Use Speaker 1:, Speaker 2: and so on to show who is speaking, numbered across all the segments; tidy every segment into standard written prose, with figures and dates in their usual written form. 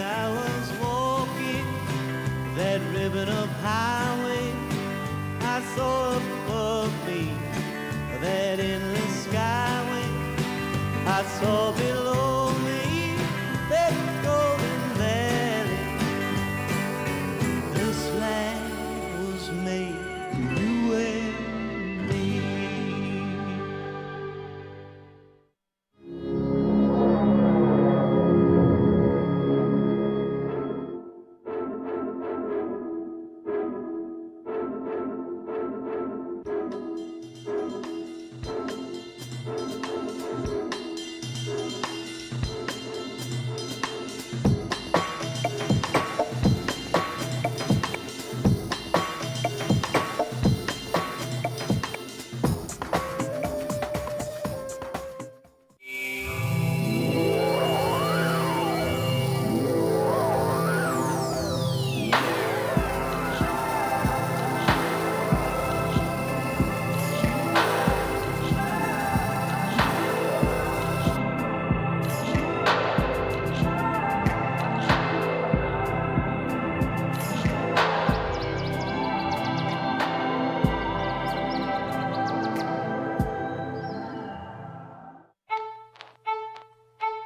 Speaker 1: I was walking that ribbon of highway, I saw above me that endless skyway. I saw below me that golden valley. This flag was made for you and me.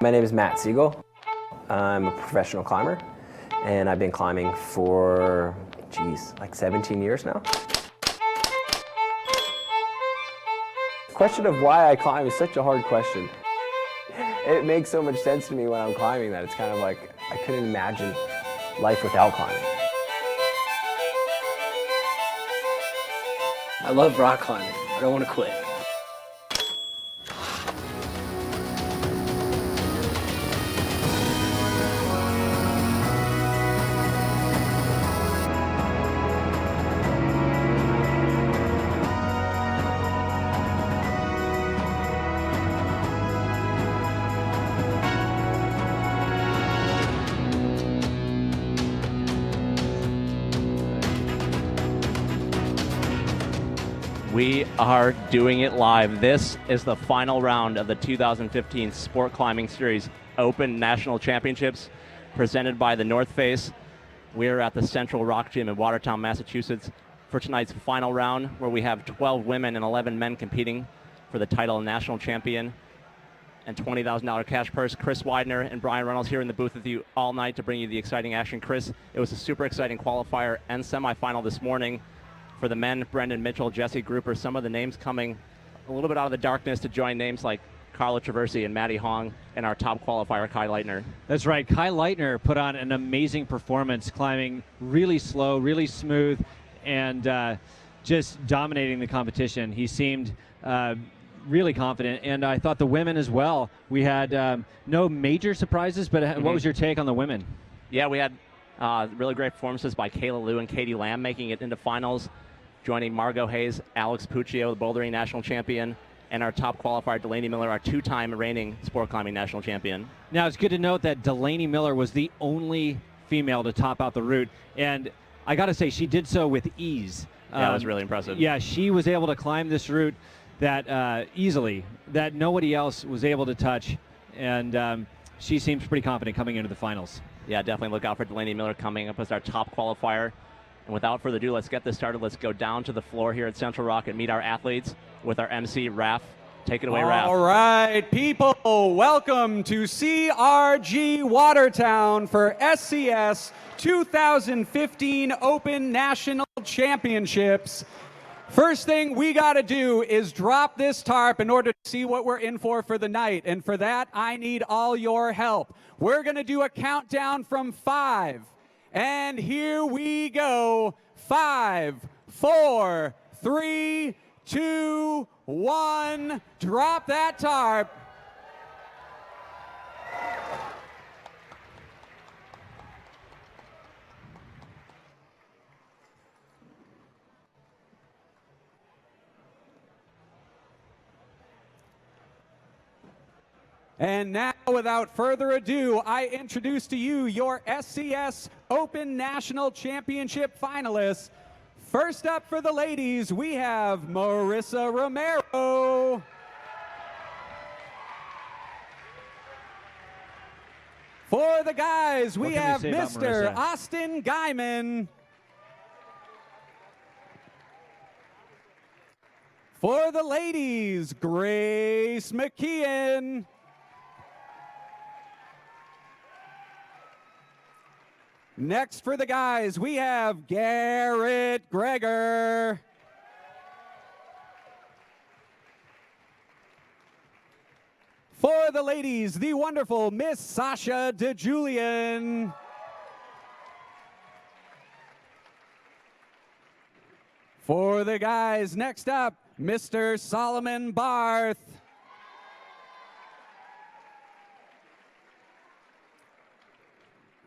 Speaker 2: My name is Matt Siegel. I'm a professional climber, and I've been climbing for, like 17 years now. The question of why I climb is such a hard question. It makes so much sense to me when I'm climbing that it's kind of like I couldn't imagine life without climbing.
Speaker 3: I love rock climbing. I don't want to quit.
Speaker 4: We are doing it live. This is the final round of the 2015 Sport Climbing Series Open National Championships presented by the North Face. We're at the Central Rock Gym in Watertown, Massachusetts for tonight's final round, where we have 12 women and 11 men competing for the title of national champion and $20,000 cash purse. Chris Widener and Brian Reynolds here in the booth with you all night to bring you the exciting action. Chris, it was a super exciting qualifier and semifinal this morning. For the men, Brendan Mitchell, Jesse Grupper, some of the names coming a little bit out of the darkness to join names like Carlo Traversi and Matty Hong, and our top qualifier, Kai Lightner.
Speaker 5: That's right. Kai Lightner put on an amazing performance, climbing really slow, really smooth, and just dominating the competition. He seemed really confident, and I thought the women as well. We had no major surprises, but what was your take on the women?
Speaker 4: Yeah, we had really great performances by Kayla Lieuw and Katie Lamb making it into finals, joining Margo Hayes, Alex Puccio, the bouldering national champion, and our top qualifier, Delaney Miller, our two-time reigning sport climbing national champion.
Speaker 5: Now, it's good to note that Delaney Miller was the only female to top out the route, and I got to say, she did so with ease.
Speaker 4: Yeah, it was really impressive.
Speaker 5: Yeah, she was able to climb this route that easily, that nobody else was able to touch, and she seems pretty confident coming into the finals.
Speaker 4: Yeah, definitely look out for Delaney Miller coming up as our top qualifier. And without further ado, let's get this started. Let's go down to the floor here at Central Rock and meet our athletes with our MC, Raph. Take it away, Raph.
Speaker 6: All right, people, welcome to CRG Watertown for SCS 2015 Open National Championships. First thing we got to do is drop this tarp in order to see what we're in for the night. And for that, I need all your help. We're going to do a countdown from 5. And here we go. 5, 4, 3, 2, 1. Drop that tarp. And now, without further ado, I introduce to you your SCS Open National Championship finalists. First up for the ladies, we have Marisa Romero. For the guys, we
Speaker 5: What can
Speaker 6: have
Speaker 5: they say about
Speaker 6: Mr.
Speaker 5: Marisa?
Speaker 6: Austin Geiman. For the ladies, Grace Mckeehan. Next for the guys, we have Garrett Gregor. For the ladies, the wonderful Miss Sasha Digiulian. For the guys, next up, Mr. Solomon Barth.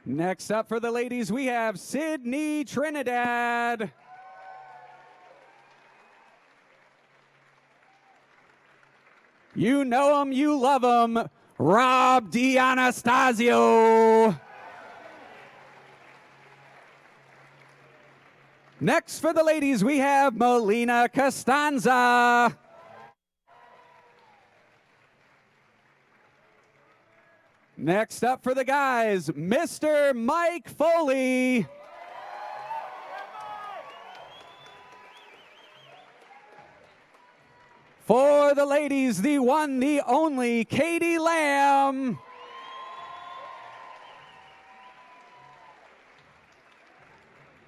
Speaker 6: Next up for the ladies, we have Sidney Trinidad. You know him, you love him, Rob D'Anastasio. Next for the ladies, we have Melina Costanza. Next up for the guys, Mr. Mike Foley. For the ladies, the one, the only, Katie Lamb.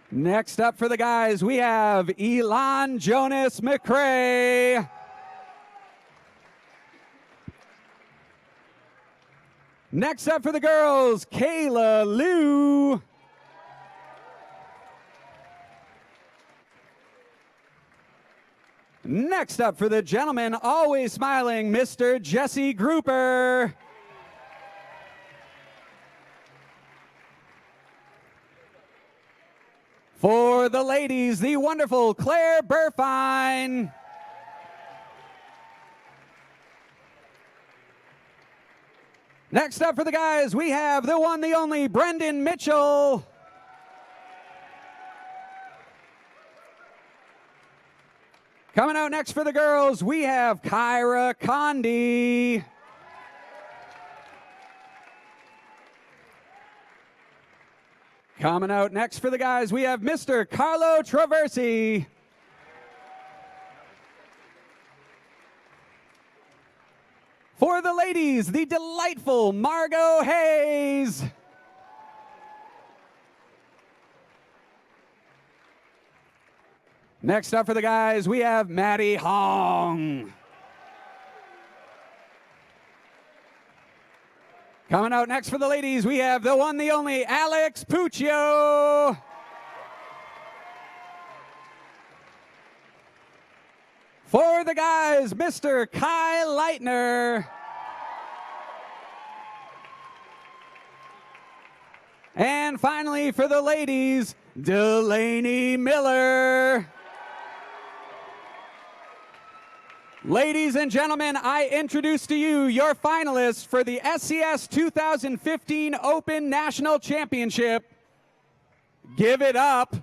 Speaker 6: Next up for the guys, we have Elan Jonas Mcrae. Next up for the girls, Kayla Lieuw. Next up for the gentlemen, always smiling, Mr. Jesse Grupper. For the ladies, the wonderful Claire Buhrfeind. Next up for the guys, we have the one, the only, Brendan Mitchell. Coming out next for the girls, we have Kyra Condie. Coming out next for the guys, we have Mr. Carlo Traversi. For the ladies, the delightful Margo Hayes. Next up for the guys, we have Matty Hong. Coming out next for the ladies, we have the one, the only, Alex Puccio. For the guys, Mr. Kai Lightner. And finally, for the ladies, Delaney Miller. Ladies and gentlemen, I introduce to you your finalists for the SCS 2015 Open National Championship. Give it up.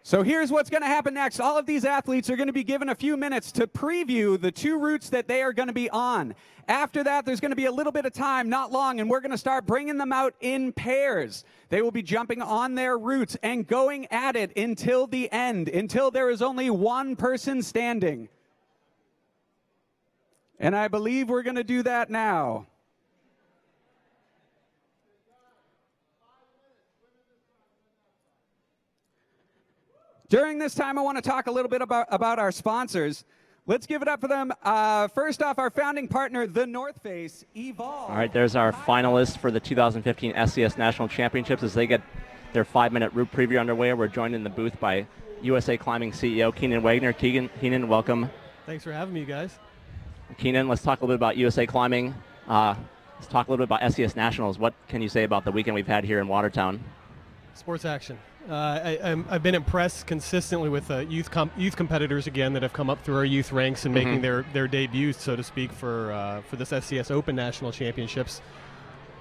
Speaker 6: So here's what's going to happen next. All of these athletes are going to be given a few minutes to preview the two routes that they are going to be on. After that, there's going to be a little bit of time, not long, and we're going to start bringing them out in pairs. They will be jumping on their routes and going at it until the end, until there is only one person standing. And I believe we're going to do that now. During this time, I want to talk a little bit about our sponsors. Let's give it up for them. First off, our founding partner, the North Face, Evolve.
Speaker 4: All right, there's our finalists for the 2015 SCS National Championships as they get their 5-minute route preview underway. We're joined in the booth by USA Climbing CEO Keenan Wagner. Keenan, welcome.
Speaker 7: Thanks for having me, you guys.
Speaker 4: Keenan, let's talk a little bit about USA Climbing. Let's talk a little bit about SCS Nationals. What can you say about the weekend we've had here in Watertown?
Speaker 7: Sports action. I've been impressed consistently with youth competitors again that have come up through our youth ranks and making their debuts, so to speak, for this SCS Open National Championships.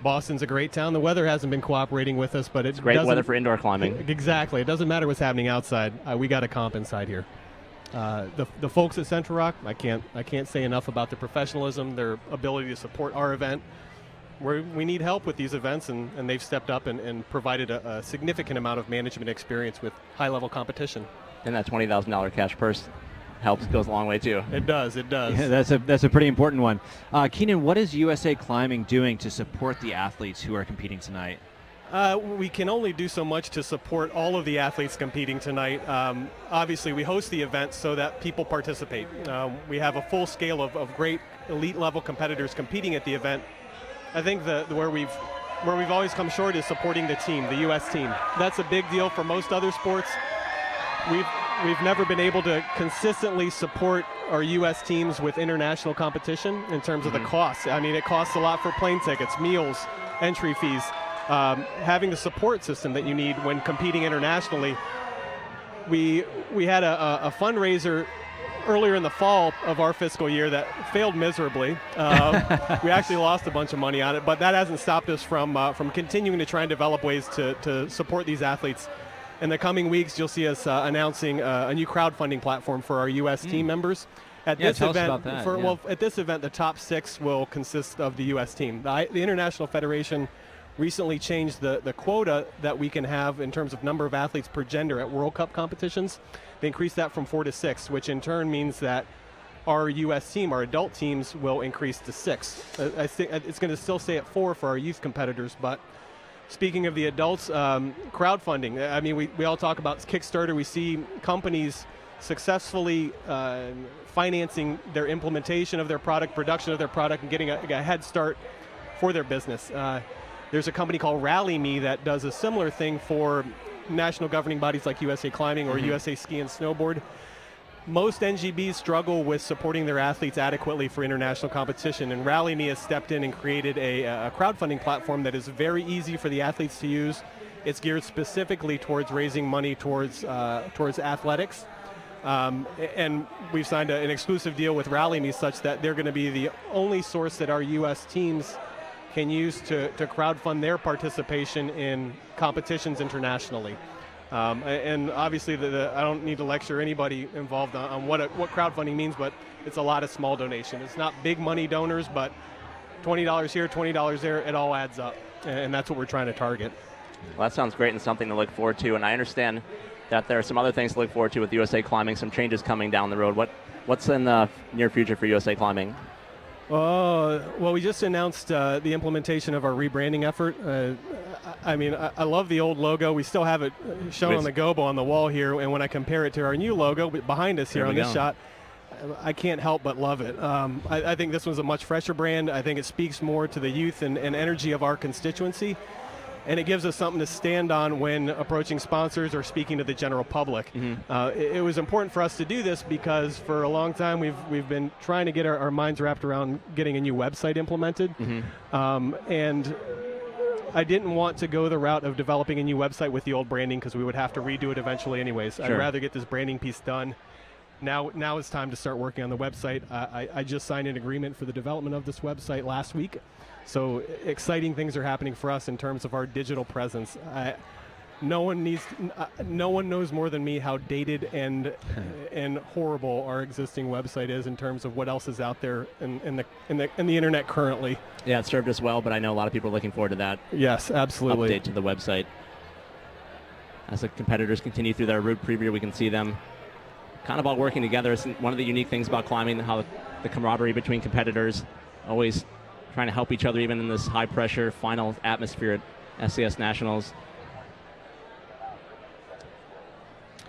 Speaker 7: Boston's a great town. The weather hasn't been cooperating with us, but it's
Speaker 4: great weather for indoor climbing.
Speaker 7: Exactly. It doesn't matter what's happening outside. We got a comp inside here. The folks at Central Rock, I can't say enough about their professionalism, their ability to support our event. We need help with these events, and they've stepped up and provided a significant amount of management experience with high-level competition.
Speaker 4: And that $20,000 cash purse goes a long way too.
Speaker 7: It does.
Speaker 5: Yeah, that's a pretty important one. Keenan, what is USA Climbing doing to support the athletes who are competing tonight?
Speaker 7: We can only do so much to support all of the athletes competing tonight. Obviously, we host the event so that people participate. We have a full scale of great elite-level competitors competing at the event. I think where we've always come short is supporting the team, the U.S. team. That's a big deal for most other sports. We've never been able to consistently support our U.S. teams with international competition in terms of the costs. I mean, it costs a lot for plane tickets, meals, entry fees. Having the support system that you need when competing internationally. We had a fundraiser earlier in the fall of our fiscal year that failed miserably. We actually lost a bunch of money on it, but that hasn't stopped us from continuing to try and develop ways to support these athletes. In the coming weeks, you'll see us announcing a new crowdfunding platform for our U.S. team members. At this event, at this event, the top 6 will consist of the U.S. team. The International Federation recently changed the quota that we can have in terms of number of athletes per gender at World Cup competitions. They increased that from 4 to 6, which in turn means that our U.S. team, our adult teams, will increase to 6. I think it's going to still stay at 4 for our youth competitors, but speaking of the adults, crowdfunding. I mean, we all talk about Kickstarter. We see companies successfully financing their implementation of their product, production of their product, and getting a head start for their business. There's a company called Rally Me that does a similar thing for national governing bodies like USA Climbing or USA Ski and Snowboard. Most NGBs struggle with supporting their athletes adequately for international competition, and Rally Me has stepped in and created a crowdfunding platform that is very easy for the athletes to use. It's geared specifically towards raising money towards athletics. And we've signed an exclusive deal with Rally Me such that they're going to be the only source that our U.S. teams can use to crowdfund their participation in competitions internationally. And obviously, I don't need to lecture anybody involved on what crowdfunding means, but it's a lot of small donation. It's not big money donors, but $20 here, $20 there, it all adds up. And that's what we're trying to target.
Speaker 4: Well, that sounds great and something to look forward to. And I understand that there are some other things to look forward to with USA Climbing, some changes coming down the road. What's in the near future for USA Climbing?
Speaker 7: Well, we just announced the implementation of our rebranding effort. I love the old logo. We still have it shown on the gobo on the wall here, and when I compare it to our new logo behind us here on this shot, I can't help but love it. I think this one's a much fresher brand. I think it speaks more to the youth and energy of our constituency, and it gives us something to stand on when approaching sponsors or speaking to the general public. It was important for us to do this because for a long time we've been trying to get our minds wrapped around getting a new website implemented. And I didn't want to go the route of developing a new website with the old branding because we would have to redo it eventually anyways. I'd rather get this branding piece done. Now it's time to start working on the website. I just signed an agreement for the development of this website last week. So exciting things are happening for us in terms of our digital presence. No one knows more than me how dated and horrible our existing website is in terms of what else is out there in the internet currently.
Speaker 4: Yeah, it served us well, but I know a lot of people are looking forward to that.
Speaker 7: Yes, absolutely.
Speaker 4: Update to the website. As the competitors continue through their route preview, we can see them kind of all working together. It's one of the unique things about climbing, how the camaraderie between competitors, always trying to help each other even in this high-pressure final atmosphere at SCS Nationals.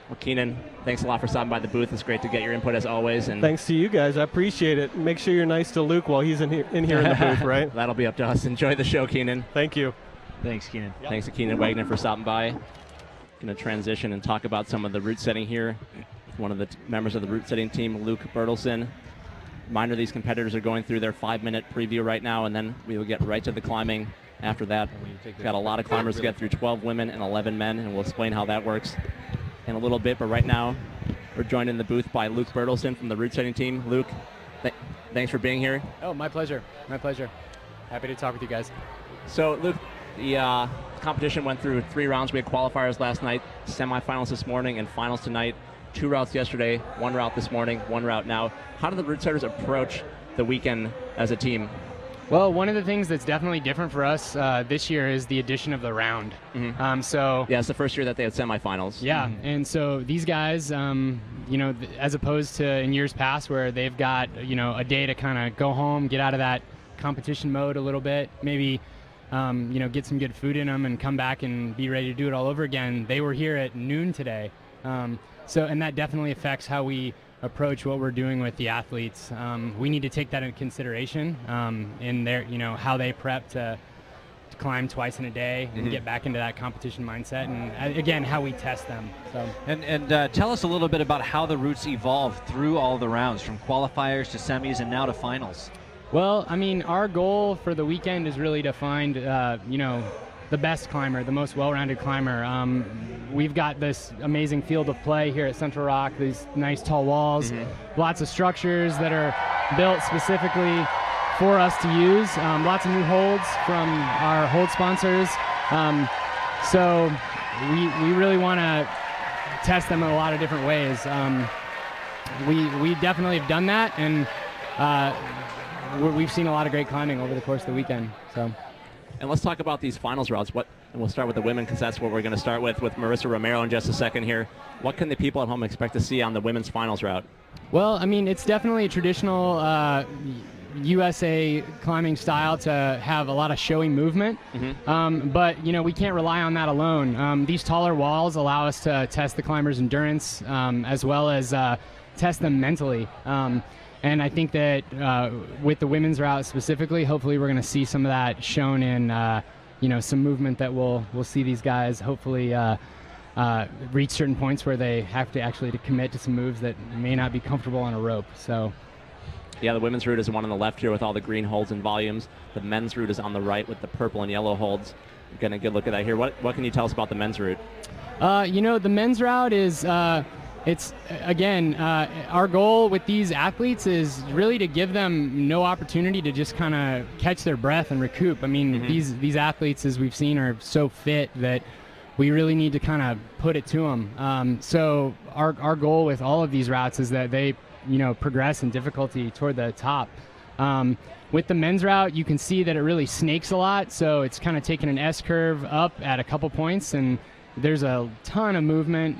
Speaker 4: Well, Keenan, thanks a lot for stopping by the booth. It's great to get your input as always. And
Speaker 7: thanks to you guys. I appreciate it. Make sure you're nice to Luke while he's in here in the booth, right?
Speaker 4: That'll be up to us. Enjoy the show, Keenan.
Speaker 7: Thank you.
Speaker 5: Thanks, Keenan.
Speaker 4: Yep. Thanks to Keenan Wagner for stopping by. Going to transition and talk about some of the route setting here. One of the members of the route setting team, Luke Bertelsen. Reminder, these competitors are going through their 5-minute preview right now, and then we will get right to the climbing after that. We've got a lot of climbers to get through, 12 women and 11 men, and we'll explain how that works in a little bit. But right now, we're joined in the booth by Luke Bertelsen from the route setting team. Luke, thanks for being here.
Speaker 8: Oh, my pleasure. My pleasure. Happy to talk with you guys.
Speaker 4: So, Luke, the competition went through 3 rounds. We had qualifiers last night, semifinals this morning, and finals tonight. 2 routes yesterday, 1 route this morning, 1 route now. How do the route setters approach the weekend as a team?
Speaker 8: Well, one of the things that's definitely different for us this year is the addition of the round.
Speaker 4: Yeah, it's the first year that they had semifinals.
Speaker 8: Yeah, and so these guys, as opposed to in years past where they've got, a day to kind of go home, get out of that competition mode a little bit, maybe, get some good food in them and come back and be ready to do it all over again. They were here at noon today. And that definitely affects how we approach what we're doing with the athletes. We need to take that into consideration in their, how they prep to climb twice in a day and get back into that competition mindset, and again, how we test them. So.
Speaker 5: And tell us a little bit about how the routes evolved through all the rounds, from qualifiers to semis and now to finals.
Speaker 8: Well, our goal for the weekend is really to find, the best climber, the most well-rounded climber. We've got this amazing field of play here at Central Rock, these nice tall walls, lots of structures that are built specifically for us to use, lots of new holds from our hold sponsors. So we really want to test them in a lot of different ways. We definitely have done that, and we've seen a lot of great climbing over the course of the weekend. So.
Speaker 4: And let's talk about these finals routes. And we'll start with the women, because that's what we're going to start with Marisa Romero in just a second here. What can the people at home expect to see on the women's finals route?
Speaker 8: Well, it's definitely a traditional USA climbing style to have a lot of showy movement. But, we can't rely on that alone. These taller walls allow us to test the climber's endurance as well as test them mentally. And I think that with the women's route specifically, hopefully we're going to see some of that shown in, some movement that we'll see these guys hopefully reach certain points where they have to actually commit to some moves that may not be comfortable on a rope. So.
Speaker 4: Yeah, the women's route is the one on the left here with all the green holds and volumes. The men's route is on the right with the purple and yellow holds. Getting a good look at that here. What can you tell us about the men's route?
Speaker 8: The men's route is... It's, again, our goal with these athletes is really to give them no opportunity to just kind of catch their breath and recoup. These athletes, as we've seen, are so fit that we really need to kind of put it to them. So our goal with all of these routes is that they, progress in difficulty toward the top. With the men's route, you can see that it really snakes a lot, so it's kind of taking an S-curve up at a couple points, and there's a ton of movement.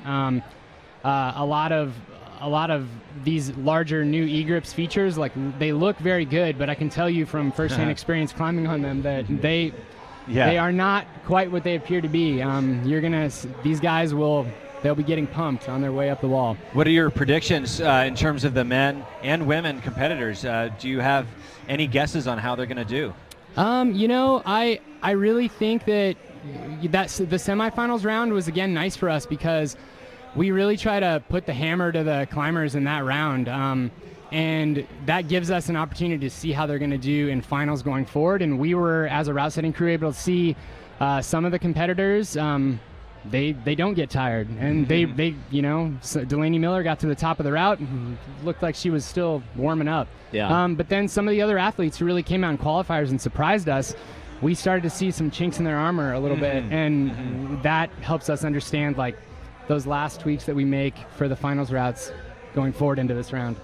Speaker 8: A lot of these larger new E-grips features, they look very good, but I can tell you from firsthand experience climbing on them that they are not quite what they appear to be. These guys they'll be getting pumped on their way up the wall.
Speaker 5: What are your predictions in terms of the men and women competitors? Do you have any guesses on how they're going to do?
Speaker 8: I really think that the semifinals round was again nice for us because we really try to put the hammer to the climbers in that round, and that gives us an opportunity to see how they're going to do in finals going forward. And we were, as a route setting crew, able to see some of the competitors. They don't get tired, and so Delaney Miller got to the top of the route and looked like she was still warming up.
Speaker 4: Yeah.
Speaker 8: But then some of the other athletes who really came out in qualifiers and surprised us, we started to see some chinks in their armor a little bit, and that helps us understand those last tweaks that we make for the finals routes going forward into this round.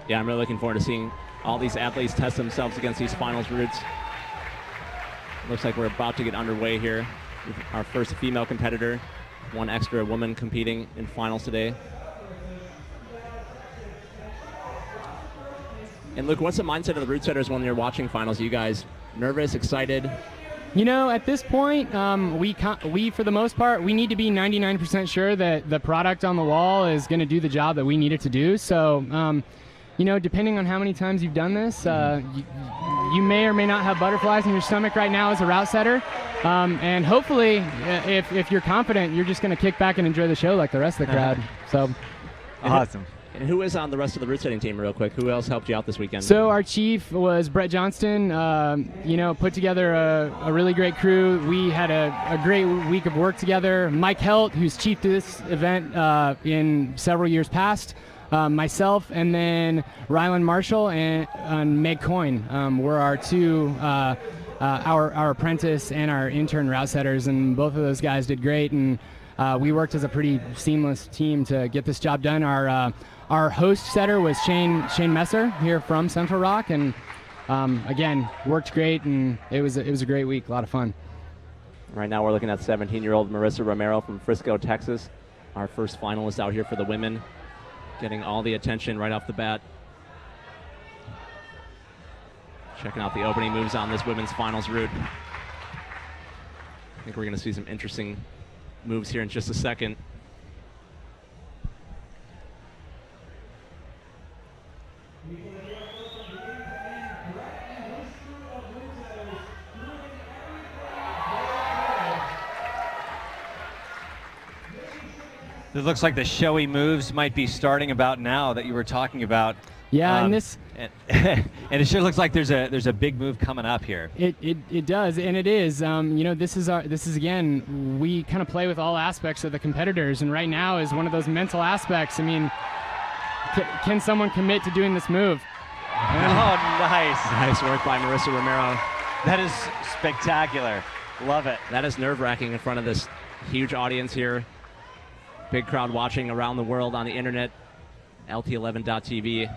Speaker 4: Yeah, I'm really looking forward to seeing all these athletes test themselves against these finals routes. Looks like we're about to get underway here with our first female competitor, one extra woman competing in finals today. And Luke, what's the mindset of the route setters when you're watching finals? Are you guys nervous, excited?
Speaker 8: At this point, we for the most part, we need to be 99% sure that the product on the wall is going to do the job that we need it to do. So, depending on how many times you've done this, you may or may not have butterflies in your stomach right now as a route setter. And hopefully, if you're confident, you're just going to kick back and enjoy the show like the rest of the crowd. So,
Speaker 5: awesome.
Speaker 4: And who is on the rest of the route setting team real quick? Who else helped you out this weekend?
Speaker 8: So our chief was Brett Johnston, put together a really great crew. We had a great week of work together. Mike Helt, who's chief to this event in several years past, myself, and then Rylan Marshall and Meg Coyne were our two our apprentice and our intern route setters, and both of those guys did great, and we worked as a pretty seamless team to get this job done. Our host setter was Shane Messer here from Central Rock, and again, worked great, and it was a great week, a lot of fun.
Speaker 4: Right now we're looking at 17-year-old Marisa Romero from Frisco, Texas. Our first finalist out here for the women, getting all the attention right off the bat. Checking out the opening moves on this women's finals route. I think we're going to see some interesting moves here in just a second.
Speaker 5: It looks like the showy moves might be starting about now that you were talking about.
Speaker 8: Yeah, and this
Speaker 5: and it sure looks like there's a big move coming up here.
Speaker 8: It does, and it is. This is again, we kind of play with all aspects of the competitors, and right now is one of those mental aspects. I mean, can someone commit to doing this move?
Speaker 5: Oh, nice.
Speaker 4: Nice work by Marisa Romero.
Speaker 5: That is spectacular. Love it.
Speaker 4: That is nerve-wracking in front of this huge audience here. Big crowd watching around the world on the internet, LT11.tv.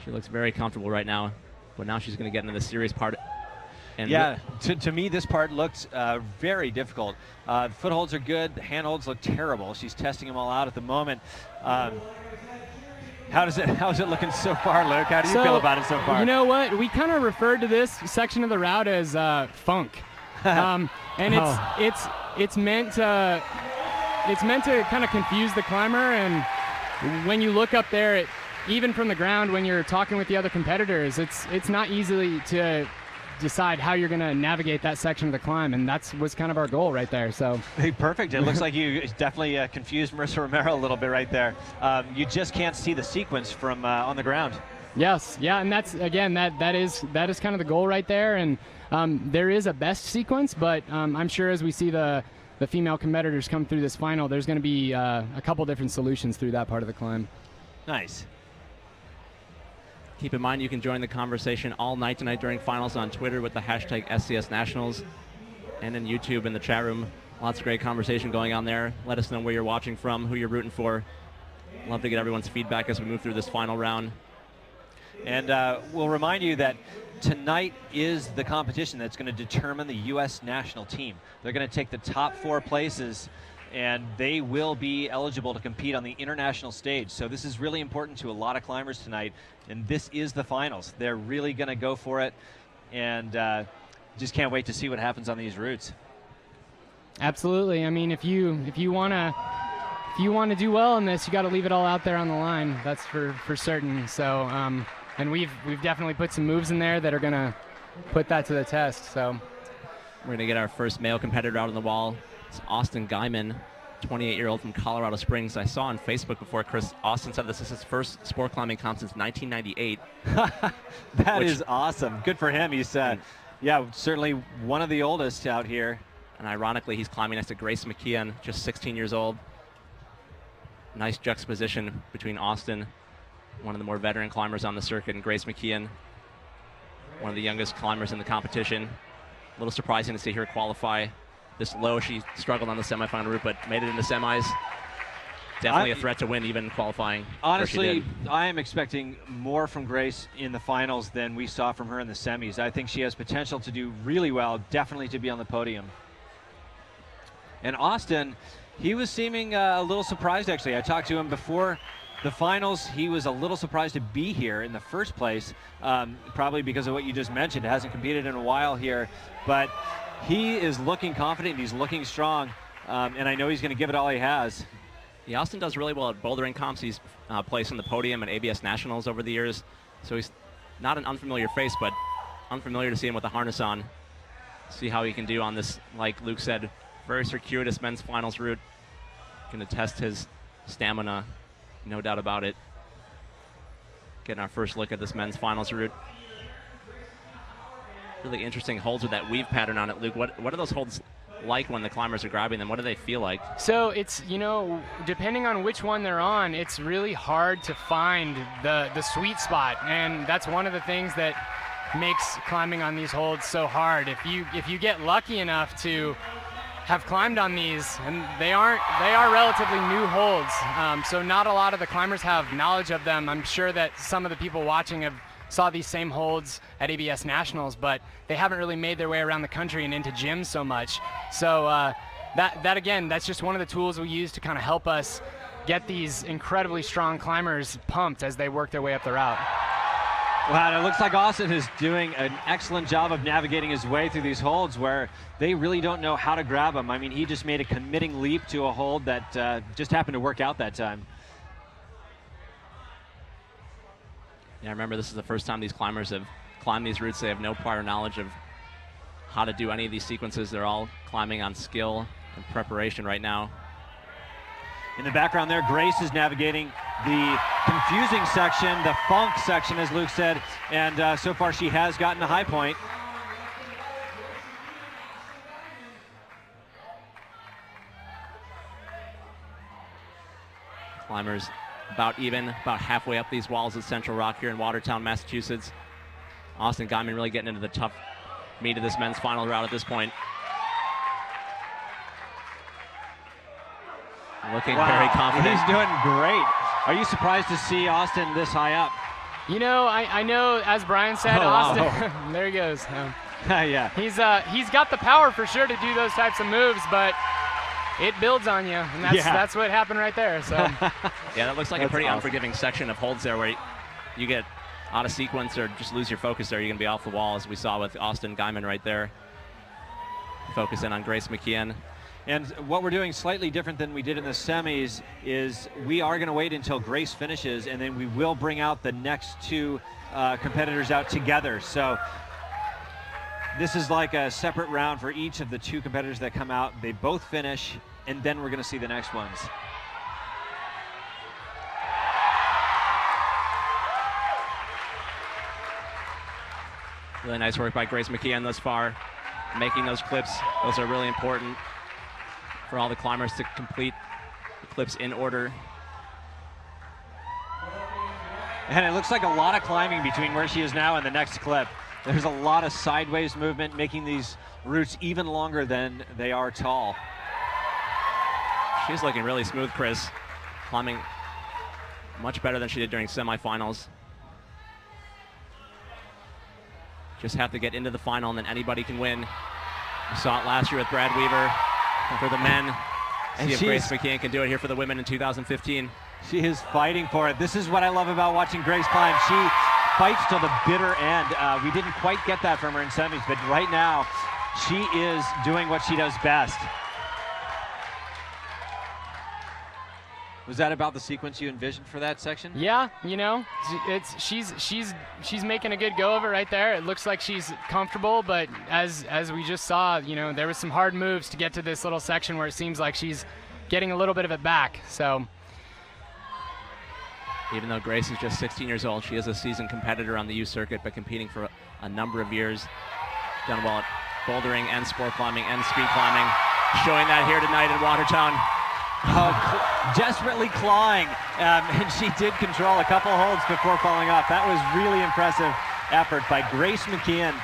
Speaker 4: She looks very comfortable right now, but now she's going to get into the serious part. And
Speaker 5: yeah, to me, this part looks very difficult. Footholds are good. The handholds look terrible. She's testing them all out at the moment. How's it looking so far, Luke? How do you feel about it so far?
Speaker 8: You know what? We kind of referred to this section of the route as funk, and it's meant to kind of confuse the climber. And when you look up there, even from the ground, when you're talking with the other competitors, it's not easily to decide how you're going to navigate that section of the climb, and that was kind of our goal right there. So
Speaker 5: hey, perfect. It looks like you definitely confused Marisa Romero a little bit right there. You just can't see the sequence from on the ground.
Speaker 8: Yes, yeah, and that's again that is kind of the goal right there. And there is a best sequence, but I'm sure as we see the female competitors come through this final, there's going to be a couple different solutions through that part of the climb.
Speaker 5: Nice.
Speaker 4: Keep in mind you can join the conversation all night tonight during finals on Twitter with the hashtag SCSNationals, and in YouTube in the chat room. Lots of great conversation going on there. Let us know where you're watching from, who you're rooting for. Love to get everyone's feedback as we move through this final round.
Speaker 5: And we'll remind you that tonight is the competition that's going to determine the U.S. national team. They're going to take the top 4 places, and they will be eligible to compete on the international stage. So this is really important to a lot of climbers tonight, and this is the finals. They're really going to go for it, and just can't wait to see what happens on these routes.
Speaker 8: Absolutely. I mean, if you want to do well in this, you got to leave it all out there on the line. That's for certain. So, and we've definitely put some moves in there that are going to put that to the test. So
Speaker 4: we're going to get our first male competitor out on the wall. It's Austin Geiman, 28-year-old from Colorado Springs. I saw on Facebook before Austin said this is his first sport climbing comp since 1998.
Speaker 5: That is awesome. Good for him. He's yeah, certainly one of the oldest out here.
Speaker 4: And ironically, he's climbing next to Grace Mckeehan, just 16 years old. Nice juxtaposition between Austin, one of the more veteran climbers on the circuit, and Grace Mckeehan, one of the youngest climbers in the competition. A little surprising to see her qualify this low. She struggled on the semifinal route, but made it into semis. Definitely a threat to win, even qualifying.
Speaker 5: Honestly, I am expecting more from Grace in the finals than we saw from her in the semis. I think she has potential to do really well, definitely to be on the podium. And Austin, he was seeming a little surprised, actually. I talked to him before the finals. He was a little surprised to be here in the first place, probably because of what you just mentioned. Hasn't competed in a while here, but he is looking confident. He's looking strong, and I know he's going to give it all he has.
Speaker 4: Yeah, Austin does really well at bouldering comps. He's placed on the podium at ABS Nationals over the years, so he's not an unfamiliar face, but unfamiliar to see him with a harness on. See how he can do on this, like Luke said, very circuitous men's finals route. Going to test his stamina, no doubt about it. Getting our first look at this men's finals route. Really interesting holds with that weave pattern on it, Luke. What are those holds like when the climbers are grabbing them? What do they feel like?
Speaker 8: So it's, you know, depending on which one they're on, it's really hard to find the sweet spot. And that's one of the things that makes climbing on these holds so hard. If you get lucky enough to have climbed on these, and they are relatively new holds, so not a lot of the climbers have knowledge of them. I'm sure that some of the people watching saw these same holds at ABS Nationals, but they haven't really made their way around the country and into gyms so much. So that again, that's just one of the tools we use to kind of help us get these incredibly strong climbers pumped as they work their way up the route.
Speaker 5: Wow, and it looks like Austin is doing an excellent job of navigating his way through these holds where they really don't know how to grab him. I mean, he just made a committing leap to a hold that just happened to work out that time.
Speaker 4: Yeah, remember, this is the first time these climbers have climbed these routes. They have no prior knowledge of how to do any of these sequences. They're all climbing on skill and preparation right now.
Speaker 5: In the background there, Grace is navigating the confusing section, the funk section, as Luke said, and so far she has gotten the high point.
Speaker 4: Climbers about even, about halfway up these walls at Central Rock here in Watertown, Massachusetts. Austin Geiman really getting into the tough meat of this men's final route at this point. Looking very confident.
Speaker 5: He's doing great. Are you surprised to see Austin this high up?
Speaker 8: You know, I know, as Brian said, Austin, there he goes.
Speaker 5: Yeah.
Speaker 8: He's got the power for sure to do those types of moves, but it builds on you, and that's what happened right there. So
Speaker 4: yeah, that looks like a pretty unforgiving section of holds there where you get out of sequence or just lose your focus there. You're going to be off the wall, as we saw with Austin Geiman right there. Focus in on Grace Mckeehan.
Speaker 5: And what we're doing slightly different than we did in the semis is we are going to wait until Grace finishes, and then we will bring out the next two competitors out together. So this is like a separate round for each of the two competitors that come out. They both finish, and then we're going to see the next ones.
Speaker 4: Really nice work by Grace Mckeehan thus far. Making those clips, those are really important for all the climbers to complete the clips in order.
Speaker 5: And it looks like a lot of climbing between where she is now and the next clip. There's a lot of sideways movement, making these routes even longer than they are tall.
Speaker 4: She's looking really smooth, Chris. Climbing much better than she did during semifinals. Just have to get into the final, and then anybody can win. We saw it last year with Brad Weaver for the men.
Speaker 5: And
Speaker 4: see if Grace Mckeehan can do it here for the women in 2015.
Speaker 5: She is fighting for it. This is what I love about watching Grace climb. She fights till the bitter end. We didn't quite get that from her in semis, but right now she is doing what she does best. Was that about the sequence you envisioned for that section?
Speaker 8: Yeah, you know, she's making a good go of it right there. It looks like she's comfortable, but as we just saw, you know, there was some hard moves to get to this little section where it seems like she's getting a little bit of it back. So
Speaker 4: even though Grace is just 16 years old, she is a seasoned competitor on the U circuit, but competing for a number of years. Done well at bouldering and sport climbing and speed climbing. Showing that here tonight in Watertown.
Speaker 5: Desperately clawing, and she did control a couple holds before falling off. That was really impressive effort by Grace Mckeehan.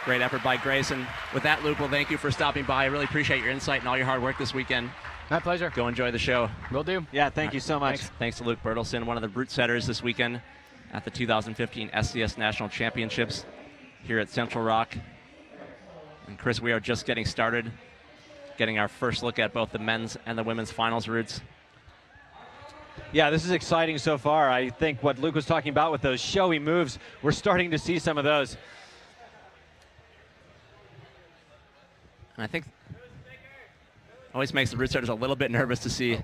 Speaker 4: Great effort by Grace, and with that, Luke, well, thank you for stopping by. I really appreciate your insight and all your hard work this weekend.
Speaker 8: My pleasure.
Speaker 4: Go enjoy the show.
Speaker 8: Will do.
Speaker 5: Yeah, thank you so much.
Speaker 4: Thanks to Luke Bertelsen, one of the route setters this weekend at the 2015 SCS National Championships here at Central Rock. And Chris, we are just getting started, getting our first look at both the men's and the women's finals routes.
Speaker 5: Yeah, this is exciting so far. I think what Luke was talking about with those showy moves, we're starting to see some of those.
Speaker 4: And I think always makes the route setters a little bit nervous to see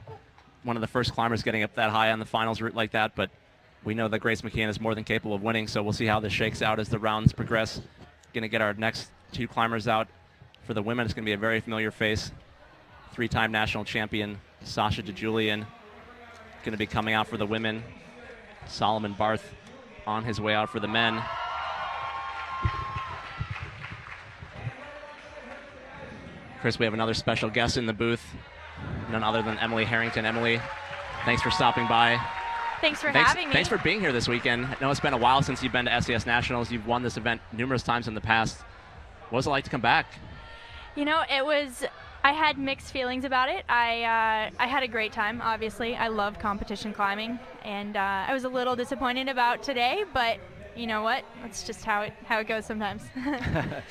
Speaker 4: one of the first climbers getting up that high on the finals route like that, but we know that Grace Mckeehan is more than capable of winning, so we'll see how this shakes out as the rounds progress. Going to get our next two climbers out. For the women, it's going to be a very familiar face. Three-time national champion Sasha Digiulian going to be coming out for the women. Solomon Barth on his way out for the men. Chris, we have another special guest in the booth, none other than Emily Harrington. Emily, thanks for stopping by.
Speaker 9: Thanks for having me.
Speaker 4: Thanks for being here this weekend. I know it's been a while since you've been to SCS Nationals. You've won this event numerous times in the past. What was it like to come back?
Speaker 9: You know, I had mixed feelings about it. I had a great time, obviously. I love competition climbing, and I was a little disappointed about today, but you know what? That's just how it goes sometimes.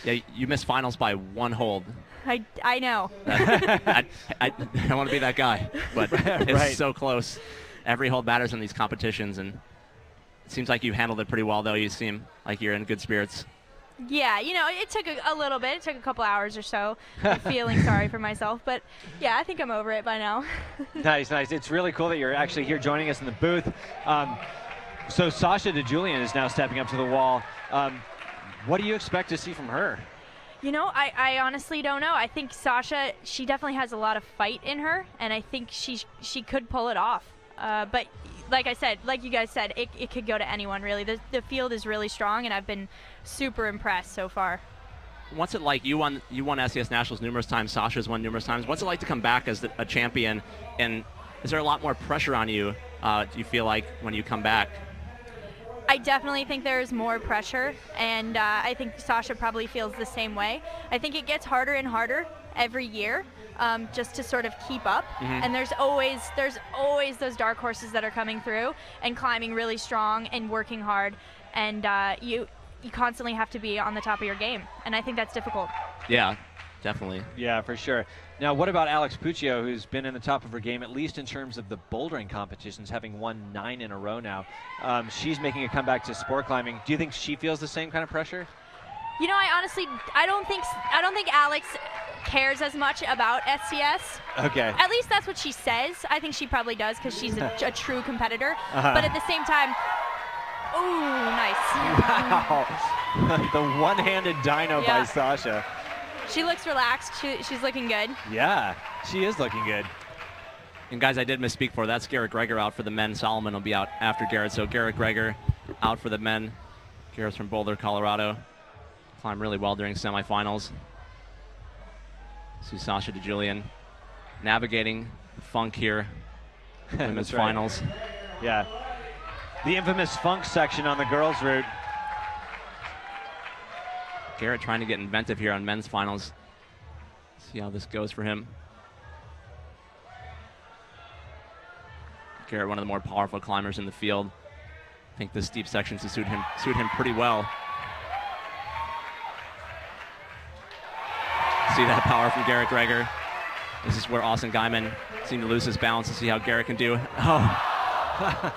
Speaker 4: Yeah, you missed finals by one hold.
Speaker 9: I know.
Speaker 4: I don't want to be that guy, but it's
Speaker 5: Right.
Speaker 4: so close. Every hold matters in these competitions, and it seems like you handled it pretty well, though. You seem like you're in good spirits.
Speaker 9: Yeah, you know, it took a little bit. It took a couple hours or so of feeling sorry for myself, but yeah, I think I'm over it by now.
Speaker 5: Nice. It's really cool that you're actually here joining us in the booth. So Sasha Digiulian is now stepping up to the wall. What do you expect to see from her?
Speaker 9: You know, I honestly don't know. I think Sasha, she definitely has a lot of fight in her, and I think she could pull it off. But like you guys said, it could go to anyone, really. The field is really strong, and I've been super impressed so far.
Speaker 4: What's it like? You won SCS Nationals numerous times. Sasha's won numerous times. What's it like to come back as a champion? And is there a lot more pressure on you, do you feel like, when you come back?
Speaker 9: I definitely think there's more pressure, and I think Sasha probably feels the same way. I think it gets harder and harder every year, just to sort of keep up.
Speaker 4: Mm-hmm.
Speaker 9: And there's always those dark horses that are coming through and climbing really strong and working hard, and you constantly have to be on the top of your game, and I think that's difficult.
Speaker 4: Yeah, definitely.
Speaker 5: Yeah, for sure. Now, what about Alex Puccio, who's been in the top of her game, at least in terms of the bouldering competitions, having won 9 in a row now? She's making a comeback to sport climbing. Do you think she feels the same kind of pressure?
Speaker 9: You know, I don't think Alex cares as much about SCS.
Speaker 5: Okay.
Speaker 9: At least that's what she says. I think she probably does, because she's a true competitor.
Speaker 5: Uh-huh.
Speaker 9: But at the same time, ooh, nice.
Speaker 5: Wow. The one-handed dyno
Speaker 9: Yeah.
Speaker 5: by Sasha.
Speaker 9: She looks relaxed. She's looking good.
Speaker 5: Yeah, she is looking good.
Speaker 4: And guys, I did misspeak for that's Garrett Gregor out for the men. Solomon will be out after Garrett. So Garrett Gregor out for the men. Garrett's from Boulder, Colorado. Climbed really well during semifinals. See Sasha Digiulian navigating the funk here. Women's
Speaker 5: Right.
Speaker 4: finals.
Speaker 5: Yeah. The infamous funk section on the girls' route.
Speaker 4: Garrett trying to get inventive here on men's finals. See how this goes for him. Garrett, one of the more powerful climbers in the field. I think this steep sections to suit him pretty well. See that power from Garrett Gregor. This is where Austin Geiman seemed to lose his balance to see how Garrett can do. Oh.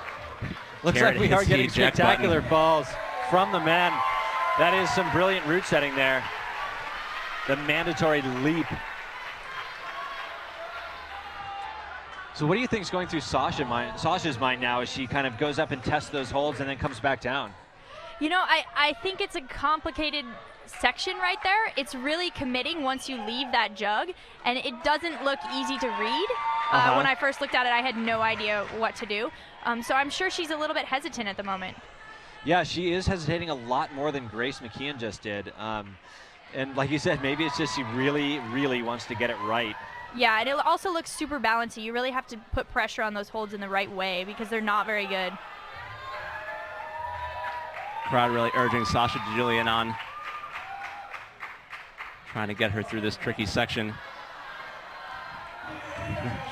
Speaker 5: Looks
Speaker 4: Garrett
Speaker 5: like we
Speaker 4: hits
Speaker 5: are
Speaker 4: the
Speaker 5: getting
Speaker 4: eject
Speaker 5: spectacular
Speaker 4: button.
Speaker 5: balls from the men. That is some brilliant route setting there. The mandatory leap. So what do you think is going through Sasha's mind now as she kind of goes up and tests those holds and then comes back down?
Speaker 9: You know, I think it's a complicated section right there. It's really committing once you leave that jug, and it doesn't look easy to read. When I first looked at it, I had no idea what to do. So I'm sure she's a little bit hesitant at the moment.
Speaker 5: Yeah, she is hesitating a lot more than Grace Mckeehan just did. And like you said, maybe it's just she really, really wants to get it right.
Speaker 9: Yeah, and it also looks super balancy. You really have to put pressure on those holds in the right way because they're not very good.
Speaker 4: Crowd really urging Sasha Digiulian on. Trying to get her through this tricky section.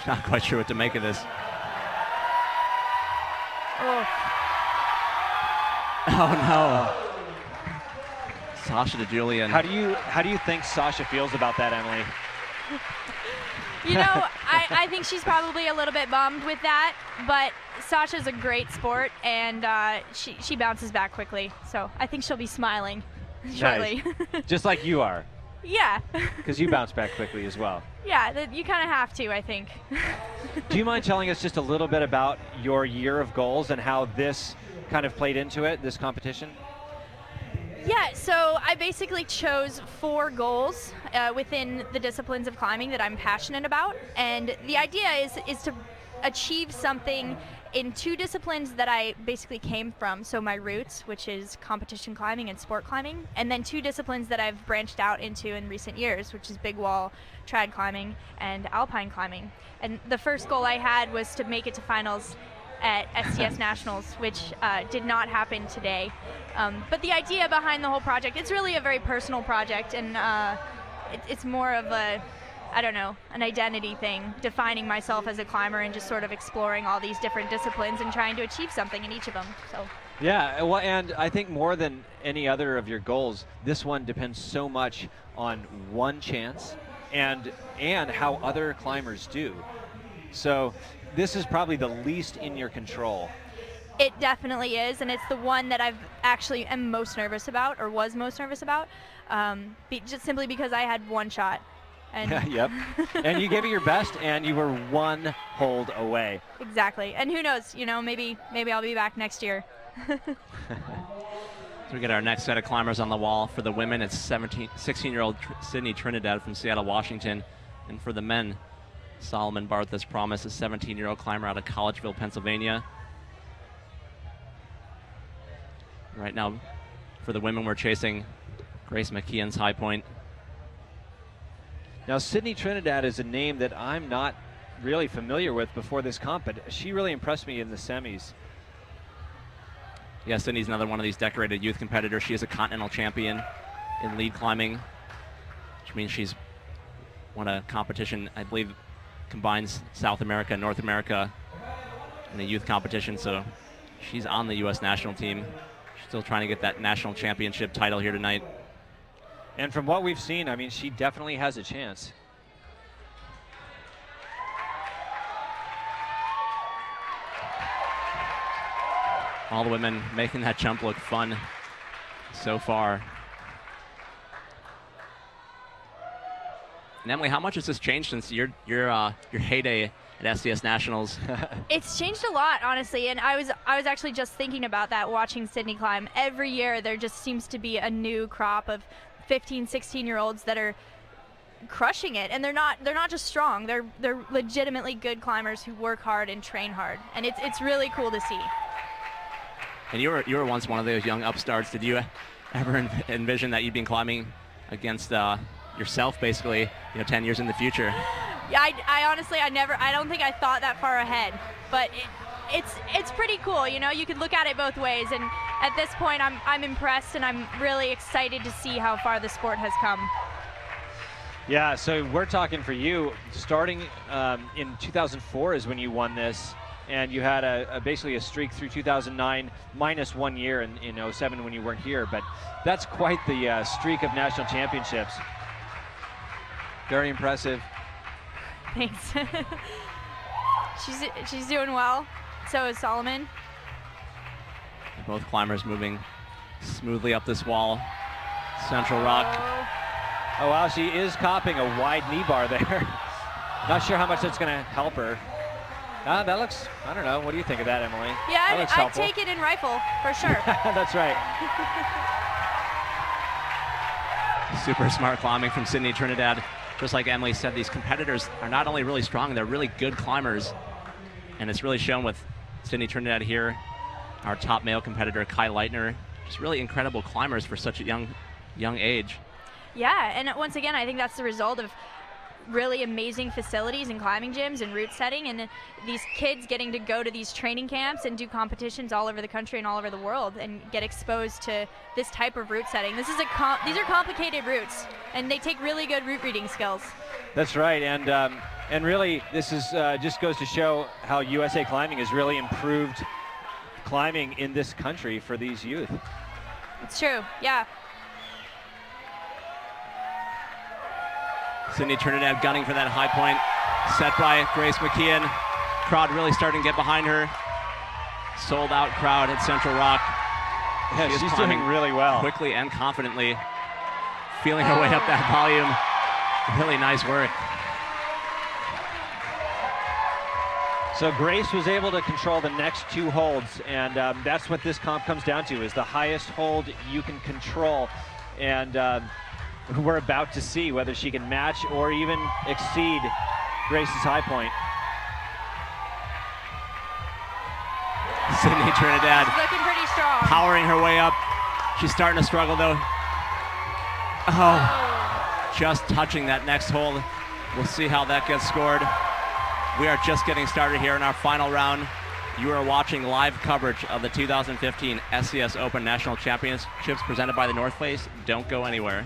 Speaker 4: Not quite sure what to make of this. Oh no. Sasha Digiulian.
Speaker 5: How do you think Sasha feels about that, Emily?
Speaker 9: You know, I think she's probably a little bit bummed with that, but Sasha's a great sport, and she bounces back quickly. So I think she'll be smiling shortly.
Speaker 5: Nice. Just like you are.
Speaker 9: Yeah.
Speaker 5: Because you bounce back quickly as well.
Speaker 9: Yeah, you kind of have to, I think.
Speaker 5: Do you mind telling us just a little bit about your year of goals and how this kind of played into it, this competition?
Speaker 9: Yeah, so I basically chose 4 goals within the disciplines of climbing that I'm passionate about, and the idea is to achieve something in 2 disciplines that I basically came from, so my roots, which is competition climbing and sport climbing, and then 2 disciplines that I've branched out into in recent years, which is big wall, trad climbing, and alpine climbing. And the first goal I had was to make it to finals at SCS Nationals, which did not happen today. But the idea behind the whole project, it's really a very personal project, and it's more of a, I don't know, an identity thing, defining myself as a climber and just sort of exploring all these different disciplines and trying to achieve something in each of them. So.
Speaker 5: Yeah, well, and I think more than any other of your goals, this one depends so much on one chance and how other climbers do. So this is probably the least in your control.
Speaker 9: It definitely is, and it's the one that I've actually am most nervous about, or was most nervous about, just simply because I had one shot. And
Speaker 5: yep. And you gave it your best, and you were one hold away.
Speaker 9: Exactly. And who knows? You know, maybe I'll be back next year.
Speaker 4: So we get our next set of climbers on the wall. For the women, it's 16-year-old Sidney Trinidad from Seattle, Washington. And for the men, Solomon Barth, as promised, a 17-year-old climber out of Collegeville, Pennsylvania. Right now, for the women, we're chasing Grace Mckeehan's high point.
Speaker 5: Now, Sidney Trinidad is a name that I'm not really familiar with before this comp, but she really impressed me in the semis.
Speaker 4: Yeah, Sydney's another one of these decorated youth competitors. She is a continental champion in lead climbing, which means she's won a competition, I believe, combines South America and North America in a youth competition, so she's on the U.S. national team. She's still trying to get that national championship title here tonight.
Speaker 5: And from what we've seen, I mean, she definitely has a chance.
Speaker 4: All the women making that jump look fun so far. And Emily, how much has this changed since your heyday at SCS Nationals?
Speaker 9: It's changed a lot, honestly, and I was actually just thinking about that watching Sidney climb. Every year there just seems to be a new crop of 15, 16-year-olds that are crushing it, and they're not just strong. They're legitimately good climbers who work hard and train hard, and it's really cool to see.
Speaker 4: And you were once one of those young upstarts. Did you ever envision that you'd been climbing against yourself, basically, 10 years in the future?
Speaker 9: Yeah, I honestly, I don't think I thought that far ahead, but it's pretty cool. You could look at it both ways, and at this point, I'm impressed, and I'm really excited to see how far the sport has come.
Speaker 5: Yeah, so we're talking for you, starting in 2004 is when you won this, and you had basically a streak through 2009, minus 1 year in 07 when you weren't here, but that's quite the streak of national championships. Very impressive.
Speaker 9: Thanks. She's doing well. So is Solomon.
Speaker 4: Both climbers moving smoothly up this wall. Central rock.
Speaker 5: Oh wow, she is copping a wide knee bar there. Not sure how much that's going to help her. That looks, I don't know. What do you think of that, Emily?
Speaker 9: Yeah, I'd take it in rifle, for sure.
Speaker 5: That's right.
Speaker 4: Super smart climbing from Sidney Trinidad. Just like Emily said, these competitors are not only really strong, they're really good climbers. And it's really shown with Sidney Trinidad here, our top male competitor, Kyle Lightner. Just really incredible climbers for such a young age.
Speaker 9: Yeah, and once again, I think that's the result of really amazing facilities and climbing gyms and route setting, and these kids getting to go to these training camps and do competitions all over the country and all over the world and get exposed to this type of route setting. These are complicated routes, and they take really good route reading skills.
Speaker 5: That's right, and really this is just goes to show how USA Climbing has really improved climbing in this country for these youth.
Speaker 9: It's true, yeah.
Speaker 4: Sidney Trinidad gunning for that high point, set by Grace Mckeehan. Crowd really starting to get behind her. Sold out crowd at Central Rock.
Speaker 5: Yeah, she's doing really well.
Speaker 4: Quickly and confidently, feeling her way up that volume. Really nice work.
Speaker 5: So Grace was able to control the next two holds, and that's what this comp comes down to, is the highest hold you can control. And we're about to see whether she can match or even exceed Grace's high point.
Speaker 4: Sidney Trinidad
Speaker 9: looking pretty strong.
Speaker 4: Powering her way up. She's starting to struggle though. Oh, just touching that next hold. We'll see how that gets scored. We are just getting started here in our final round You are watching live coverage of the 2015 SCS Open National Championships presented by the North Face. Don't go anywhere.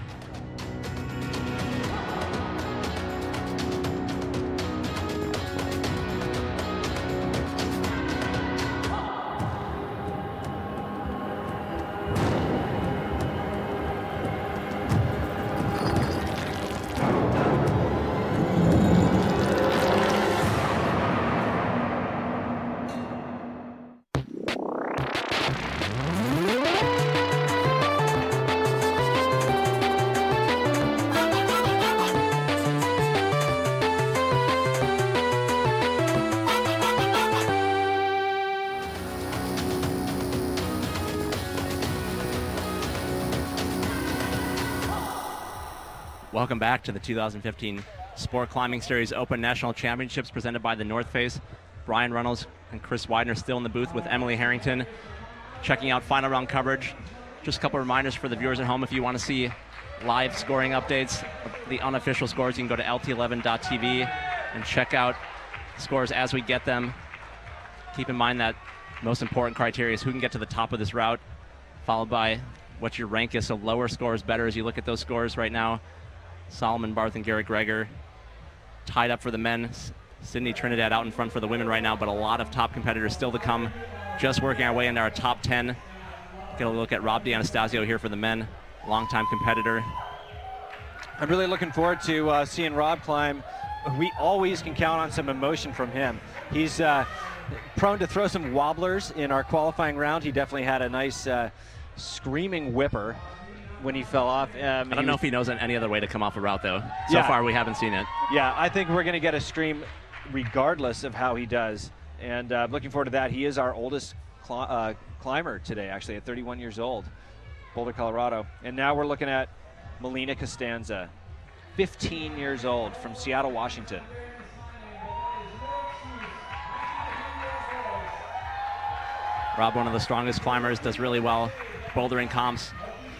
Speaker 4: Welcome back to the 2015 Sport Climbing Series Open National Championships presented by the North Face. Brian Reynolds and Chris Widener still in the booth with Emily Harrington, checking out final round coverage. Just a couple reminders for the viewers at home: if you want to see live scoring updates, the unofficial scores, you can go to lt11.tv and check out scores as we get them. Keep in mind that most important criteria is who can get to the top of this route, followed by what your rank is, so lower scores better as you look at those scores right now. Solomon, Barth, and Garrett Gregor tied up for the men. Sidney Trinidad out in front for the women right now, but a lot of top competitors still to come. Just working our way into our top 10. Get a look at Rob D'Anastasio here for the men, longtime competitor.
Speaker 10: I'm really looking forward to seeing Rob climb. We always can count on some emotion from him. He's prone to throw some wobblers in our qualifying round. He definitely had a nice screaming whipper when he fell off.
Speaker 4: I don't know if he knows any other way to come off a route, though. So
Speaker 10: Yeah.
Speaker 4: far, we haven't seen it.
Speaker 10: Yeah, I think we're going to get a scream regardless of how he does. And looking forward to that. He is our oldest climber today, actually, at 31 years old, Boulder, Colorado. And now we're looking at Melina Costanza, 15 years old, from Seattle, Washington.
Speaker 4: Rob, one of the strongest climbers, does really well bouldering comps.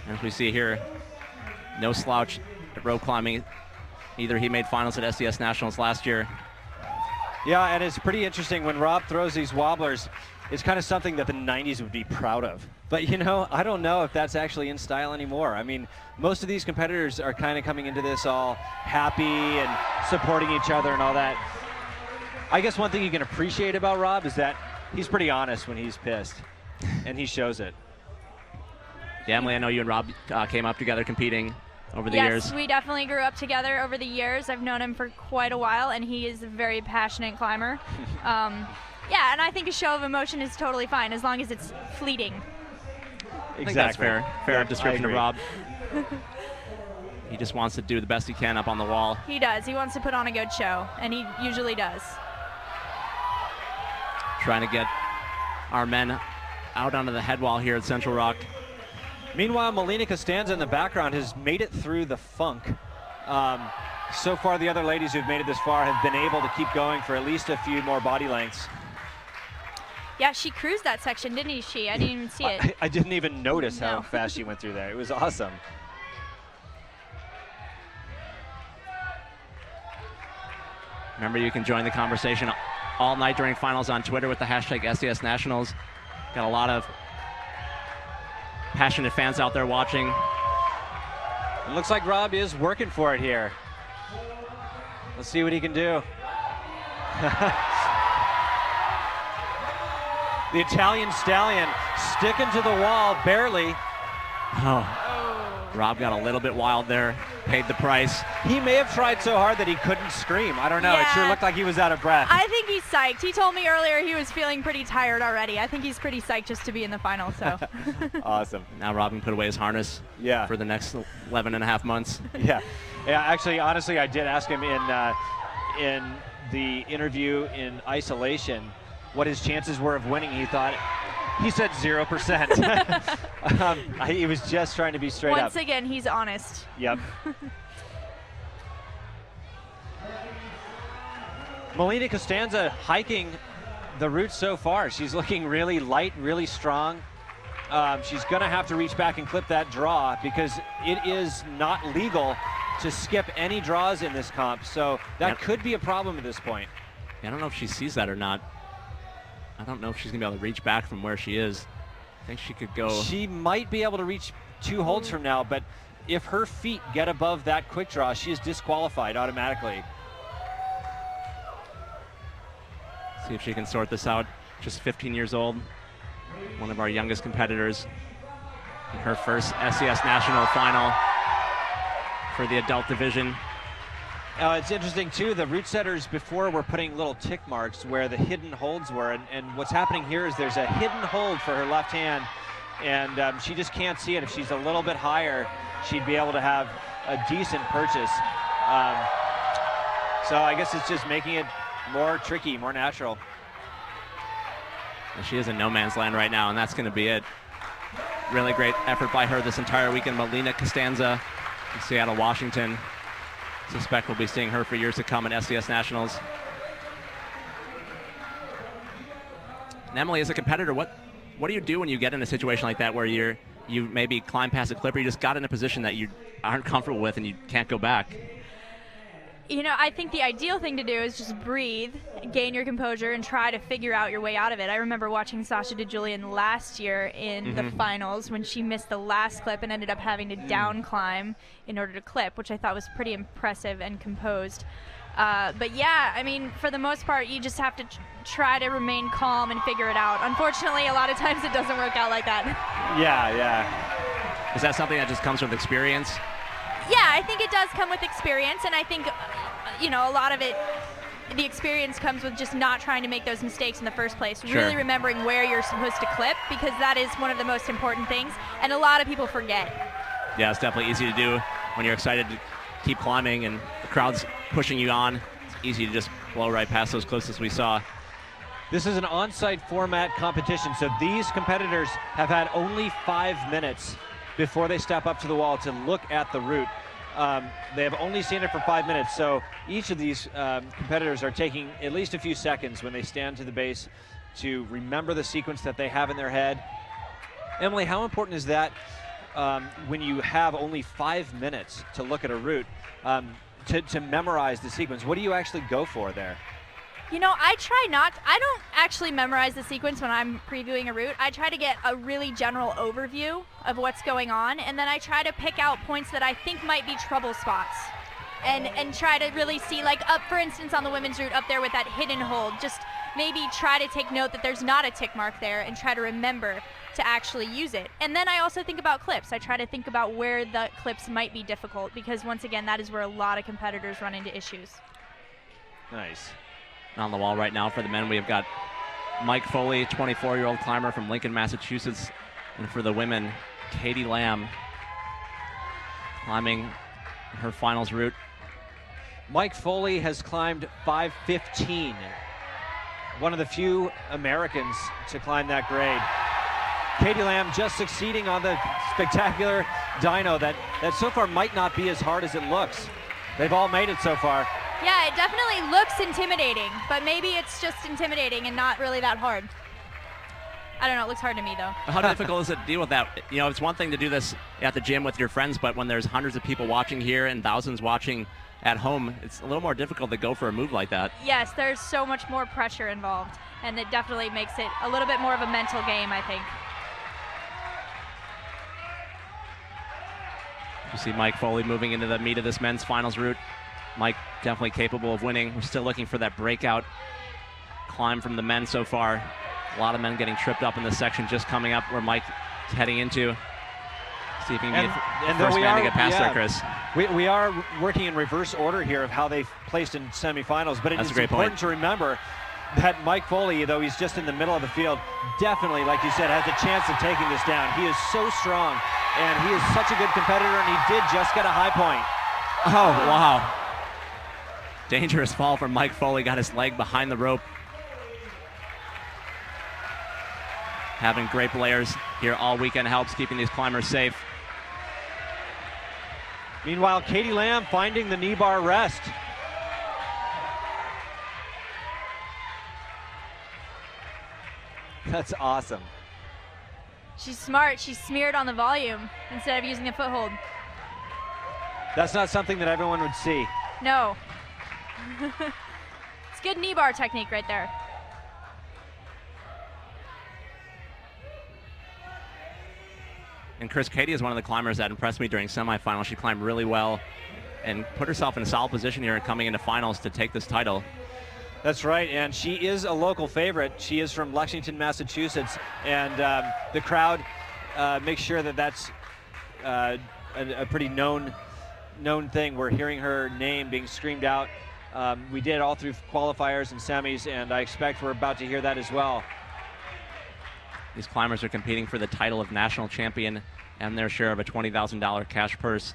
Speaker 4: And as we see here, no slouch at rope climbing. Either he made finals at SCS Nationals last year.
Speaker 10: Yeah, and it's pretty interesting when Rob throws these wobblers. It's kind of something that the 90s would be proud of. But, you know, I don't know if that's actually in style anymore. I mean, most of these competitors are kind of coming into this all happy and supporting each other and all that. I guess one thing you can appreciate about Rob is that he's pretty honest when he's pissed, and he shows it.
Speaker 4: Yeah, Emily, I know you and Rob came up together competing over the years.
Speaker 9: Yes, we definitely grew up together over the years. I've known him for quite a while, and he is a very passionate climber. Yeah, and I think a show of emotion is totally fine as long as it's fleeting.
Speaker 4: I think that's fair. Fair description of Rob. He just wants to do the best he can up on the wall.
Speaker 9: He does. He wants to put on a good show, and he usually does.
Speaker 4: Trying to get our men out onto the head wall here at Central Rock.
Speaker 10: Meanwhile, Melina Costanza in the background has made it through the funk. So far, the other ladies who've made it this far have been able to keep going for at least a few more body lengths.
Speaker 9: Yeah, she cruised that section, didn't she? I didn't even see it.
Speaker 10: I didn't even notice how fast she went through there. It was awesome.
Speaker 4: Remember, you can join the conversation all night during finals on Twitter with the hashtag SCS Nationals. Got a lot of passionate fans out there watching.
Speaker 10: It looks like Rob is working for it here. Let's see what he can do. The Italian stallion sticking to the wall, barely.
Speaker 4: Oh. Rob got a little bit wild there, paid the price.
Speaker 10: He may have tried so hard that he couldn't scream. I don't know.
Speaker 9: Yeah.
Speaker 10: It sure looked like he was out of breath.
Speaker 9: I think he's psyched. He told me earlier he was feeling pretty tired already. I think he's pretty psyched just to be in the final. So.
Speaker 10: Awesome.
Speaker 4: Now Rob can put away his harness for the next 11 and a half months.
Speaker 10: Yeah. Actually, honestly, I did ask him in the interview in isolation what his chances were of winning. He said 0%. He was just trying to be straight up.
Speaker 9: Once again, he's honest.
Speaker 10: Yep. Melina Costanza hiking the route so far. She's looking really light, really strong. She's going to have to reach back and clip that draw because it is not legal to skip any draws in this comp. So that could be a problem at this point.
Speaker 4: I don't know if she sees that or not. I don't know if she's going to be able to reach back from where she is. I think she could go.
Speaker 10: She might be able to reach 2 holds from now, but if her feet get above that quick draw, she is disqualified automatically.
Speaker 4: See if she can sort this out. Just 15 years old, one of our youngest competitors. In her first SCS National final for the adult division.
Speaker 10: It's interesting too, the route setters before were putting little tick marks where the hidden holds were, and what's happening here is there's a hidden hold for her left hand, and she just can't see it. If she's a little bit higher, she'd be able to have a decent purchase. So I guess it's just making it more tricky, more natural.
Speaker 4: And she is in no man's land right now, and that's going to be it. Really great effort by her this entire weekend. Melina Costanza in Seattle, Washington. Suspect we'll be seeing her for years to come in SCS Nationals. And Emily, as a competitor, what do you do when you get in a situation like that where you maybe climb past a clip or you just got in a position that you aren't comfortable with and you can't go back?
Speaker 9: You know, I think the ideal thing to do is just breathe, gain your composure, and try to figure out your way out of it. I remember watching Sasha Digiulian last year in the finals when she missed the last clip and ended up having to down climb in order to clip, which I thought was pretty impressive and composed. But yeah, I mean, for the most part, you just have to try to remain calm and figure it out. Unfortunately, a lot of times it doesn't work out like that.
Speaker 10: Yeah.
Speaker 4: Is that something that just comes with experience?
Speaker 9: Yeah, I think it does come with experience, and I think, you know, a lot of it, the experience comes with just not trying to make those mistakes in the first place.
Speaker 4: Sure.
Speaker 9: Really remembering where you're supposed to clip, because that is one of the most important things, and a lot of people forget.
Speaker 4: Yeah, it's definitely easy to do when you're excited to keep climbing and the crowd's pushing you on. It's easy to just blow right past those cliffs as we saw.
Speaker 10: This is an on-site format competition, so these competitors have had only 5 minutes before they step up to the wall to look at the route. They have only seen it for 5 minutes, so each of these competitors are taking at least a few seconds when they stand to the base to remember the sequence that they have in their head. Emily, how important is that when you have only 5 minutes to look at a route, to memorize the sequence? What do you actually go for there?
Speaker 9: You know, I don't actually memorize the sequence when I'm previewing a route. I try to get a really general overview of what's going on, and then I try to pick out points that I think might be trouble spots. And try to really see, like up, for instance, on the women's route up there with that hidden hold, just maybe try to take note that there's not a tick mark there and try to remember to actually use it. And then I also think about clips. I try to think about where the clips might be difficult, because once again, that is where a lot of competitors run into issues.
Speaker 10: Nice.
Speaker 4: On the wall right now for the men, we have got Mike Foley, 24-year-old climber from Lincoln, Massachusetts. And for the women, Katherine Lamb, climbing her finals route.
Speaker 10: Mike Foley has climbed 5:15. One of the few Americans to climb that grade. Katherine Lamb just succeeding on the spectacular dyno that so far might not be as hard as it looks. They've all made it so far.
Speaker 9: Yeah, it definitely looks intimidating, but maybe it's just intimidating and not really that hard. I don't know, it looks hard to me though.
Speaker 4: How difficult is it to deal with that? You know, it's one thing to do this at the gym with your friends, but when there's hundreds of people watching here and thousands watching at home, it's a little more difficult to go for a move like that.
Speaker 9: Yes, there's so much more pressure involved, and it definitely makes it a little bit more of a mental game, I think.
Speaker 4: You see Mike Foley moving into the meat of this men's finals route. Mike definitely capable of winning. We're still looking for that breakout climb from the men so far. A lot of men getting tripped up in this section just coming up where Mike is heading into. See if he can be the first man to get past there, Chris.
Speaker 10: We are working in reverse order here of how they've placed in semifinals, but it is important to remember that Mike Foley, though he's just in the middle of the field, definitely, like you said, has a chance of taking this down. He is so strong, and he is such a good competitor, and he did just get a high point.
Speaker 4: Oh, wow. Dangerous fall from Mike Foley, got his leg behind the rope. Having great players here all weekend helps keeping these climbers safe.
Speaker 10: Meanwhile, Katherine Lamb finding the knee bar rest. That's awesome.
Speaker 9: She's smart. She's smeared on the volume instead of using the foothold.
Speaker 10: That's not something that everyone would see.
Speaker 9: No. It's good knee bar technique right there.
Speaker 4: And Chris, Katie is one of the climbers that impressed me during semifinals. She climbed really well and put herself in a solid position here coming into finals to take this title.
Speaker 10: That's right, and she is a local favorite. She is from Lexington, Massachusetts, and the crowd makes sure that that's a pretty known thing. We're hearing her name being screamed out. We did all through qualifiers and semis, and I expect we're about to hear that as well.
Speaker 4: These climbers are competing for the title of national champion and their share of a $20,000 cash purse.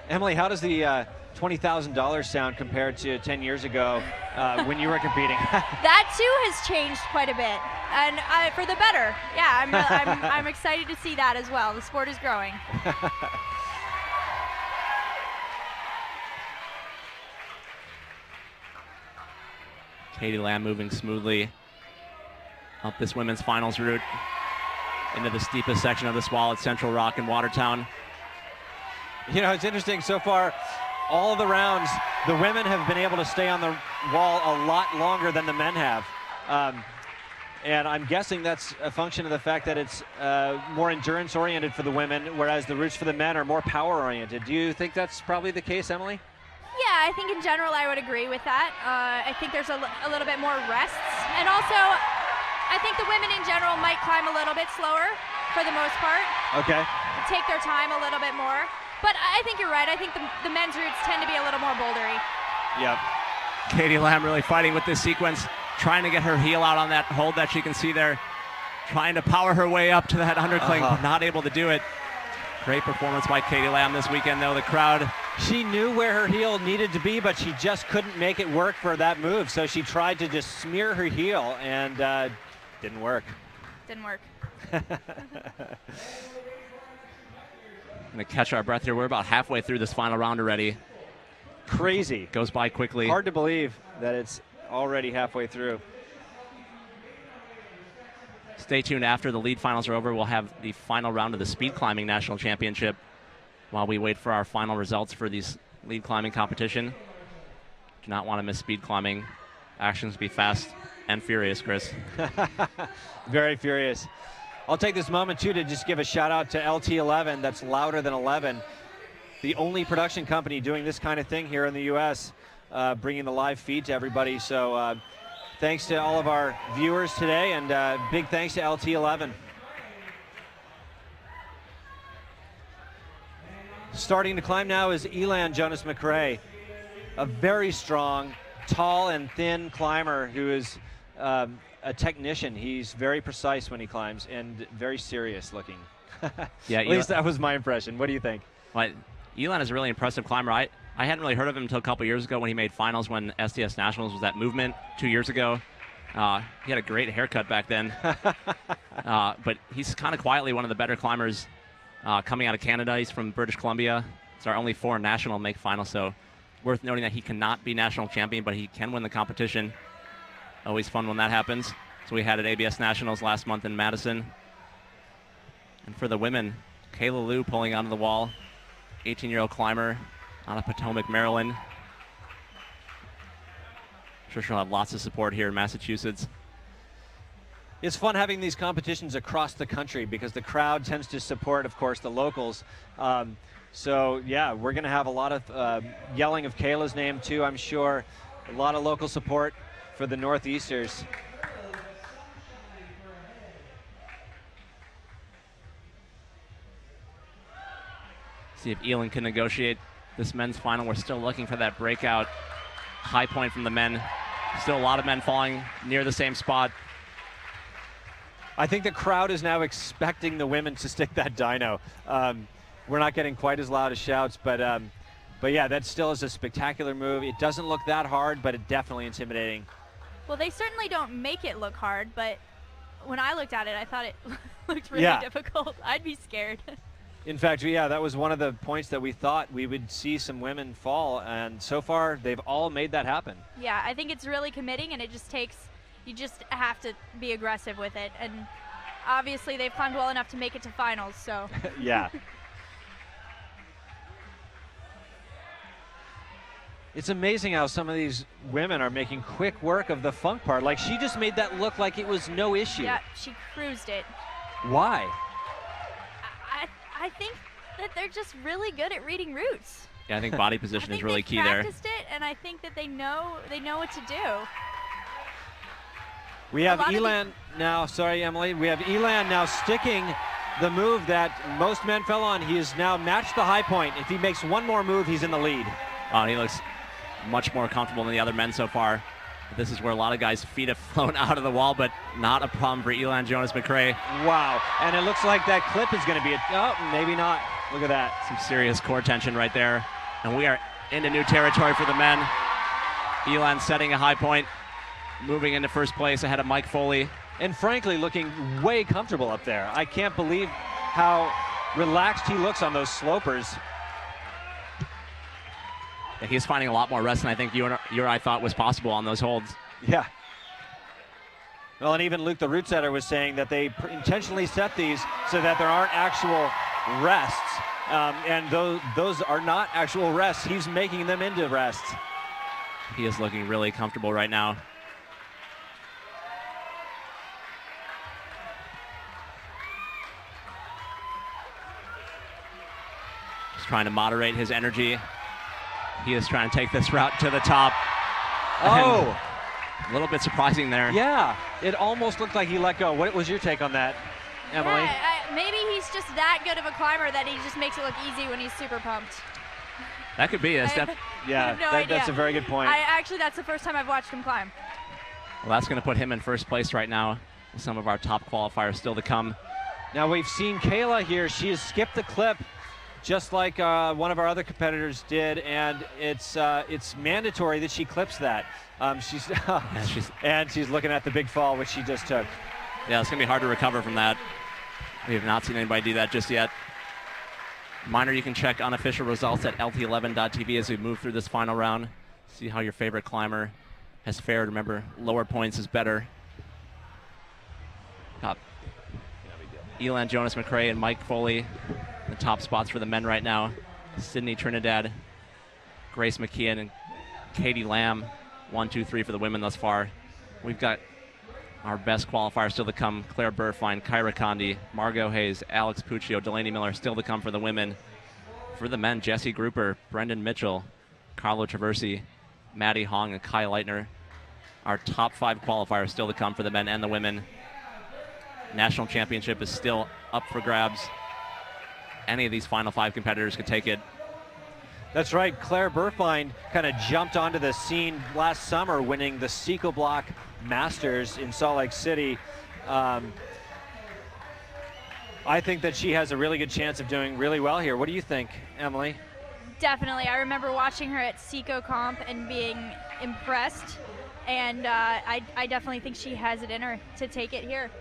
Speaker 10: Emily, how does the $20,000 sound compared to 10 years ago when you were competing?
Speaker 9: That too has changed quite a bit, and for the better. Yeah, I'm excited to see that as well. The sport is growing.
Speaker 4: Katie Lamb moving smoothly up this women's finals route into the steepest section of this wall at Central Rock in Watertown.
Speaker 10: You know, it's interesting so far, all of the rounds, the women have been able to stay on the wall a lot longer than the men have. And I'm guessing that's a function of the fact that it's more endurance oriented for the women, whereas the routes for the men are more power oriented. Do you think that's probably the case, Emily?
Speaker 9: Yeah, I think in general I would agree with that. I think there's a little bit more rests. And also, I think the women in general might climb a little bit slower for the most part.
Speaker 10: Okay.
Speaker 9: Take their time a little bit more. But I think you're right. I think the men's routes tend to be a little more bouldery.
Speaker 10: Yep.
Speaker 4: Katie Lamb really fighting with this sequence, trying to get her heel out on that hold that you can see there, trying to power her way up to that undercling, but not able to do it. Great performance by Katie Lamb this weekend, though. The crowd.
Speaker 10: She knew where her heel needed to be, but she just couldn't make it work for that move. So she tried to just smear her heel, and didn't work.
Speaker 9: Didn't work.
Speaker 4: Gonna catch our breath here. We're about halfway through this final round already.
Speaker 10: Crazy.
Speaker 4: Goes by quickly.
Speaker 10: Hard to believe that it's already halfway through.
Speaker 4: Stay tuned. After the lead finals are over, we'll have the final round of the speed climbing national championship while we wait for our final results for these lead climbing competition. Do not want to miss speed climbing. Actions be fast and furious, Chris.
Speaker 10: Very furious. I'll take this moment, too, to just give a shout-out to LT11, that's Louder Than 11, the only production company doing this kind of thing here in the U.S., bringing the live feed to everybody. So thanks to all of our viewers today, and big thanks to LT11. Starting to climb now is Elan Jonas Mcrae, a very strong, tall and thin climber who is a technician. He's very precise when he climbs and very serious looking.
Speaker 4: Yeah,
Speaker 10: at least that was my impression. What do you think?
Speaker 4: Well, Elan is a really impressive climber. I hadn't really heard of him until a couple years ago when he made finals when SCS Nationals was that movement 2 years ago. He had a great haircut back then. But he's kind of quietly one of the better climbers coming out of Canada. He's from British Columbia. It's our only foreign national make final, so worth noting that he cannot be national champion, but he can win the competition. Always fun when that happens. So we had at ABS Nationals last month in Madison. And for the women, Kayla Lieuw pulling onto the wall, 18-year-old climber out of Potomac, Maryland. I'm sure she'll have lots of support here in Massachusetts.
Speaker 10: It's fun having these competitions across the country because the crowd tends to support, of course, the locals. So, yeah, we're going to have a lot of yelling of Kayla's name, too, I'm sure. A lot of local support for the Northeasters.
Speaker 4: See if Elan can negotiate this men's final. We're still looking for that breakout high point from the men. Still a lot of men falling near the same spot.
Speaker 10: I think the crowd is now expecting the women to stick that dyno. We're not getting quite as loud as shouts, but yeah, that still is a spectacular move. It doesn't look that hard, but it's definitely intimidating.
Speaker 9: Well, they certainly don't make it look hard, but when I looked at it, I thought it looked really difficult. I'd be scared.
Speaker 10: In fact, yeah, that was one of the points that we thought we would see some women fall, and so far they've all made that happen.
Speaker 9: Yeah, I think it's really committing, and it just takes, you just have to be aggressive with it, and obviously they've climbed well enough to make it to finals, so.
Speaker 10: Yeah. It's amazing how some of these women are making quick work of the funk part. Like, she just made that look like it was no issue.
Speaker 9: Yeah, she cruised it.
Speaker 10: Why?
Speaker 9: I think that they're just really good at reading routes.
Speaker 4: Yeah, I think body position is really key there.
Speaker 9: They practiced it, and I think that they know what to do.
Speaker 10: We have Elan now. Sorry, Emily. We have Elan now sticking the move that most men fell on. He has now matched the high point. If he makes one more move, he's in the lead.
Speaker 4: Oh, he looks much more comfortable than the other men so far. This is where a lot of guys' feet have flown out of the wall, but not a problem for Elan Jonas Mcrae.
Speaker 10: Wow, and it looks like that clip is going to be oh, maybe not. Look at that.
Speaker 4: Some serious core tension right there. And we are into new territory for the men. Elan setting a high point, moving into first place ahead of Mike Foley.
Speaker 10: And frankly, looking way comfortable up there. I can't believe how relaxed he looks on those slopers.
Speaker 4: Yeah, he's finding a lot more rest than I think you or I thought was possible on those holds.
Speaker 10: Yeah. Well, and even Luke, the route setter, was saying that they intentionally set these so that there aren't actual rests. And those are not actual rests. He's making them into rests.
Speaker 4: He is looking really comfortable right now. He's trying to moderate his energy. He is trying to take this route to the top.
Speaker 10: Oh!
Speaker 4: And a little bit surprising there.
Speaker 10: Yeah, it almost looked like he let go. What was your take on that, Emily?
Speaker 9: Yeah, maybe he's just that good of a climber that he just makes it look easy when he's super pumped.
Speaker 4: That could be a step.
Speaker 10: Yeah, that's a very good point.
Speaker 9: Actually, that's the first time I've watched him climb.
Speaker 4: Well, that's going to put him in first place right now. Some of our top qualifiers still to come.
Speaker 10: Now we've seen Kayla here. She has skipped the clip, just like one of our other competitors did, and it's mandatory that she clips that. She's looking at the big fall, which she just took.
Speaker 4: Yeah, it's going to be hard to recover from that. We have not seen anybody do that just yet. Reminder, you can check unofficial results at lt11.tv as we move through this final round. See how your favorite climber has fared. Remember, lower points is better. Got Elan Jonas Mcrae and Mike Foley, the top spots for the men right now. Sidney Trinidad, Grace Mckeehan, and Katie Lamb. 1, 2, 3 for the women thus far. We've got our best qualifiers still to come. Claire Buhrfeind, Kyra Condie, Margo Hayes, Alex Puccio, Delaney Miller still to come for the women. For the men, Jesse Grupper, Brendan Mitchell, Carlo Traversi, Matty Hong, and Kyle Lightner. Our top 5 qualifiers still to come for the men and the women. National championship is still up for grabs. Any of these final 5 competitors could take it.
Speaker 10: That's right. Claire Buhrfeind kind of jumped onto the scene last summer, winning the Seco Block Masters in Salt Lake City. I think that she has a really good chance of doing really well here. What do you think, Emily?
Speaker 9: Definitely. I remember watching her at Seco Comp and being impressed, and I definitely think she has it in her to take it here.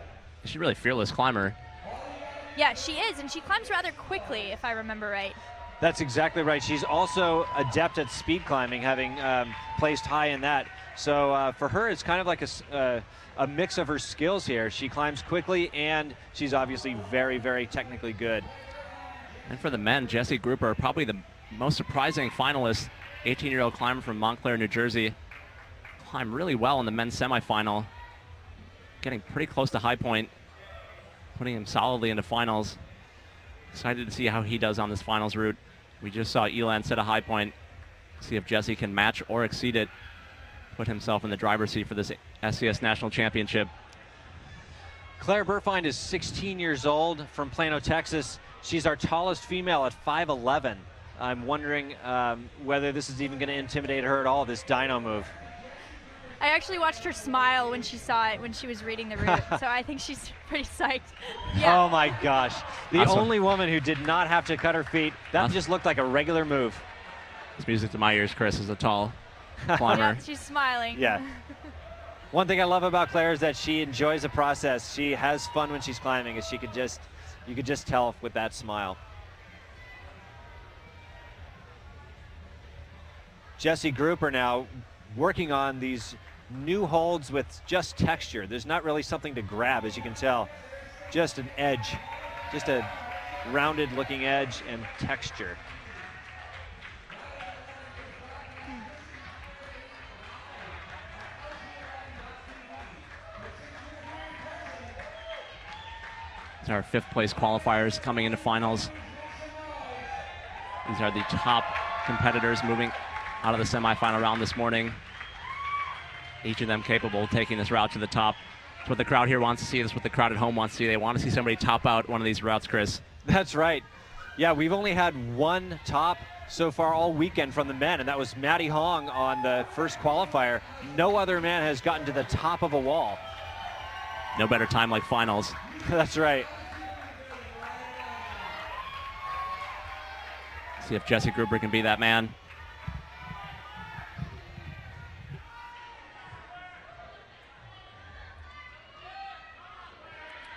Speaker 4: She's a really fearless climber.
Speaker 9: Yeah, she is, and she climbs rather quickly, if I remember right.
Speaker 10: That's exactly right. She's also adept at speed climbing, having placed high in that. So for her, it's kind of like a mix of her skills here. She climbs quickly, and she's obviously very, very technically good.
Speaker 4: And for the men, Jesse Grupper, probably the most surprising finalist, 18-year-old climber from Montclair, New Jersey. Climbed really well in the men's semifinal, getting pretty close to high point, putting him solidly into finals. Excited to see how he does on this finals route. We just saw Elan set a high point. See if Jesse can match or exceed it. Put himself in the driver's seat for this SCS National Championship.
Speaker 10: Claire Buhrfeind is 16 years old, from Plano, Texas. She's our tallest female at 5'11". I'm wondering whether this is even going to intimidate her at all, this dyno move.
Speaker 9: I actually watched her smile when she saw it, when she was reading the route, so I think she's pretty psyched. Yeah.
Speaker 10: Oh my gosh. The only woman who did not have to cut her feet. That just looked like a regular move.
Speaker 4: It's music to my ears. Chris is a tall climber.
Speaker 9: Yeah, she's smiling.
Speaker 10: Yeah. One thing I love about Claire is that she enjoys the process. She has fun when she's climbing, as you could just tell with that smile. Jesse Grupper now working on these new holds with just texture. There's not really something to grab, as you can tell. Just an edge, just a rounded looking edge and texture.
Speaker 4: These are our 5th place qualifiers coming into finals. These are the top competitors moving out of the semifinal round this morning. Each of them capable of taking this route to the top. It's what the crowd here wants to see. That's what the crowd at home wants to see. They want to see somebody top out one of these routes, Chris.
Speaker 10: That's right. Yeah, we've only had one top so far all weekend from the men, and that was Matty Hong on the first qualifier. No other man has gotten to the top of a wall.
Speaker 4: No better time like finals.
Speaker 10: That's right.
Speaker 4: See if Jesse Grupper can be that man.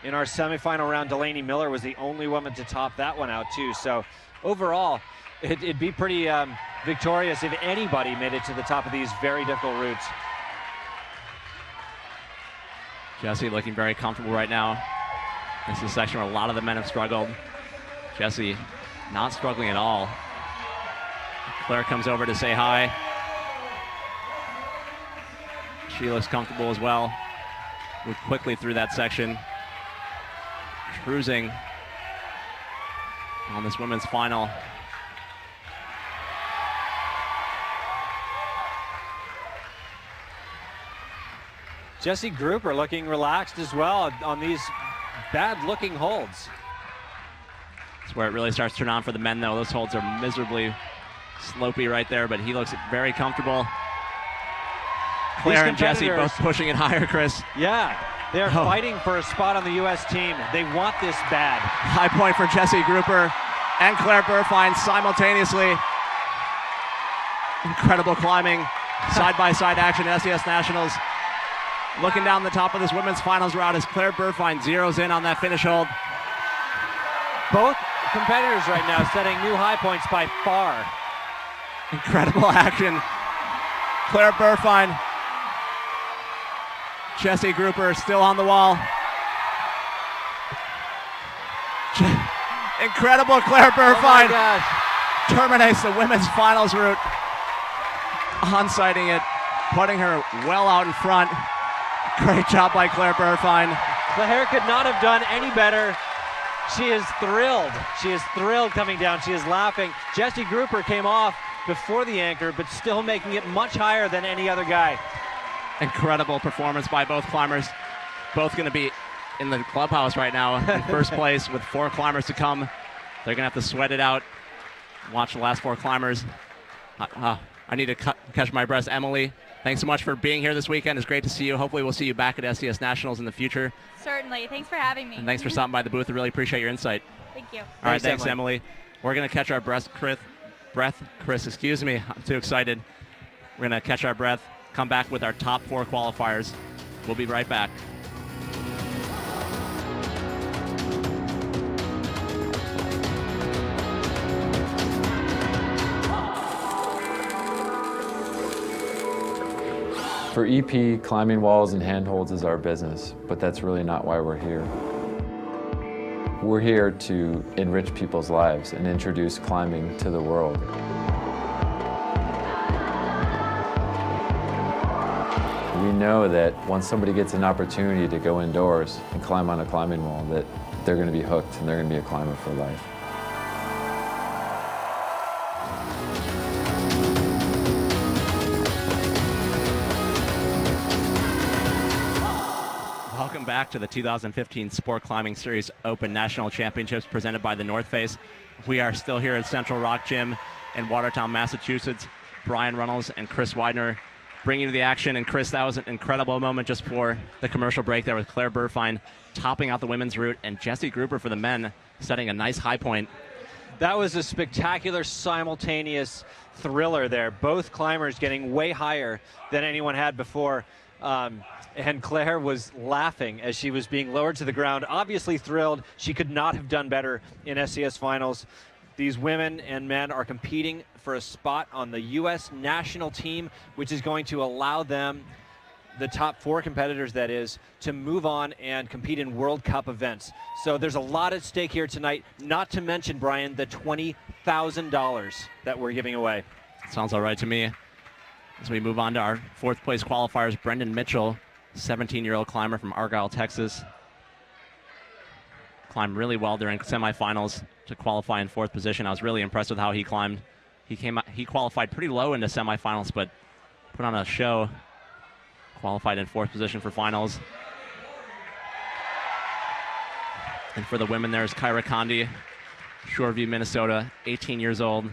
Speaker 10: In our semifinal round, Delaney Miller was the only woman to top that one out too. So overall, it'd be pretty victorious if anybody made it to the top of these very difficult routes.
Speaker 4: Jesse looking very comfortable right now. This is a section where a lot of the men have struggled. Jesse not struggling at all. Claire comes over to say hi. She looks comfortable as well. Moved quickly through that section. Cruising on this women's final.
Speaker 10: Jesse Grupper looking relaxed as well on these bad-looking holds.
Speaker 4: That's where it really starts to turn on for the men, though. Those holds are miserably slopey right there, but he looks very comfortable. Claire and Jesse both pushing it higher, Chris.
Speaker 10: Yeah, they're fighting for a spot on the U.S. team. They want this bad.
Speaker 4: High point for Jesse Grupper and Claire Buhrfeind simultaneously. Incredible climbing, side-by-side action at SCS Nationals. Looking down the top of this women's finals route as Claire Buhrfeind zeroes in on that finish hold.
Speaker 10: Both competitors right now setting new high points by far.
Speaker 4: Incredible action. Claire Buhrfeind. Jesse Grupper still on the wall. Incredible Claire Buhrfeind terminates the women's finals route. Onsighting it, putting her well out in front. Great job by Claire Buhrfeind.
Speaker 10: Claire could not have done any better. She is thrilled. She is thrilled coming down. She is laughing. Jesse Grupper came off before the anchor, but still making it much higher than any other guy.
Speaker 4: Incredible performance by both climbers. Both going to be in the clubhouse right now in first place with 4 climbers to come. They're going to have to sweat it out. Watch the last 4 climbers. I need to catch my breath. Emily, thanks so much for being here this weekend. It's great to see you. Hopefully we'll see you back at SCS Nationals in the future.
Speaker 9: Certainly. Thanks for having me.
Speaker 4: And thanks for stopping by the booth. I really appreciate your insight.
Speaker 9: Thank you.
Speaker 4: All right, thanks, Emily. We're going to catch our breath, Chris, excuse me. I'm too excited. We're going to catch our breath, come back with our top 4 qualifiers. We'll be right back.
Speaker 11: For EP, climbing walls and handholds is our business, but that's really not why we're here. We're here to enrich people's lives and introduce climbing to the world. We know that once somebody gets an opportunity to go indoors and climb on a climbing wall, that they're going to be hooked and they're going to be a climber for life.
Speaker 4: Welcome back to the 2015 Sport Climbing Series Open National Championships presented by the North Face. We are still here at Central Rock Gym in Watertown, Massachusetts. Brian Runnels and Chris Widener bringing you to the action. And Chris, that was an incredible moment just before the commercial break there with Claire Buhrfeind topping out the women's route and Jesse Grupper for the men setting a nice high point.
Speaker 10: That was a spectacular simultaneous thriller there. Both climbers getting way higher than anyone had before. And Claire was laughing as she was being lowered to the ground, obviously thrilled. She could not have done better in SCS finals. These women and men are competing for a spot on the U.S. national team, which is going to allow them, the top 4 competitors that is, to move on and compete in World Cup events. So there's a lot at stake here tonight, not to mention, Brian, the $20,000 that we're giving away.
Speaker 4: Sounds all right to me. As we move on to our 4th place qualifiers, Brendan Mitchell, 17-year-old climber from Argyle, Texas. climbed really well during semifinals to qualify in 4th position. I was really impressed with how he climbed. He qualified pretty low into semifinals, but put on a show. Qualified in 4th position for finals. And for the women, there's Kyra Condie, Shoreview, Minnesota, 18 years old.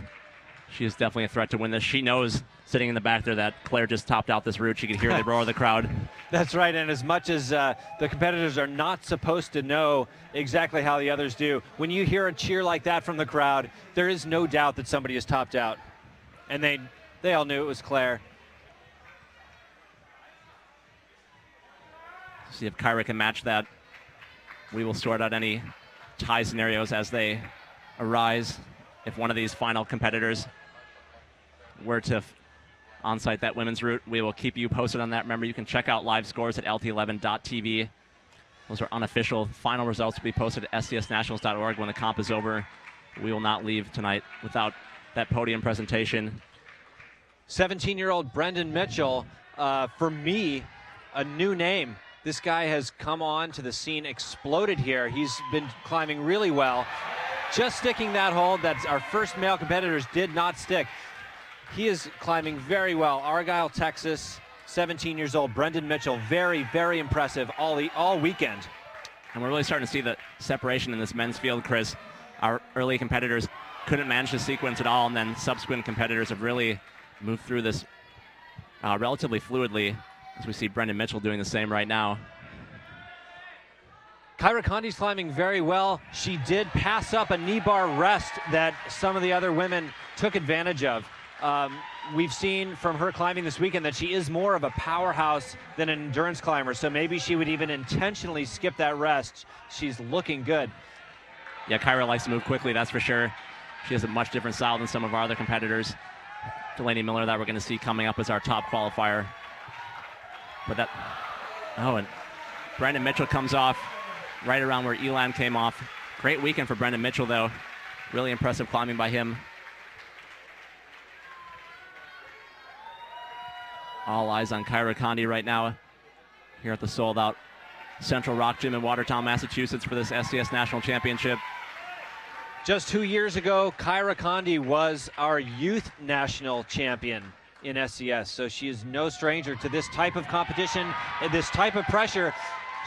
Speaker 4: She is definitely a threat to win this. She knows, sitting in the back there, that Claire just topped out this route. She could hear the roar of the crowd.
Speaker 10: That's right, and as much as the competitors are not supposed to know exactly how the others do, when you hear a cheer like that from the crowd, there is no doubt that somebody is topped out. And they all knew it was Claire.
Speaker 4: See if Kyra can match that. We will sort out any tie scenarios as they arise. If one of these final competitors were to on-site that women's route, we will keep you posted on that. Remember, you can check out live scores at lt11.tv. Those are unofficial. Final results will be posted at SCSNATIONALS.org when the comp is over. We will not leave tonight without that podium presentation.
Speaker 10: 17-year-old Brendan Mitchell, for me, a new name. This guy has come on to the scene, exploded here. He's been climbing really well. Just sticking that hold that our first male competitors did not stick. He is climbing very well. Argyle, Texas, 17 years old. Brendan Mitchell, very, very impressive all weekend.
Speaker 4: And we're really starting to see the separation in this men's field, Chris. Our early competitors couldn't manage the sequence at all, and then subsequent competitors have really moved through this relatively fluidly, as we see Brendan Mitchell doing the same right now.
Speaker 10: Kyra Condie's climbing very well. She did pass up a knee bar rest that some of the other women took advantage of. We've seen from her climbing this weekend that she is more of a powerhouse than an endurance climber, so maybe she would even intentionally skip that rest. She's looking good.
Speaker 4: Yeah, Kyra likes to move quickly, that's for sure. She has a much different style than some of our other competitors. Delaney Miller, that we're going to see coming up as our top qualifier. But and Brendan Mitchell comes off right around where Elan came off. Great weekend for Brendan Mitchell, though. Really impressive climbing by him. All eyes on Kyra Condie right now here at the sold-out Central Rock Gym in Watertown, Massachusetts for this SCS National Championship.
Speaker 10: Just 2 years ago, Kyra Condie was our youth national champion in SCS, so she is no stranger to this type of competition and this type of pressure.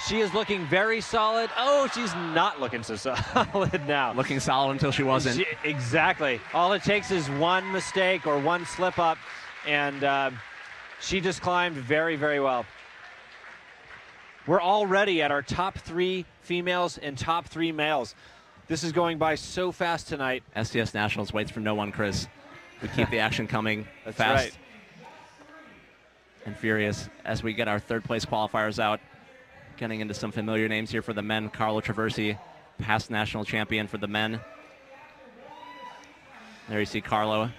Speaker 10: She is looking very solid. Oh, she's not looking so solid now.
Speaker 4: Looking solid until she wasn't.
Speaker 10: Exactly. All it takes is one mistake or one slip up, and she just climbed very, very well. We're already at our top 3 females and top 3 males. This is going by so fast tonight.
Speaker 4: SCS Nationals waits for no one, Chris. We keep the action coming
Speaker 10: That's
Speaker 4: fast
Speaker 10: right.
Speaker 4: and furious as we get our third place qualifiers out. Getting into some familiar names here for the men. Carlo Traversi, past national champion for the men. There you see Carlo.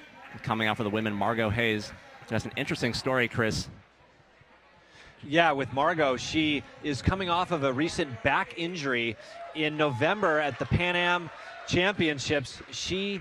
Speaker 4: Coming out for the women, Margo Hayes. That's an interesting story, Chris.
Speaker 10: Yeah, with Margo, she is coming off of a recent back injury in November at the Pan Am Championships. She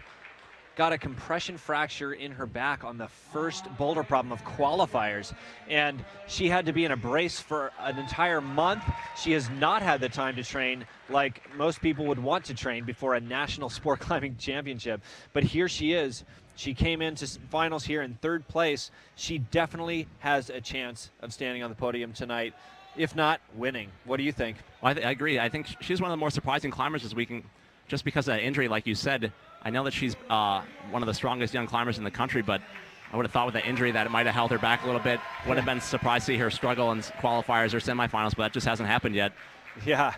Speaker 10: got a compression fracture in her back on the first boulder problem of qualifiers, and she had to be in a brace for an entire month. She has not had the time to train like most people would want to train before a national sport climbing championship, but here she is. She came into finals here in 3rd place. She definitely has a chance of standing on the podium tonight, if not winning. What do you think?
Speaker 4: Well, I agree. I think she's one of the more surprising climbers this weekend, just because of that injury, like you said. I know that she's one of the strongest young climbers in the country, but I would have thought with that injury that it might have held her back a little bit. Would have been surprised to see her struggle in qualifiers or semifinals, but that just hasn't happened yet.
Speaker 10: Yeah.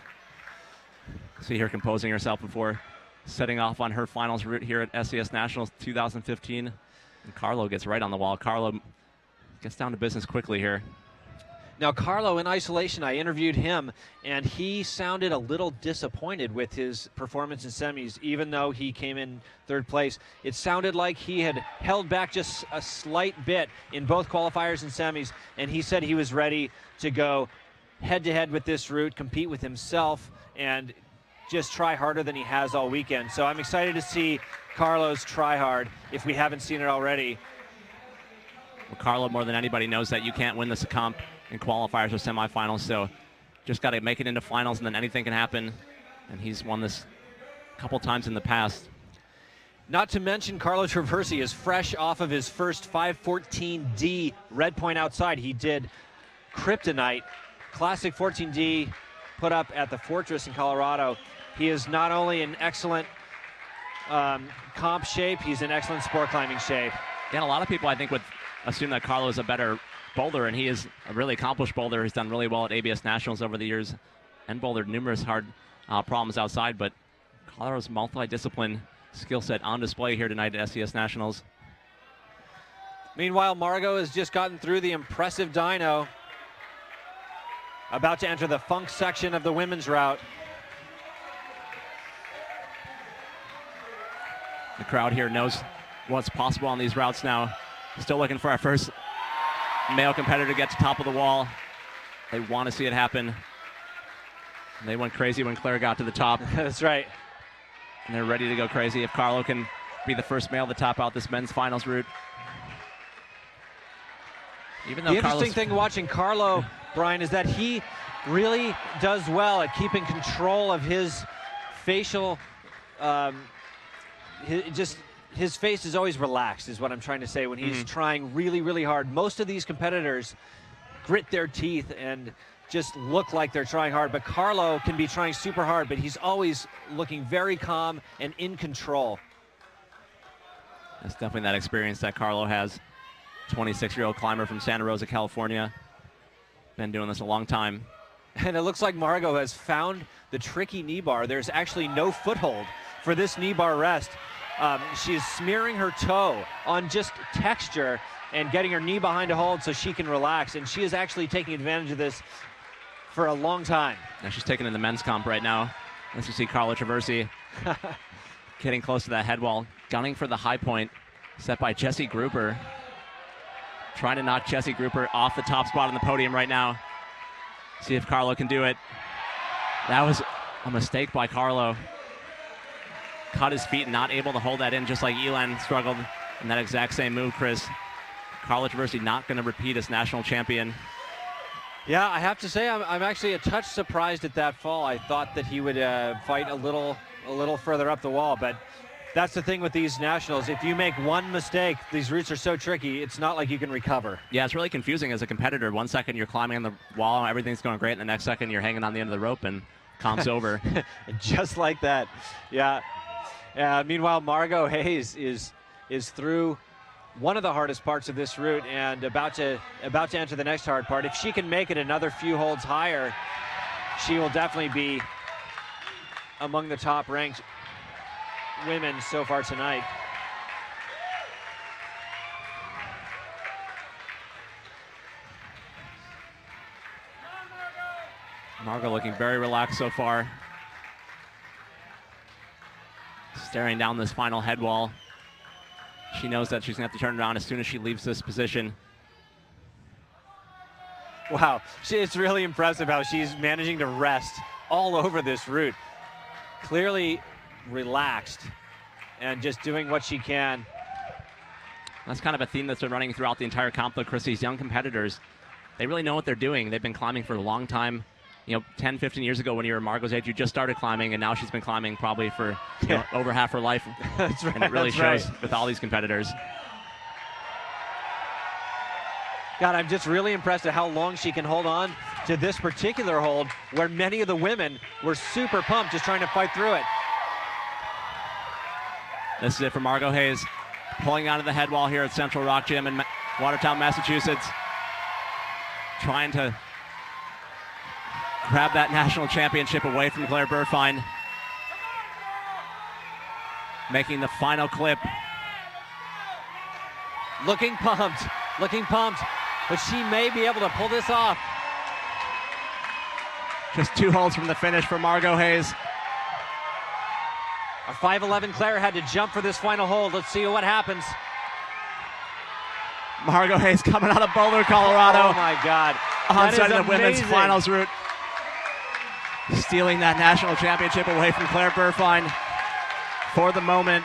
Speaker 4: See her composing herself before setting off on her finals route here at SCS Nationals 2015. And Carlo gets right on the wall. Carlo gets down to business quickly here.
Speaker 10: Now, Carlo, in isolation, I interviewed him, and he sounded a little disappointed with his performance in semis, even though he came in 3rd place. It sounded like he had held back just a slight bit in both qualifiers and semis, and he said he was ready to go head-to-head with this route, compete with himself, and just try harder than he has all weekend. So I'm excited to see Carlo's try hard, if we haven't seen it already.
Speaker 4: Well, Carlo, more than anybody, knows that you can't win this comp in qualifiers or semifinals, so just got to make it into finals, and then anything can happen. and he's won this a couple times in the past.
Speaker 10: Not to mention Carlo Traversi is fresh off of his first 514D red point outside. He did Kryptonite, classic 14D, put up at the Fortress in Colorado. He is not only in excellent comp shape, he's in excellent sport climbing shape.
Speaker 4: Yeah, and a lot of people, I think, would assume that Carlo is a better boulder, and he is a really accomplished boulder. He's done really well at ABS Nationals over the years and bouldered numerous hard problems outside, but Colorado's multi-discipline skill set on display here tonight at SCS Nationals.
Speaker 10: Meanwhile, Margo has just gotten through the impressive dyno, about to enter the funk section of the women's route.
Speaker 4: The crowd here knows what's possible on these routes now. Still looking for our first male competitor to get to top of the wall. They want to see it happen. They went crazy when Claire got to the top.
Speaker 10: That's right.
Speaker 4: And they're ready to go crazy if Carlo can be the first male to top out this men's finals route. Even though
Speaker 10: the interesting thing watching Carlo, Brian, is that he really does well at keeping control of his facial, his face is always relaxed, is what I'm trying to say, when he's trying really, really hard. Most of these competitors grit their teeth and just look like they're trying hard, but Carlo can be trying super hard, but he's always looking very calm and in control.
Speaker 4: That's definitely that experience that Carlo has. 26-year-old climber from Santa Rosa, California. Been doing this a long time.
Speaker 10: And it looks like Margo has found the tricky knee bar. There's actually no foothold for this knee bar rest. She's smearing her toe on just texture and getting her knee behind a hold so she can relax. And she is actually taking advantage of this for a long time.
Speaker 4: Now she's taking in the men's comp right now. As you see Carlo Traversi getting close to that head wall, gunning for the high point set by Jesse Grupper. Trying to knock Jesse Grupper off the top spot on the podium right now. See if Carlo can do it. That was a mistake by Carlo. Cut his feet, not able to hold that in, just like Elan struggled in that exact same move, Chris. Carlo Traversi not going to repeat as national champion.
Speaker 10: Yeah, I have to say I'm actually a touch surprised at that fall. I thought that he would fight a little further up the wall, but that's the thing with these nationals. If you make one mistake, these routes are so tricky, it's not like you can recover.
Speaker 4: Yeah, it's really confusing as a competitor. 1 second you're climbing on the wall, everything's going great, and the next second you're hanging on the end of the rope and comp's over.
Speaker 10: Just like that. Yeah. Meanwhile, Margo Hayes is through one of the hardest parts of this route and about to enter the next hard part. If she can make it another few holds higher, she will definitely be among the top ranked women so far tonight.
Speaker 4: Margo looking very relaxed so far. Staring down this final head wall. She knows that she's gonna have to turn around as soon as she leaves this position.
Speaker 10: Wow, it's really impressive how she's managing to rest all over this route. Clearly relaxed and just doing what she can.
Speaker 4: That's kind of a theme that's been running throughout the entire comp, though, Chris. These young competitors, they really know what they're doing. They've been climbing for a long time. You know, 10, 15 years ago when you were Margo's age, you just started climbing, and now she's been climbing probably for over half her life.
Speaker 10: That's right.
Speaker 4: And it really shows with all these competitors.
Speaker 10: God, I'm just really impressed at how long she can hold on to this particular hold where many of the women were super pumped just trying to fight through it.
Speaker 4: This is it for Margo Hayes, pulling onto the head wall here at Central Rock Gym in Watertown, Massachusetts. Trying to grab that national championship away from Claire Buhrfeind. Making the final clip.
Speaker 10: Looking pumped, but she may be able to pull this off.
Speaker 4: Just 2 holds from the finish for Margo Hayes.
Speaker 10: Our 5'11" Claire had to jump for this final hold. Let's see what happens.
Speaker 4: Margo Hayes coming out of Boulder, Colorado.
Speaker 10: Oh my God.
Speaker 4: Onside of the women's finals route. Stealing that national championship away from Claire Buhrfeind for the moment.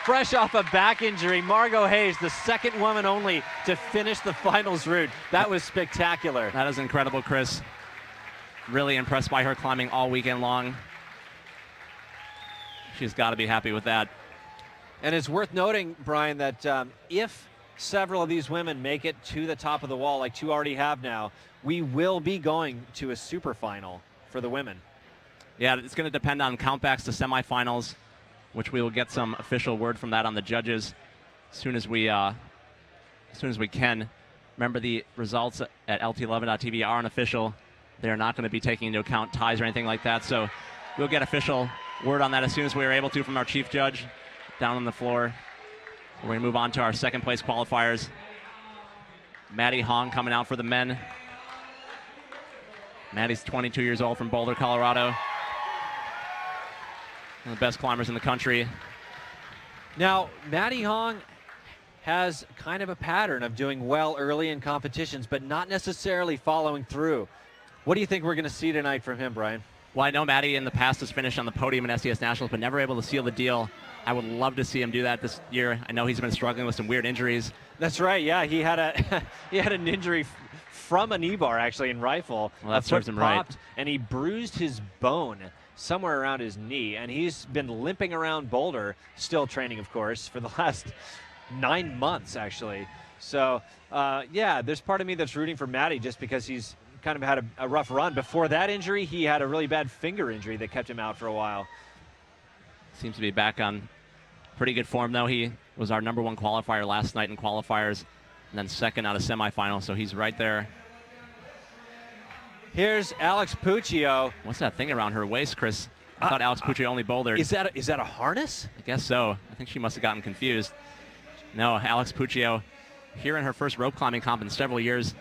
Speaker 10: Fresh off a back injury, Margo Hayes, the second woman only to finish the finals route. That was spectacular.
Speaker 4: That is incredible, Chris. Really impressed by her climbing all weekend long. she's got to be happy with that.
Speaker 10: And it's worth noting, Brian, that if several of these women make it to the top of the wall, like 2 already have now, we will be going to a super final for the women.
Speaker 4: Yeah, it's going to depend on countbacks to semifinals, which we will get some official word from that on the judges as soon as we can. Remember, the results at LT11.TV are unofficial. They're not going to be taking into account ties or anything like that, so we'll get official word on that as soon as we are able to from our chief judge down on the floor. We're going to move on to our second place qualifiers. Matty Hong coming out for the men. Matty's 22 years old from Boulder, Colorado. One of the best climbers in the country.
Speaker 10: Now, Matty Hong has kind of a pattern of doing well early in competitions, but not necessarily following through. What do you think we're going to see tonight from him, Brian?
Speaker 4: Well, I know Matty in the past has finished on the podium in SCS Nationals, but never able to seal the deal. I would love to see him do that this year. I know he's been struggling with some weird injuries.
Speaker 10: That's right. Yeah, he had an injury from a knee bar actually in rifle.
Speaker 4: Well, that serves him right.
Speaker 10: And he bruised his bone somewhere around his knee, and he's been limping around Boulder, still training, of course, for the last 9 months actually. So yeah, there's part of me that's rooting for Matty just because he's kind of had a rough run. Before that injury, he had a really bad finger injury that kept him out for a while.
Speaker 4: Seems to be back on pretty good form, though. He was our #1 qualifier last night in qualifiers, and then second out of semifinals, so he's right there.
Speaker 10: Here's Alex Puccio.
Speaker 4: What's that thing around her waist, Chris? I thought Alex Puccio only bouldered.
Speaker 10: Is that a harness?
Speaker 4: I guess so. I think she must have gotten confused. No, Alex Puccio here in her first rope climbing comp in several years.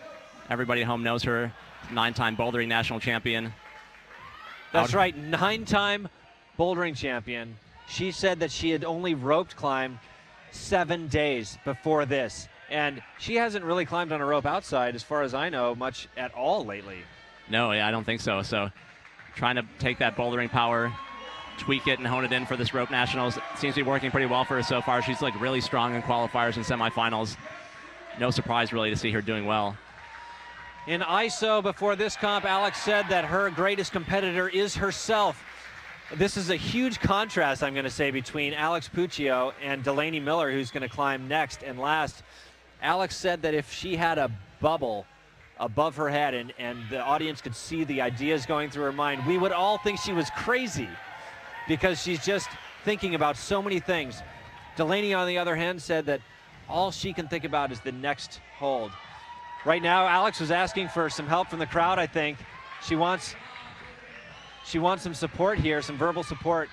Speaker 4: Everybody at home knows her. 9-time bouldering national champion.
Speaker 10: That's right, 9-time bouldering champion. She said that she had only roped climbed 7 days before this. And she hasn't really climbed on a rope outside, as far as I know, much at all lately.
Speaker 4: No, I don't think so. So trying to take that bouldering power, tweak it and hone it in for this rope nationals. It seems to be working pretty well for her so far. She's like really strong in qualifiers and semifinals. No surprise really to see her doing well.
Speaker 10: In ISO before this comp, Alex said that her greatest competitor is herself. This is a huge contrast, I'm going to say, between Alex Puccio and Delaney Miller, who's going to climb next and last. Alex said that if she had a bubble above her head and the audience could see the ideas going through her mind, we would all think she was crazy because she's just thinking about so many things. Delaney, on the other hand, said that all she can think about is the next hold. Right now, Alex was asking for some help from the crowd, I think. She wants some support here, some verbal support.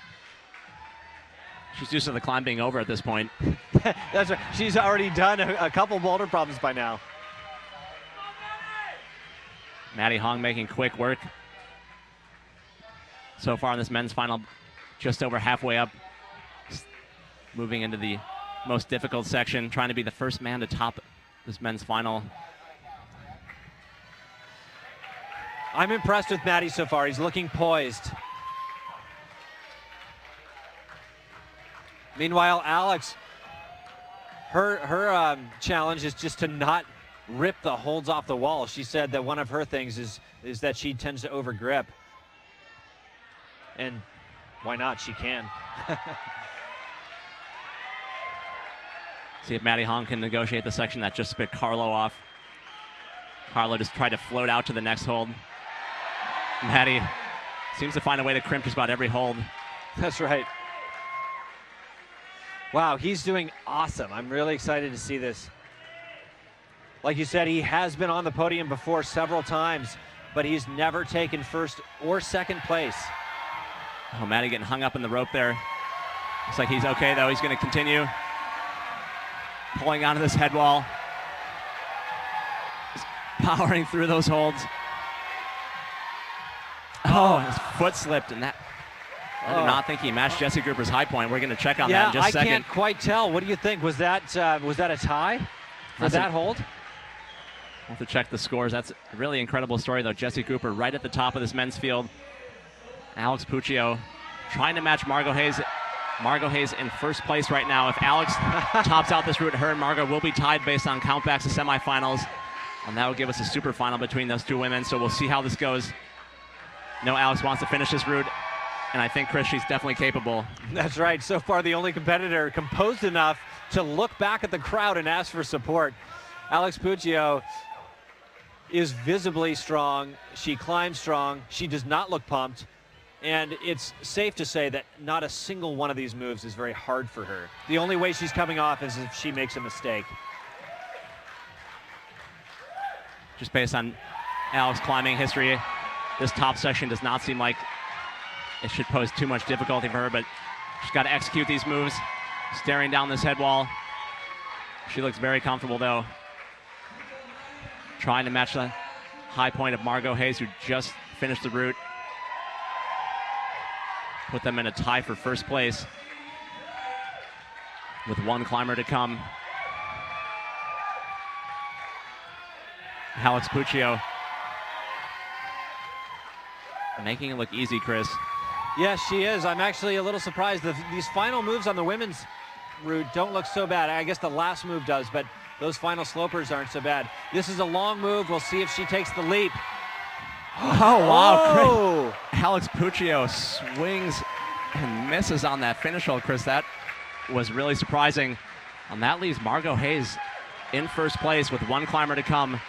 Speaker 4: She's used to the climb being over at this point.
Speaker 10: That's right. She's already done a couple boulder problems by now.
Speaker 4: Matty Hong making quick work. So far in this men's final, just over halfway up. Moving into the most difficult section, trying to be the first man to top this men's final.
Speaker 10: I'm impressed with Matty so far. He's looking poised. Meanwhile, Alex, her challenge is just to not rip the holds off the wall. She said that one of her things is that she tends to overgrip. And why not? She can.
Speaker 4: See if Matty Hong can negotiate the section that just spit Carlo off. Carlo just tried to float out to the next hold. Matty seems to find a way to crimp just about every hold.
Speaker 10: That's right. Wow, he's doing awesome. I'm really excited to see this. Like you said, he has been on the podium before several times, but he's never taken first or second place.
Speaker 4: Oh, Matty getting hung up in the rope there. Looks like he's okay, though. He's going to continue pulling onto this head wall. Just powering through those holds. Oh, his foot slipped, and that I do not think he matched Jesse Grupper's high point. We're going to check on that in just a second.
Speaker 10: I can't quite tell. What do you think? Was that a tie for that hold?
Speaker 4: We'll have to check the scores. That's a really incredible story, though. Jesse Grupper right at the top of this men's field. Alex Puccio trying to match Margo Hayes. Margo Hayes in first place right now. If Alex tops out this route, her and Margo will be tied based on countbacks to semifinals. And that will give us a super final between those two women. So we'll see how this goes. No, Alex wants to finish this route. and I think, Chris, she's definitely capable.
Speaker 10: That's right. So far, the only competitor composed enough to look back at the crowd and ask for support. Alex Puccio is visibly strong. She climbs strong. She does not look pumped. And it's safe to say that not a single one of these moves is very hard for her. The only way she's coming off is if she makes a mistake.
Speaker 4: Just based on Alex climbing history, this top section does not seem like it should pose too much difficulty for her, but she's got to execute these moves, staring down this head wall. She looks very comfortable, though. Trying to match the high point of Margo Hayes, who just finished the route. Put them in a tie for first place with one climber to come. Alex Puccio making it look easy, Chris.
Speaker 10: Yes, she is. I'm actually a little surprised. These final moves on the women's route don't look so bad. I guess the last move does, but those final slopers aren't so bad. This is a long move. We'll see if she takes the leap.
Speaker 4: Oh, wow.
Speaker 10: Oh!
Speaker 4: Alex Puccio swings and misses on that finish hold, Chris. That was really surprising. And that leaves Margo Hayes in first place with one climber to come.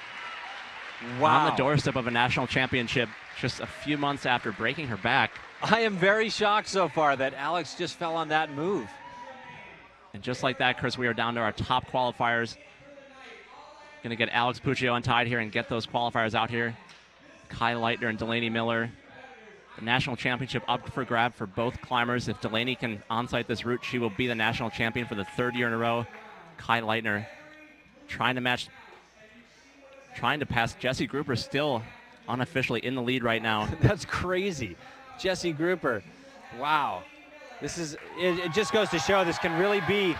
Speaker 10: Wow.
Speaker 4: On the doorstep of a national championship just a few months after breaking her back.
Speaker 10: I am very shocked so far that Alex just fell on that move.
Speaker 4: And just like that, Chris, we are down to our top qualifiers. Going to get Alex Puccio untied here and get those qualifiers out here. Kayla Lieuw and Delaney Miller. The national championship up for grab for both climbers. If Delaney can onsite this route, she will be the national champion for the third year in a row. Kayla Lieuw trying to pass Jessie Grupper, still unofficially in the lead right now.
Speaker 10: That's crazy. Jessie Grupper. Wow. It just goes to show this can really be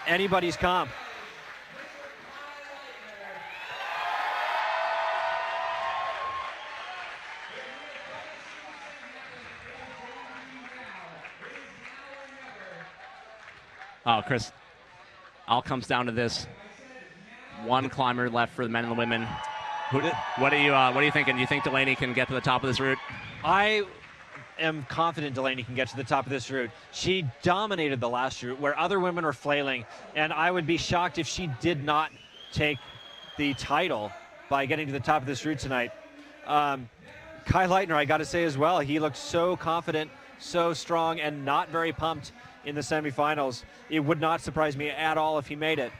Speaker 10: anybody's comp.
Speaker 4: Oh, Chris, all comes down to this. One climber left for the men and the women. What are you thinking? Do you think Delaney can get to the top of this route?
Speaker 10: I am confident Delaney can get to the top of this route. She dominated the last route where other women were flailing, and I would be shocked if she did not take the title by getting to the top of this route tonight. Kayla Lieuw, I got to say as well, he looked so confident, so strong, and not very pumped in the semifinals. It would not surprise me at all if he made it.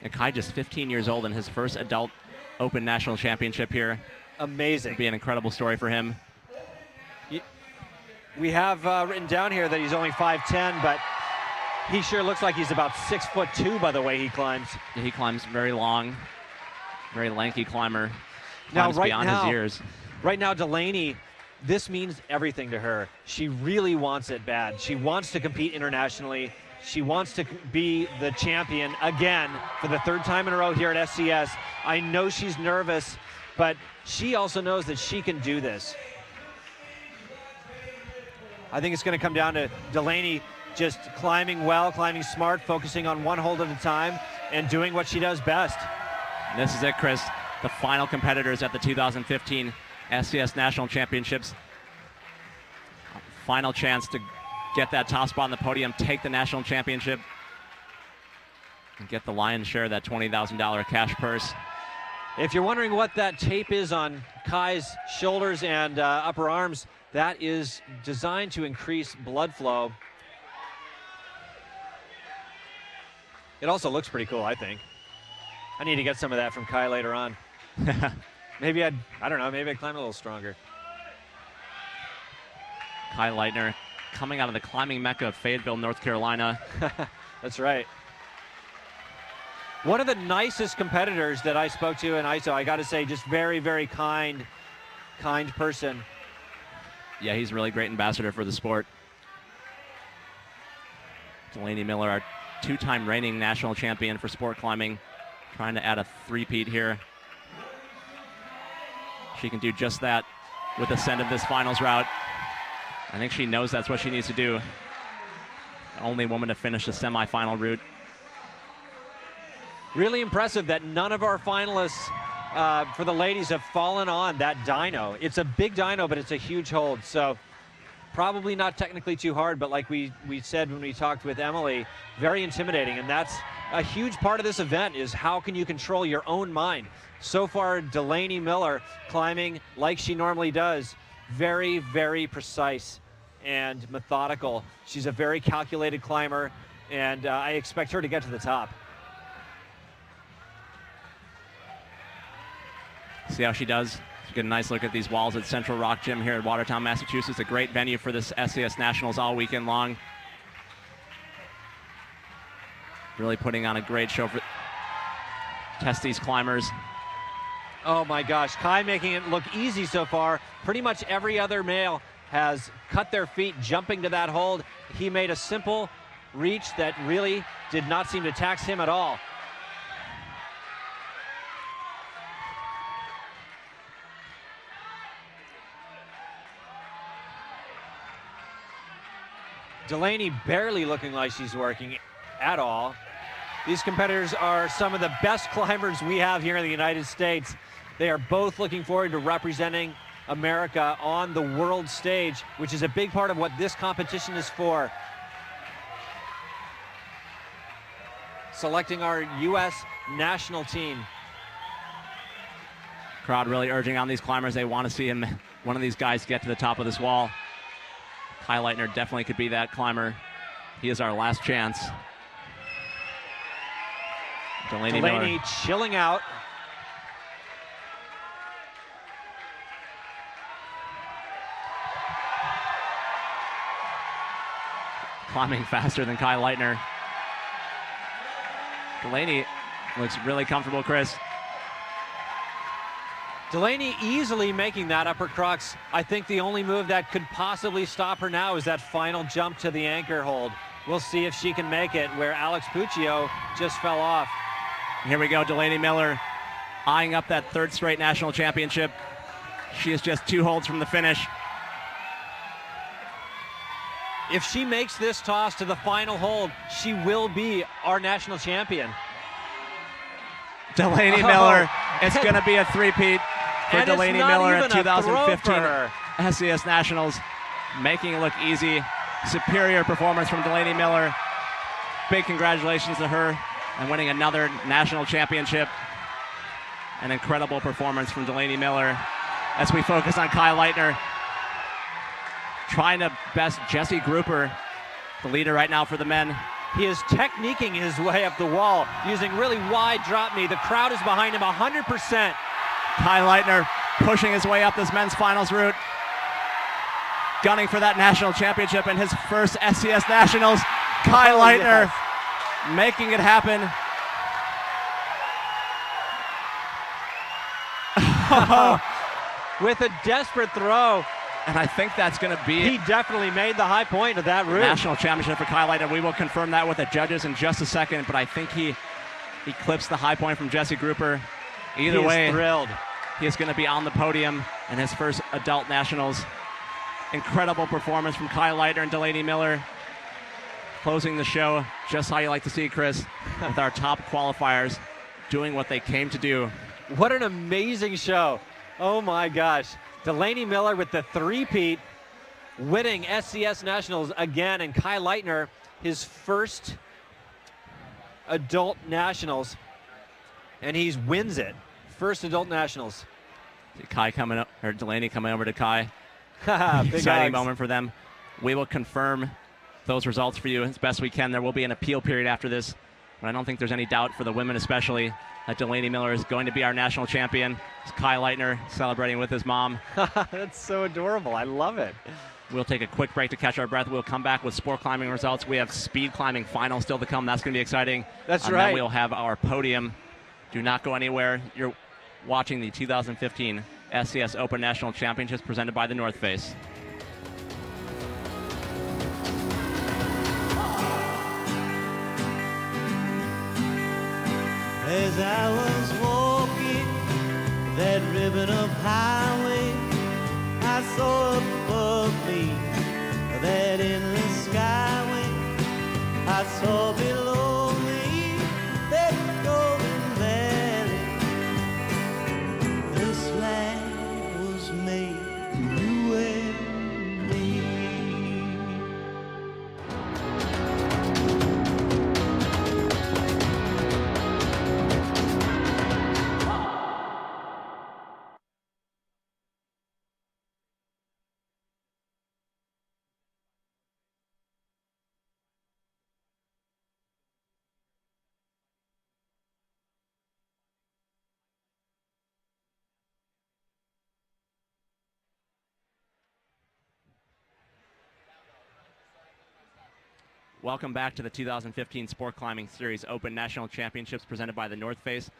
Speaker 4: And Kai just 15 years old in his first adult Open National Championship here.
Speaker 10: Amazing.
Speaker 4: It'd be an incredible story for him.
Speaker 10: We have written down here that he's only 5'10", but he sure looks like he's about 6'2" by the way he climbs.
Speaker 4: Yeah, he climbs very long, very lanky climber.
Speaker 10: Now,
Speaker 4: Climbs beyond his years.
Speaker 10: Right now, Delaney, this means everything to her. She really wants it bad. She wants to compete internationally. She wants to be the champion again for the third time in a row here at SCS. I know she's nervous, but she also knows that she can do this. I think it's going to come down to Delaney just climbing well, climbing smart, focusing on one hold at a time, and doing what she does best.
Speaker 4: And this is it, Chris. The final competitors at the 2015 SCS National Championships. Final chance to get that top spot on the podium, take the national championship, and get the lion's share of that $20,000 cash purse.
Speaker 10: If you're wondering what that tape is on Kai's shoulders and upper arms, that is designed to increase blood flow. It also looks pretty cool, I think. I need to get some of that from Kai later on. Maybe I don't know, maybe I'd climb a little stronger.
Speaker 4: Kayla Lieuw coming out of the climbing mecca of Fayetteville, North Carolina.
Speaker 10: That's right. One of the nicest competitors that I spoke to in ISO, I got to say, just very, very kind person.
Speaker 4: Yeah, he's a really great ambassador for the sport. Delaney Miller, our two-time reigning national champion for sport climbing, trying to add a three-peat here. She can do just that with the send of this finals route. I think she knows that's what she needs to do. The only woman to finish the semifinal route.
Speaker 10: Really impressive that none of our finalists for the ladies have fallen on that dyno. It's a big dyno, but it's a huge hold. So Probably not technically too hard, but like we said when we talked with Emily, very intimidating. And that's a huge part of this event, is how can you control your own mind. So far, Delaney Miller climbing like she normally does, very, very precise and methodical. She's a very calculated climber, and I expect her to get to the top.
Speaker 4: See how she does. Get a nice look at these walls at Central Rock Gym here in Watertown, Massachusetts. A great venue for this SCS Nationals all weekend long. Really putting on a great show for test these climbers.
Speaker 10: Oh my gosh, Kai making it look easy so far. Pretty much every other male has cut their feet jumping to that hold. He made a simple reach that really did not seem to tax him at all. Delaney barely looking like she's working at all. These competitors are some of the best climbers we have here in the United States. They are both looking forward to representing America on the world stage, which is a big part of what this competition is for. Selecting our U.S. national team.
Speaker 4: Crowd really urging on these climbers. They want to see one of these guys get to the top of this wall. Kai Lightner definitely could be that climber. He is our last chance. Delaney Miller.
Speaker 10: Chilling out.
Speaker 4: Climbing faster than Kai Lightner. Delaney looks really comfortable, Chris.
Speaker 10: Delaney easily making that upper crux. I think the only move that could possibly stop her now is that final jump to the anchor hold. We'll see if she can make it, where Alex Puccio just fell off.
Speaker 4: Here we go, Delaney Miller eyeing up that third straight national championship. She is just 2 holds from the finish.
Speaker 10: If she makes this toss to the final hold, she will be our national champion.
Speaker 4: Delaney Miller, it's going to be a three-peat for Delaney Miller at 2015 SCS Nationals, making it look easy. Superior performance from Delaney Miller. Big congratulations to her on winning another national championship. An incredible performance from Delaney Miller. As we focus on Kai Lightner, trying to best Jesse Grupper, the leader right now for the men.
Speaker 10: He is techniquing his way up the wall, using really wide drop knee. The crowd is behind him 100%.
Speaker 4: Kai Lightner pushing his way up this men's finals route, gunning for that national championship in his first SCS Nationals. Kai Lightner making it happen.
Speaker 10: With a desperate throw.
Speaker 4: And I think that's going to be
Speaker 10: He definitely made the high point of that route.
Speaker 4: National championship for Kai Lightner. We will confirm that with the judges in just a second, but I think he clips the high point from Jesse Grupper. Either way,
Speaker 10: thrilled.
Speaker 4: He is going to be on the podium in his first adult nationals. Incredible performance from Kai Lightner and Delaney Miller. Closing the show just how you like to see, Chris, with our top qualifiers doing what they came to do.
Speaker 10: What an amazing show. Oh my gosh. Delaney Miller with the three-peat, winning SCS Nationals again, and Kai Lightner, his first adult nationals, and he wins it. First adult nationals.
Speaker 4: Kai coming up, or Delaney coming over to Kai.
Speaker 10: Exciting
Speaker 4: Exciting moment for them. We will confirm those results for you as best we can. There will be an appeal period after this, but I don't think there's any doubt for the women especially that Delaney Miller is going to be our national champion. It's Kai Lightner celebrating with his mom.
Speaker 10: That's so adorable. I love it.
Speaker 4: We'll take a quick break to catch our breath. We'll come back with sport climbing results. We have speed climbing finals still to come. That's going to be exciting.
Speaker 10: That's
Speaker 4: and
Speaker 10: right.
Speaker 4: Then we'll have our podium. Do not go anywhere. You're watching the 2015 SCS Open National Championships presented by the North Face.
Speaker 1: As I was walking that ribbon of highway, I saw up above me that endless skyway. I saw below me that golden valley. This land was made for you and me.
Speaker 4: Welcome back to the 2015 Sport Climbing Series Open National Championships presented by the North Face.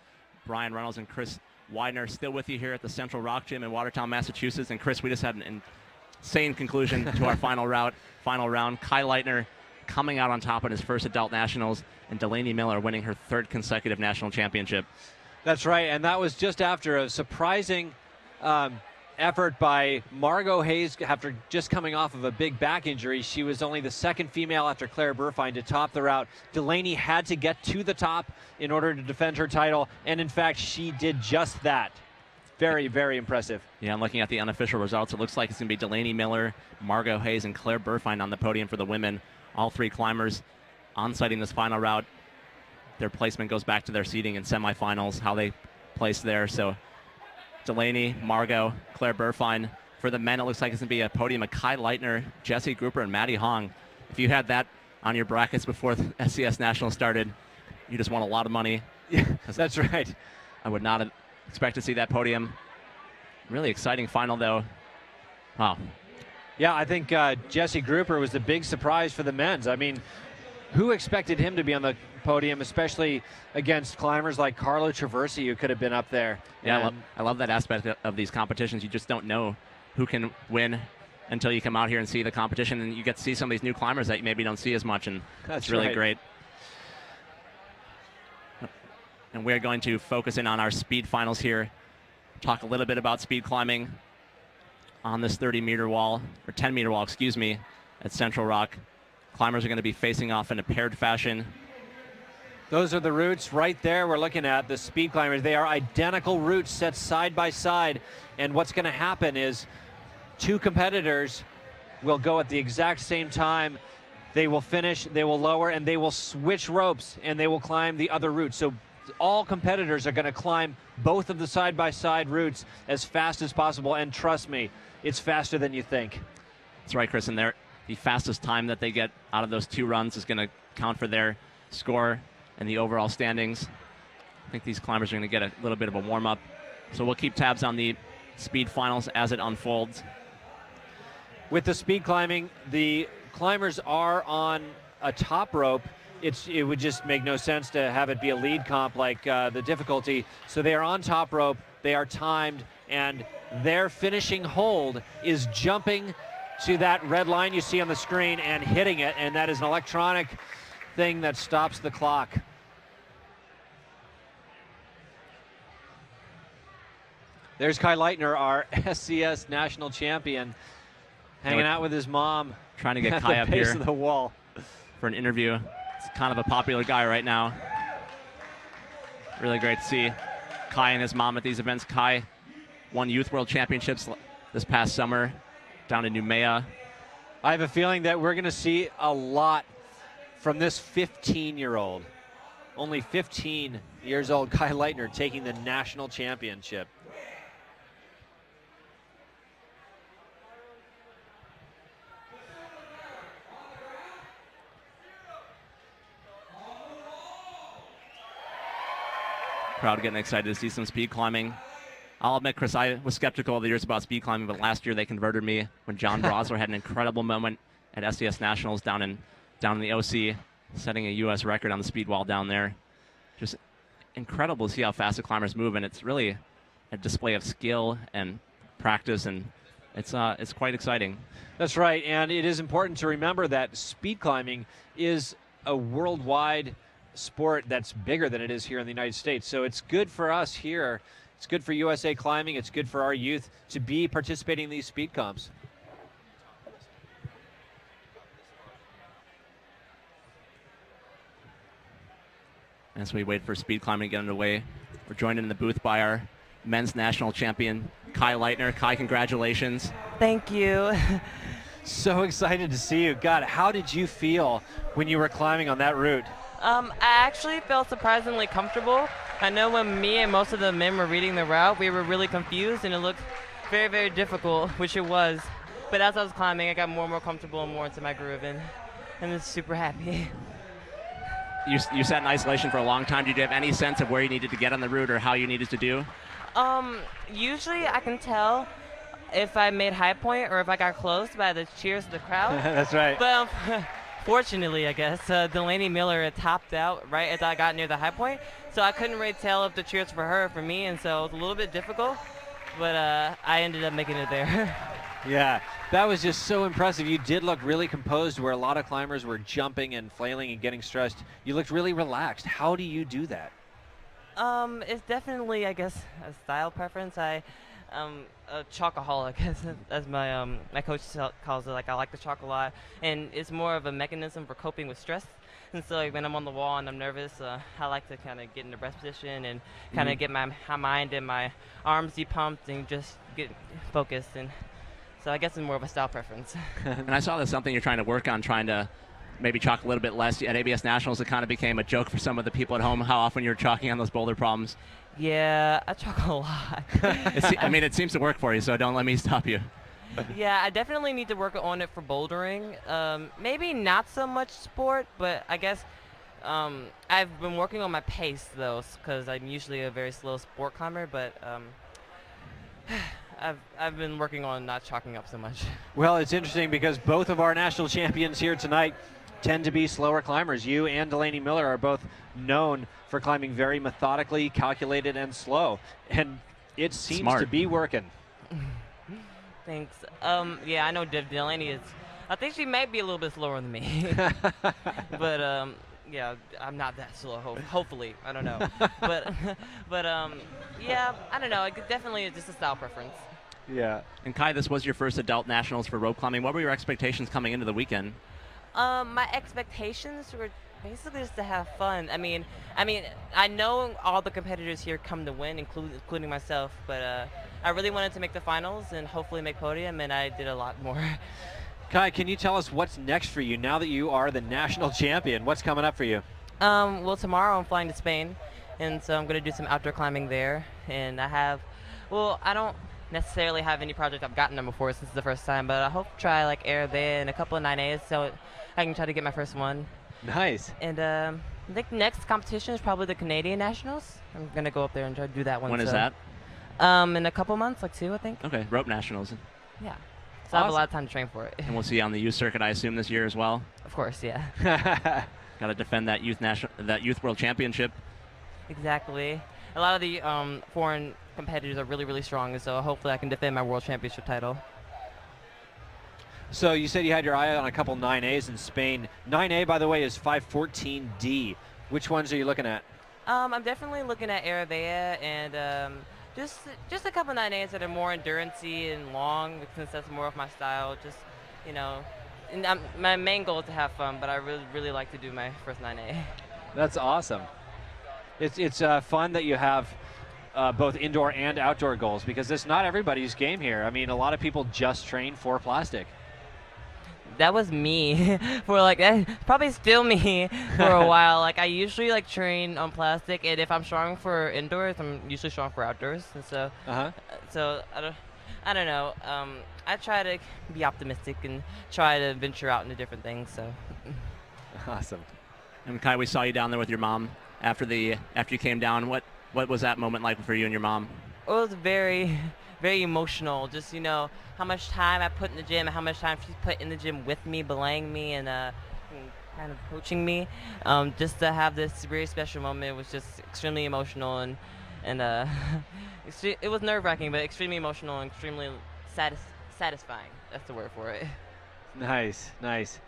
Speaker 4: Brian Reynolds and Chris Widener still with you here at the Central Rock Gym in Watertown, Massachusetts. And Chris, we just had an insane conclusion to our final round. Kai Lightner coming out on top in his first adult nationals, and Delaney Miller winning her third consecutive national championship.
Speaker 5: That's right, and that was just after a surprising effort by Margo Hayes after just coming off of a big back injury. She was only the second female after Claire Buhrfeind to top the route. Delaney had to get to the top in order to defend her title, and in fact, she did just that. Very, very impressive.
Speaker 4: Yeah, I'm looking at the unofficial results. It looks like it's going to be Delaney Miller, Margo Hayes, and Claire Buhrfeind on the podium for the women. All three climbers on-sighting this final route. Their placement goes back to their seeding in semifinals, how they placed there. So Delaney, Margo, Claire Buhrfeind. For the men, it looks like it's going to be a podium of Kai Lightner, Jesse Grupper, and Matty Hong. If you had that on your brackets before the SCS Nationals started, you just won a lot of money.
Speaker 5: That's right.
Speaker 4: I would not expect to see that podium. Really exciting final, though. Wow.
Speaker 5: Yeah, I think Jesse Grupper was the big surprise for the men's. I mean, who expected him to be on the podium, especially against climbers like Carlo Traversi, who could have been up there?
Speaker 4: Yeah, I love that aspect of these competitions. You just don't know who can win until you come out here and see the competition, and you get to see some of these new climbers that you maybe don't see as much, and that's really great. And we're going to focus in on our speed finals here, talk a little bit about speed climbing on this 30-meter wall, or 10-meter wall, excuse me, at Central Rock. Climbers are going to be facing off in a paired fashion.
Speaker 5: Those are the routes right there we're looking at, the speed climbers. They are identical routes set side by side, and what's going to happen is two competitors will go at the exact same time. They will finish, they will lower, and they will switch ropes, and they will climb the other route. So all competitors are going to climb both of the side-by-side routes as fast as possible, and trust me, it's faster than you think.
Speaker 4: That's right, Chris, and the fastest time that they get out of those two runs is going to count for their score and the overall standings. I think these climbers are going to get a little bit of a warm-up, so we'll keep tabs on the speed finals as it unfolds.
Speaker 5: With the speed climbing, the climbers are on a top rope. It would just make no sense to have it be a lead comp like the difficulty. So they are on top rope, they are timed, and their finishing hold is jumping to that red line you see on the screen and hitting it, and that is an electronic thing that stops the clock. There's Kai Lightner, our SCS national champion, hanging out with his mom.
Speaker 4: Trying to get Kai up here
Speaker 5: of the wall
Speaker 4: for an interview. It's kind of a popular guy right now. Really great to see Kai and his mom at these events. Kai won Youth World Championships this past summer down in Noumea.
Speaker 5: I have a feeling that we're going to see a lot from this 15-year-old. Only 15 years old Kai Lightner taking the national championship.
Speaker 4: Crowd getting excited to see some speed climbing. I'll admit, Chris, I was skeptical of the years about speed climbing, but last year they converted me when John Brosler had an incredible moment at SCS Nationals down in the OC, setting a U.S. record on the speed wall down there. Just incredible to see how fast the climbers move, and it's really a display of skill and practice, and it's quite exciting.
Speaker 5: That's right, and it is important to remember that speed climbing is a worldwide sport that's bigger than it is here in the United States. So it's good for us here. It's good for USA Climbing. It's good for our youth to be participating in these speed comps.
Speaker 4: As we wait for speed climbing to get underway, we're joined in the booth by our men's national champion, Kai Lightner. Kai, congratulations.
Speaker 12: Thank you.
Speaker 5: So excited to see you. God, how did you feel when you were climbing on that route?
Speaker 12: I actually felt surprisingly comfortable. I know when me and most of the men were reading the route, we were really confused and it looked very, very difficult, which it was. But as I was climbing, I got more and more comfortable and more into my groove, and I'm super happy.
Speaker 4: You sat in isolation for a long time. Did you have any sense of where you needed to get on the route or how you needed to do?
Speaker 12: Usually I can tell if I made high point or if I got close by the cheers of the crowd.
Speaker 5: That's right.
Speaker 12: But unfortunately, I guess, Delaney Miller had topped out right as I got near the high point, so I couldn't really tell if the cheers for her or for me, and so it was a little bit difficult, but I ended up making it there.
Speaker 10: Yeah, that was just so impressive. You did look really composed where a lot of climbers were jumping and flailing and getting stressed. You looked really relaxed. How do you do that?
Speaker 12: It's definitely, I guess, a style preference. I'm a chocoholic, as my my coach calls it. Like, I like to chalk a lot, and it's more of a mechanism for coping with stress. And so, like, when I'm on the wall and I'm nervous, I like to kind of get in the rest position and kind of get my mind and my arms depumped and just get focused. And so I guess it's more of a style preference.
Speaker 4: And I saw that's something you're trying to work on, trying to maybe chalk a little bit less. At ABS Nationals, it kind of became a joke for some of the people at home how often you're chalking on those boulder problems.
Speaker 12: Yeah, I chalk a lot.
Speaker 4: I mean, it seems to work for you, so don't let me stop you.
Speaker 12: Yeah, I definitely need to work on it for bouldering. Maybe not so much sport, but I guess I've been working on my pace, though, because I'm usually a very slow sport climber, but I've been working on not chalking up so much.
Speaker 10: Well, it's interesting because both of our national champions here tonight tend to be slower climbers. You and Delaney Miller are both known for climbing very methodically, calculated, and slow. And it seems to be working.
Speaker 12: Thanks. Yeah, I know Delaney is. I think she may be a little bit slower than me. But yeah, I'm not that slow. Hopefully, I don't know. but yeah, I don't know. It definitely is just a style preference.
Speaker 10: Yeah.
Speaker 4: And Kai, this was your first adult nationals for rope climbing. What were your expectations coming into the weekend?
Speaker 12: My expectations were basically just to have fun. I mean, I know all the competitors here come to win, including myself, but I really wanted to make the finals and hopefully make podium, and I did a lot more.
Speaker 10: Kai, can you tell us what's next for you now that you are the national champion? What's coming up for you?
Speaker 12: Well, tomorrow I'm flying to Spain, and so I'm going to do some outdoor climbing there. And I don't necessarily have any project I've gotten them before since the first time, but I hope to try like Air there and a couple of 9As so I can try to get my first one.
Speaker 10: Nice.
Speaker 12: And I think the next competition is probably the Canadian Nationals. I'm going to go up there and try to do that one.
Speaker 4: When is that?
Speaker 12: In a couple monmonths, like 2, I think.
Speaker 4: Okay, rope nationals.
Speaker 12: Yeah. So I have a lot of time to train for it.
Speaker 4: And we'll see you on the youth circuit, I assume, this year as well.
Speaker 12: Of course, yeah.
Speaker 4: Got to defend that youth world championship.
Speaker 12: Exactly. A lot of the foreign competitors are really, really strong, so hopefully I can defend my world championship title.
Speaker 10: So you said you had your eye on a couple 9As in Spain. 9A, by the way, is 514D. Which ones are you looking at?
Speaker 12: I'm definitely looking at Aravea and just a couple 9As that are more endurance-y and long, since that's more of my style. Just, you know, and my main goal is to have fun, but I really like to do my first 9A.
Speaker 10: That's awesome. It's fun that you have both indoor and outdoor goals, because it's not everybody's game here. I mean, a lot of people just train for plastic.
Speaker 12: That was me for like probably still me for a while. Like I usually like train on plastic, and if I'm strong for indoors, I'm usually strong for outdoors. And so, so I don't know. I try to be optimistic and try to venture out into different things. So
Speaker 10: awesome.
Speaker 4: And Kai, we saw you down there with your mom after you came down. What was that moment like for you and your mom?
Speaker 12: It was very, very emotional. Just, you know, how much time I put in the gym and how much time she put in the gym with me, belaying me and kind of coaching me. Just to have this very special moment was just extremely emotional and it was nerve-wracking, but extremely emotional and extremely satisfying. That's the word for it.
Speaker 10: Nice, nice.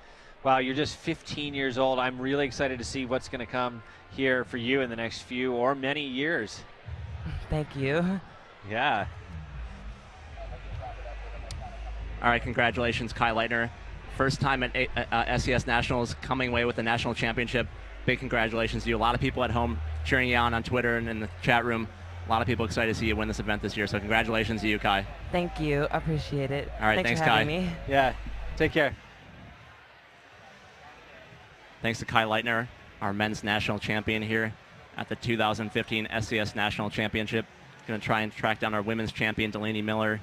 Speaker 10: Wow, you're just 15 years old. I'm really excited to see what's going to come here for you in the next few or many years.
Speaker 12: Thank you.
Speaker 10: Yeah.
Speaker 4: All right, congratulations, Kai Lightner. First time at SCS Nationals, coming away with the national championship. Big congratulations to you. A lot of people at home cheering you on Twitter and in the chat room. A lot of people excited to see you win this event this year, so congratulations to you, Kai.
Speaker 12: Thank you. I appreciate it.
Speaker 4: All right, thanks,
Speaker 12: for having me.
Speaker 10: Yeah, take care.
Speaker 4: Thanks to Kai Lightner, our men's national champion here at the 2015 SCS National Championship. Going to try and track down our women's champion, Delaney Miller,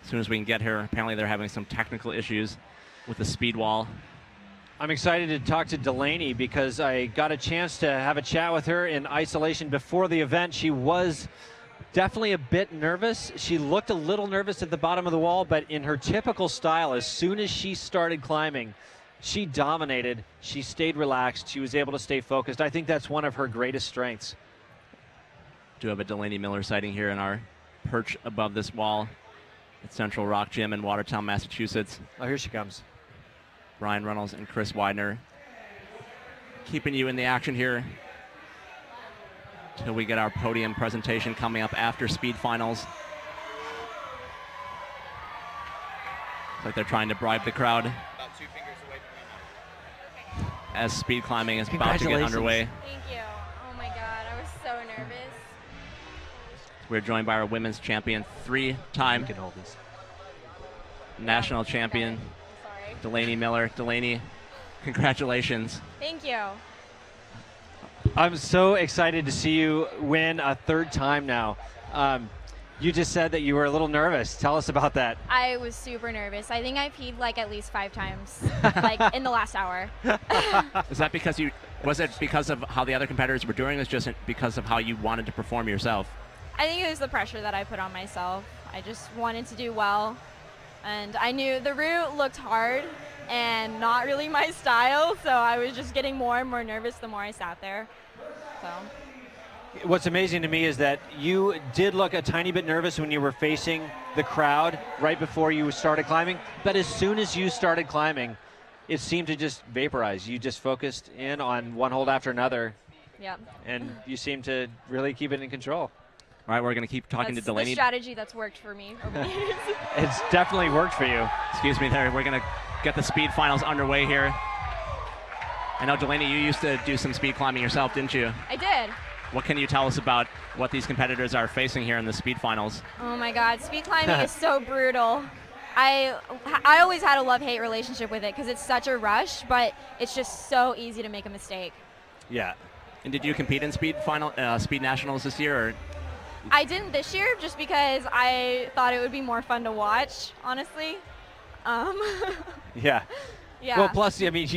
Speaker 4: as soon as we can get her. Apparently they're having some technical issues with the speed wall.
Speaker 10: I'm excited to talk to Delaney because I got a chance to have a chat with her in isolation before the event. She was definitely a bit nervous. She looked a little nervous at the bottom of the wall, but in her typical style, as soon as she started climbing,
Speaker 5: she dominated. She stayed relaxed. She was able to stay focused. I think that's one of her greatest strengths.
Speaker 4: Do have a Delaney Miller sighting here in our perch above this wall at Central Rock Gym in Watertown, Massachusetts.
Speaker 5: Oh, here she comes.
Speaker 4: Ryan Reynolds and Chris Widener keeping you in the action here till we get our podium presentation coming up after speed finals. Looks like they're trying to bribe the crowd
Speaker 13: About 2 fingers away from me.
Speaker 4: as speed climbing is about to get underway.
Speaker 14: Thank you. Oh my God, I was so nervous.
Speaker 4: We're joined by our women's champion, 3-time national champion, Delaney Miller. Delaney, congratulations.
Speaker 14: Thank you.
Speaker 5: I'm so excited to see you win a 3rd time now. You just said that you were a little nervous. Tell us about that.
Speaker 14: I was super nervous. I think I peed like at least 5 times, like in the last hour.
Speaker 4: Is that because was it because of how the other competitors were doing, or just because of how you wanted to perform yourself?
Speaker 14: I think it was the pressure that I put on myself. I just wanted to do well, and I knew the route looked hard and not really my style, so I was just getting more and more nervous the more I sat there. So.
Speaker 5: What's amazing to me is that you did look a tiny bit nervous when you were facing the crowd right before you started climbing, but as soon as you started climbing, it seemed to just vaporize. You just focused in on one hold after another,
Speaker 14: Yep.
Speaker 5: and you seemed to really keep it in control.
Speaker 4: All right, we're going to keep talking
Speaker 14: That's
Speaker 4: to Delaney.
Speaker 14: the strategy that's worked for me over the years.
Speaker 5: It's definitely worked for you.
Speaker 4: Excuse me there. We're going to get the speed finals underway here. I know, Delaney, you used to do some speed climbing yourself, didn't you?
Speaker 14: I did.
Speaker 4: What can you tell us about what these competitors are facing here in the speed finals?
Speaker 14: Oh my God, speed climbing is so brutal. I always had a love-hate relationship with it because it's such a rush, but it's just so easy to make a mistake.
Speaker 4: Yeah. And did you compete in speed nationals this year? Or?
Speaker 14: I didn't this year just because I thought it would be more fun to watch, honestly.
Speaker 5: Yeah.
Speaker 14: Yeah.
Speaker 5: Well, plus, I mean,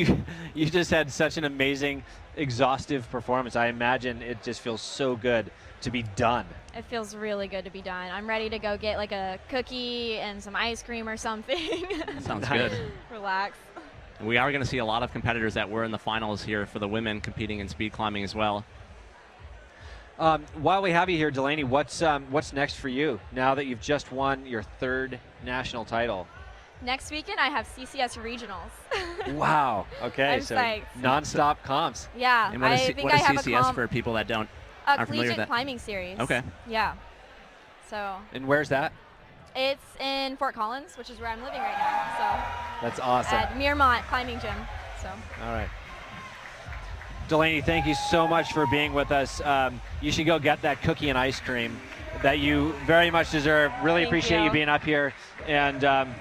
Speaker 5: you just had such an amazing, exhaustive performance. I imagine it just feels so good to be done.
Speaker 14: It feels really good to be done. I'm ready to go get like a cookie and some ice cream or something.
Speaker 4: Sounds good.
Speaker 14: Relax.
Speaker 4: We are going to see a lot of competitors that were in the finals here for the women competing in speed climbing as well.
Speaker 5: While we have you here, Delaney, what's next for you now that you've just won your 3rd national title?
Speaker 14: Next weekend, I have CCS regionals.
Speaker 5: Wow. Okay,
Speaker 14: I'm
Speaker 5: so
Speaker 14: psyched.
Speaker 5: non-stop comps.
Speaker 14: Yeah,
Speaker 4: And what is CCS for people that aren't familiar with
Speaker 14: collegiate
Speaker 4: that?
Speaker 14: climbing series.
Speaker 4: Okay.
Speaker 14: Yeah. So.
Speaker 5: And where's that?
Speaker 14: It's in Fort Collins, which is where I'm living right now. So.
Speaker 5: That's awesome.
Speaker 14: At Miramont Climbing Gym. So.
Speaker 5: All right. Delaney, thank you so much for being with us. You should go get that cookie and ice cream that you very much deserve. Really
Speaker 14: Thank
Speaker 5: appreciate
Speaker 14: you.
Speaker 5: you being up here, and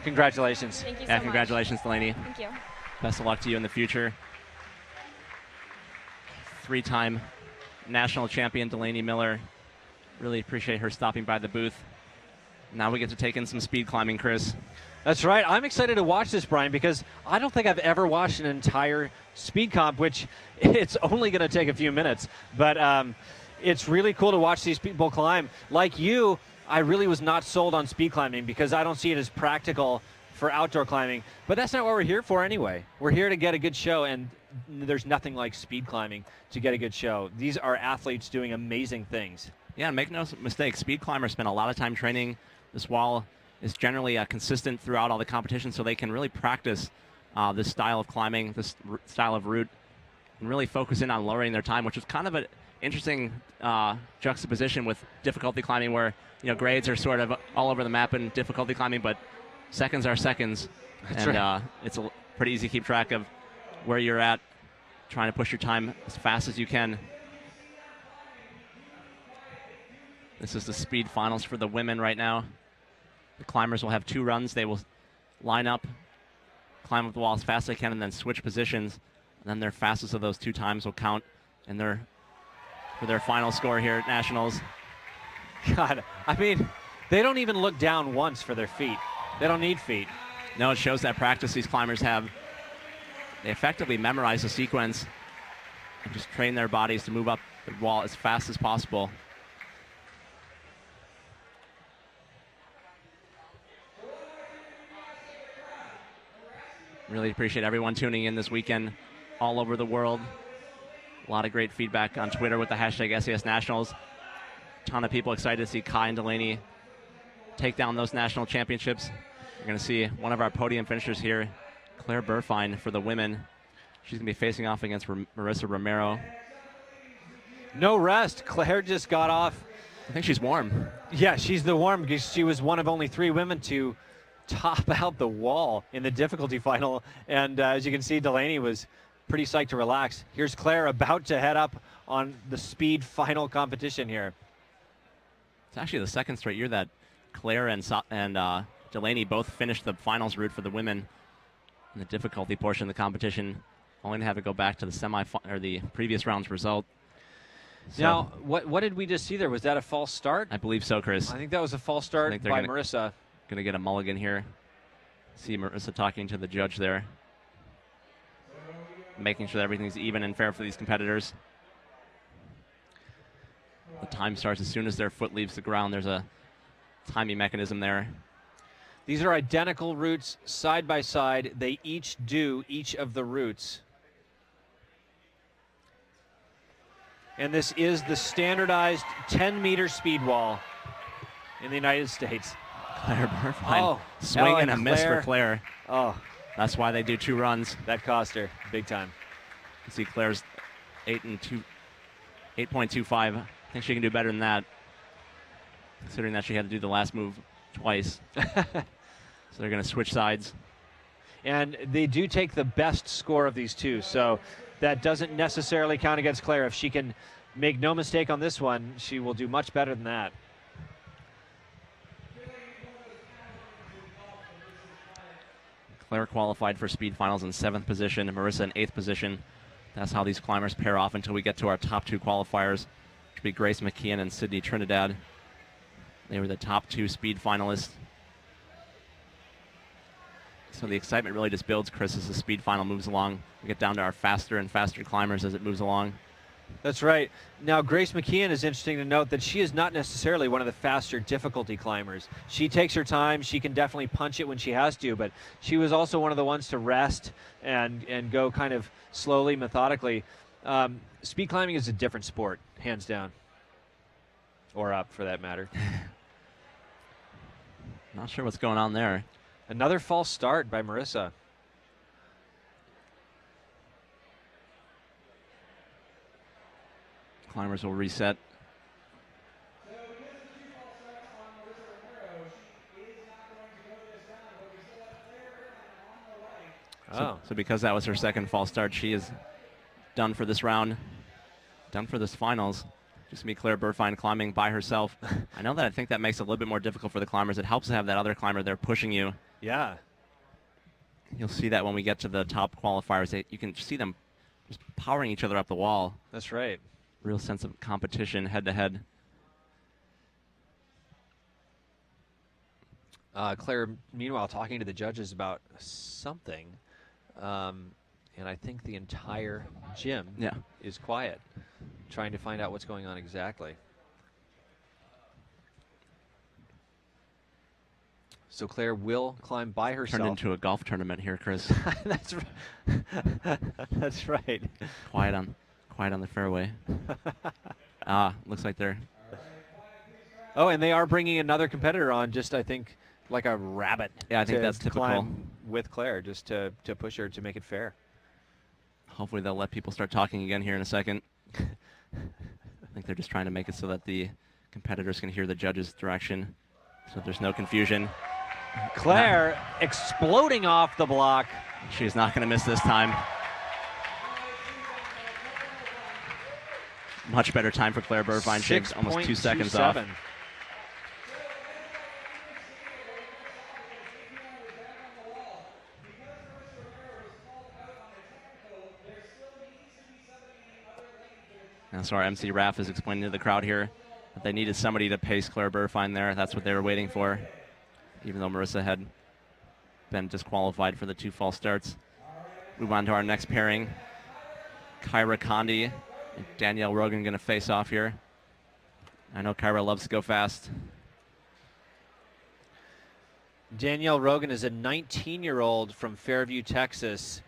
Speaker 5: congratulations.
Speaker 14: Thank you so
Speaker 4: Yeah,
Speaker 14: much.
Speaker 4: congratulations, Delaney.
Speaker 14: Thank you.
Speaker 4: Best of luck to you in the future. 3-time national champion Delaney Miller. Really appreciate her stopping by the booth. Now we get to take in some speed climbing, Chris.
Speaker 5: That's right. I'm excited to watch this, Brian, because I don't think I've ever watched an entire speed comp, which it's only going to take a few minutes. But it's really cool to watch these people climb. Like you, I really was not sold on speed climbing because I don't see it as practical for outdoor climbing. But that's not what we're here for anyway. We're here to get a good show, and there's nothing like speed climbing to get a good show. These are athletes doing amazing things.
Speaker 4: Yeah, and make no mistake, speed climbers spend a lot of time training. This wall is generally consistent throughout all the competitions, so they can really practice this style of climbing, this style of route, and really focus in on lowering their time, which is kind of an interesting juxtaposition with difficulty climbing, where grades are sort of all over the map in difficulty climbing, but seconds are seconds.
Speaker 5: That's
Speaker 4: and
Speaker 5: right.
Speaker 4: It's pretty easy to keep track of where you're at, trying to push your time as fast as you can. This is the speed finals for the women right now. The climbers will have 2 runs. They will line up, climb up the wall as fast as they can, and then switch positions. And then their fastest of those 2 times will count in for their final score here at Nationals.
Speaker 5: God, I mean, they don't even look down once for their feet. They don't need feet.
Speaker 4: No, it shows that practice these climbers have. They effectively memorize the sequence and just train their bodies to move up the wall as fast as possible. Really appreciate everyone tuning in this weekend all over the world. A lot of great feedback on Twitter with the hashtag SCSNationals. Ton of people excited to see Kai and Delaney take down those national championships. You're going to see one of our podium finishers here, Claire Buhrfeind, for the women. She's going to be facing off against Marisa Romero.
Speaker 10: No rest. Claire just got off.
Speaker 4: I think she's warm.
Speaker 10: Yeah, she's the warm because she was one of only 3 women to top out the wall in the difficulty final. And as you can see, Delaney was pretty psyched to relax. Here's Claire about to head up on the speed final competition here.
Speaker 4: It's actually the second straight year that Claire and Delaney both finished the finals route for the women in the difficulty portion of the competition, only to have it go back to the the previous round's result. So,
Speaker 10: now, what did we just see there? Was that a false start?
Speaker 4: I believe so, Chris.
Speaker 10: I think that was a false start by Marisa.
Speaker 4: Going to get a mulligan here. See Marisa talking to the judge there, making sure that everything's even and fair for these competitors. The time starts as soon as their foot leaves the ground. There's a timing mechanism there.
Speaker 10: These are identical routes side by side. They each do each of the routes. And this is the standardized 10-meter speed wall in the United States.
Speaker 4: Claire Buhrfeind swing and a miss for Claire.
Speaker 10: Oh,
Speaker 4: that's why they do 2 runs.
Speaker 10: That cost her big time.
Speaker 4: You see Claire's 8.25. I think she can do better than that, considering that she had to do the last move twice. So they're going to switch sides.
Speaker 10: And they do take the best score of these 2, so that doesn't necessarily count against Claire. If she can make no mistake on this one, she will do much better than that.
Speaker 4: Claire qualified for speed finals in 7th position, Marisa in 8th position. That's how these climbers pair off until we get to our top 2 qualifiers, which will be Grace Mckeehan and Sidney Trinidad. They were the top 2 speed finalists. So the excitement really just builds, Chris, as the speed final moves along. We get down to our faster and faster climbers as it moves along.
Speaker 10: That's right. Now, Grace Mckeehan is interesting to note that she is not necessarily one of the faster difficulty climbers. She takes her time. She can definitely punch it when she has to, but she was also one of the ones to rest and go kind of slowly, methodically. Speed climbing is a different sport, hands down. Or up, for that matter.
Speaker 4: Not sure what's going on there.
Speaker 10: Another false start by Marisa.
Speaker 4: Climbers will reset. So because that was her second false start, she is done for this round, done for this finals. Just me, Claire Buhrfeind, climbing by herself. I think that makes it a little bit more difficult for the climbers. It helps to have that other climber there pushing you.
Speaker 10: Yeah.
Speaker 4: You'll see that when we get to the top qualifiers. You can see them just powering each other up the wall.
Speaker 10: That's right.
Speaker 4: Real sense of competition head-to-head.
Speaker 10: Claire, meanwhile, talking to the judges about something. And I think the entire gym is quiet, trying to find out what's going on exactly. So Claire will climb by herself.
Speaker 4: Turned into a golf tournament here, Chris.
Speaker 10: That's right. That's right.
Speaker 4: Quiet on the fairway. Looks like they're...
Speaker 10: Oh, and they are bringing another competitor on, just I think like a rabbit.
Speaker 4: Yeah, I think that's typical.
Speaker 10: Climb with Claire, just to push her to make it fair.
Speaker 4: Hopefully they'll let people start talking again here in a second. I think they're just trying to make it so that the competitors can hear the judge's direction, so there's no confusion.
Speaker 10: Claire exploding off the block.
Speaker 4: She's not going to miss this time. Much better time for Claire Buhrfeind. She's almost 2 seconds off. Now, so our MC Raf is explaining to the crowd here that they needed somebody to pace Claire Buhrfeind there. That's what they were waiting for, even though Marisa had been disqualified for the 2 false starts. Move on to our next pairing. Kyra Condie and Danielle Rogan going to face off here. I know Kyra loves to go fast.
Speaker 10: Danielle Rogan is a 19-year-old from Fairview, Texas.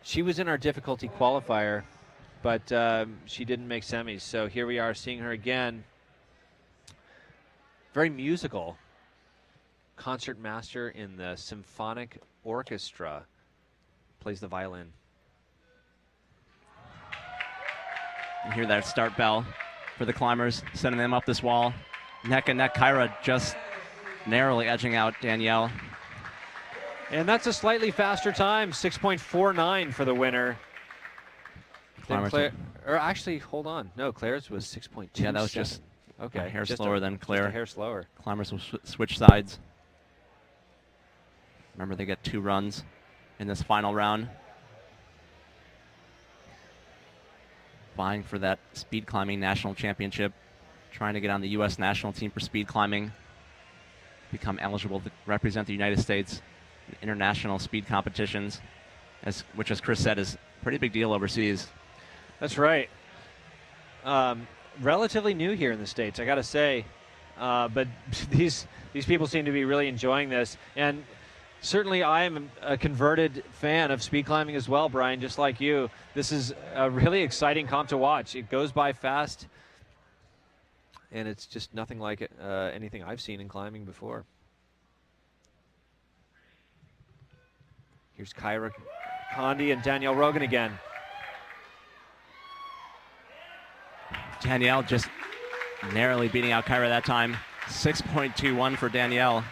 Speaker 10: She was in our difficulty qualifier, but she didn't make semis. So here we are seeing her again. Very musical. Concert master in the symphonic orchestra. Plays the violin.
Speaker 4: You hear that start bell for the climbers, sending them up this wall. Neck and neck, Kyra just narrowly edging out Danielle.
Speaker 10: And that's a slightly faster time, 6.49 for the winner. Claire, or actually, hold on. No, Claire's was 6.2.
Speaker 4: Yeah, that was just
Speaker 10: okay.
Speaker 4: a hair slower than Claire.
Speaker 10: Just a hair slower.
Speaker 4: Climbers will switch sides. Remember, they get 2 runs in this final round. Vying for that speed climbing national championship. Trying to get on the U.S. national team for speed climbing. Become eligible to represent the United States in international speed competitions, which, as Chris said, is a pretty big deal overseas.
Speaker 10: That's right. Relatively new here in the States, I got to say. But these people seem to be really enjoying this. And certainly I am a converted fan of speed climbing as well, Brian, just like you. This is a really exciting comp to watch. It goes by fast, and it's just nothing like it, anything I've seen in climbing before. Here's Kyra Condie and Danielle Rogan again.
Speaker 4: Danielle just narrowly beating out Kyra that time. 6.21 for Danielle.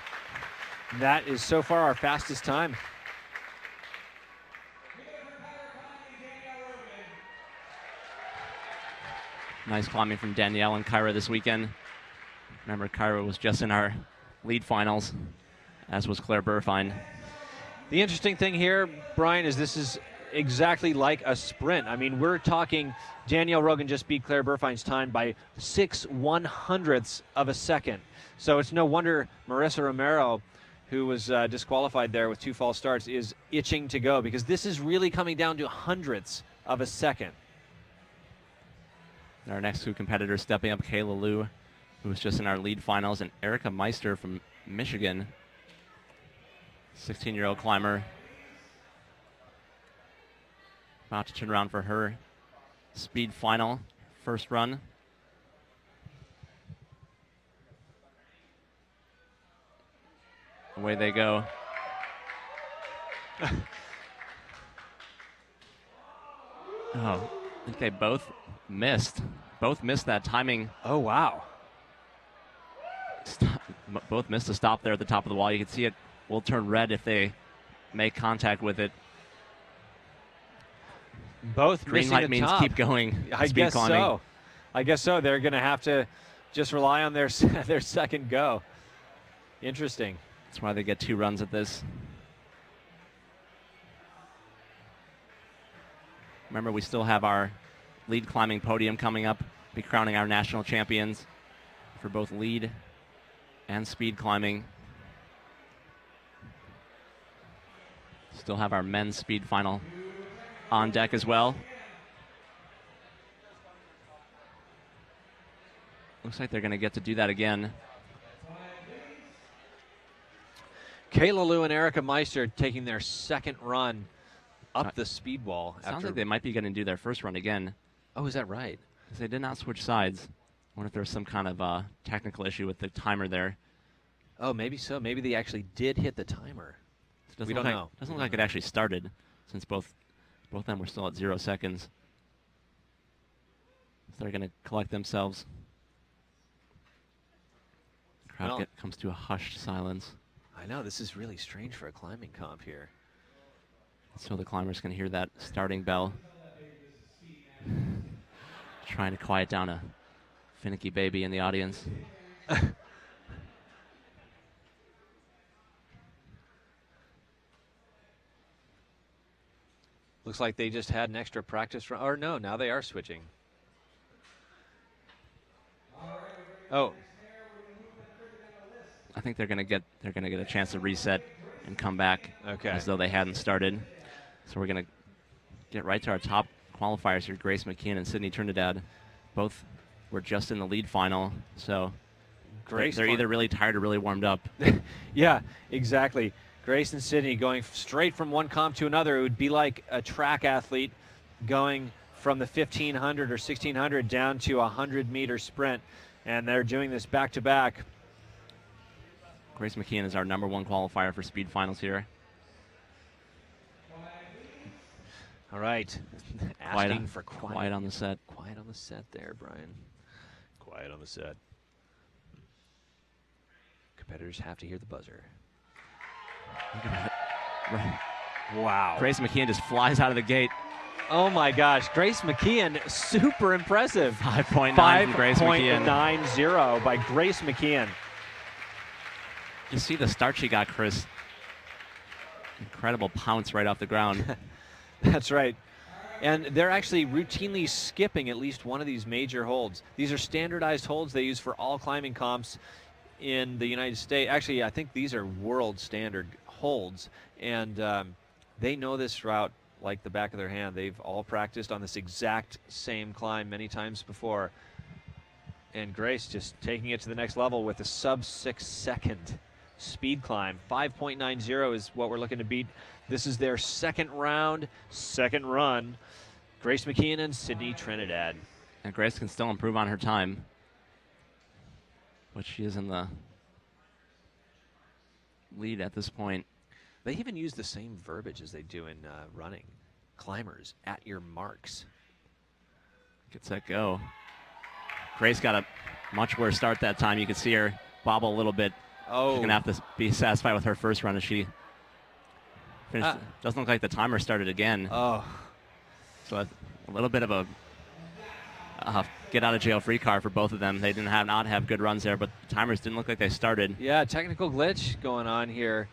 Speaker 10: That is so far our fastest time.
Speaker 4: Nice climbing from Danielle and Kyra this weekend. Remember, Kyra was just in our lead finals, as was Claire Buhrfeind.
Speaker 10: The interesting thing here, Brian, is this is exactly like a sprint. I mean, we're talking Danielle Rogan just beat Claire Buhrfeind's time by 6/100ths of a second. So it's no wonder Marisa Romero, who was disqualified there with 2 false starts, is itching to go, because this is really coming down to hundredths of a second.
Speaker 4: Our next 2 competitors stepping up, Kayla Lieuw, who was just in our lead finals, and Erica Meister from Michigan, 16-year-old climber. About to turn around for her speed final, first run. Away they go. Oh, I think they both missed. Both missed that timing.
Speaker 10: Oh, wow.
Speaker 4: Both missed a stop there at the top of the wall. You can see it will turn red if they make contact with it.
Speaker 10: Both
Speaker 4: green light means
Speaker 10: top.
Speaker 4: Keep going.
Speaker 10: I
Speaker 4: speed
Speaker 10: guess
Speaker 4: climbing.
Speaker 10: so. I guess so. They're going to have to just rely on their their second go. Interesting.
Speaker 4: That's why they get 2 runs at this. Remember, we still have our lead climbing podium coming up. Be crowning our national champions for both lead and speed climbing. Still have our men's speed final on deck as well. Looks like they're going to get to do that again.
Speaker 10: Kayla Lieuw and Erica Meister taking their second run up the speed wall.
Speaker 4: Sounds like they might be going to do their first run again.
Speaker 10: Oh, is that right?
Speaker 4: Because they did not switch sides. I wonder if there's some kind of technical issue with the timer there.
Speaker 10: Oh, maybe so. Maybe they actually did hit the timer. We don't know.
Speaker 4: Doesn't look like it actually started, since both of them were still at 0 seconds. So they're going to collect themselves. Crowd comes to a hushed silence.
Speaker 10: I know, this is really strange for a climbing comp here.
Speaker 4: So the climbers can hear that starting bell. Trying to quiet down a finicky baby in the audience.
Speaker 10: Looks like they just had an extra practice run. Or no, now they are switching. Oh.
Speaker 4: I think they're gonna get a chance to reset and come back as though they hadn't started. So we're gonna get right to our top qualifiers here. Grace Mckeehan and Sidney Trinidad, both were just in the lead final. So
Speaker 10: Grace,
Speaker 4: they're either really tired or really warmed up.
Speaker 10: Yeah, exactly. Grace and Sidney going straight from one comp to another. It would be like a track athlete going from the 1500 or 1600 down to a 100-meter sprint, and they're doing this back-to-back.
Speaker 4: Grace Mckeehan is our #1 qualifier for speed finals here.
Speaker 10: All right. Asking for
Speaker 4: quiet on the set.
Speaker 10: Quiet on the set there, Brian. Quiet on the set. Competitors have to hear the buzzer.
Speaker 4: Look at that.
Speaker 10: Wow.
Speaker 4: Grace Mckeehan just flies out of the gate.
Speaker 10: Oh my gosh, Grace Mckeehan, super impressive.
Speaker 4: 5.9 from Grace Mckeehan.
Speaker 10: 5.90 by Grace Mckeehan.
Speaker 4: You see the start she got, Chris. Incredible pounce right off the ground.
Speaker 10: That's right. And they're actually routinely skipping at least one of these major holds. These are standardized holds they use for all climbing comps in the United States. Actually, I think these are world standard holds. And they know this route like the back of their hand. They've all practiced on this exact same climb many times before. And Grace just taking it to the next level with a sub-6 second speed climb. 5.90 is what we're looking to beat. This is their second round, second run. Grace Mckeehan and Sidney Trinidad.
Speaker 4: And Grace can still improve on her time, but she is in the lead at this point.
Speaker 10: They even use the same verbiage as they do in running. Climbers, at your marks.
Speaker 4: Get set, go. Grace got a much worse start that time. You can see her bobble a little bit.
Speaker 10: Oh.
Speaker 4: She's going to have to be satisfied with her first run as she finished. Doesn't look like the timer started again.
Speaker 10: Oh.
Speaker 4: So a little bit of a get out of jail free card for both of them. They didn't not have good runs there, but the timers didn't look like they started.
Speaker 10: Yeah, technical glitch going on here.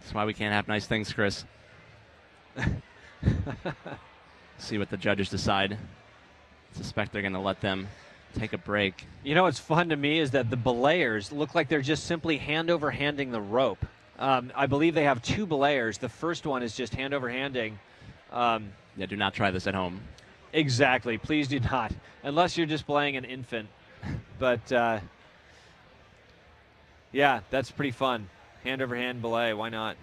Speaker 4: That's why we can't have nice things, Chris. See what the judges decide. I suspect they're going to let them take a break.
Speaker 10: You know what's fun to me is that the belayers look like they're just simply hand over handing the rope. I believe they have 2 belayers. The first one is just hand over handing.
Speaker 4: Yeah, do not try this at home.
Speaker 10: Exactly. Please do not. Unless you're just belaying an infant. But yeah, that's pretty fun. Hand over hand belay. Why not?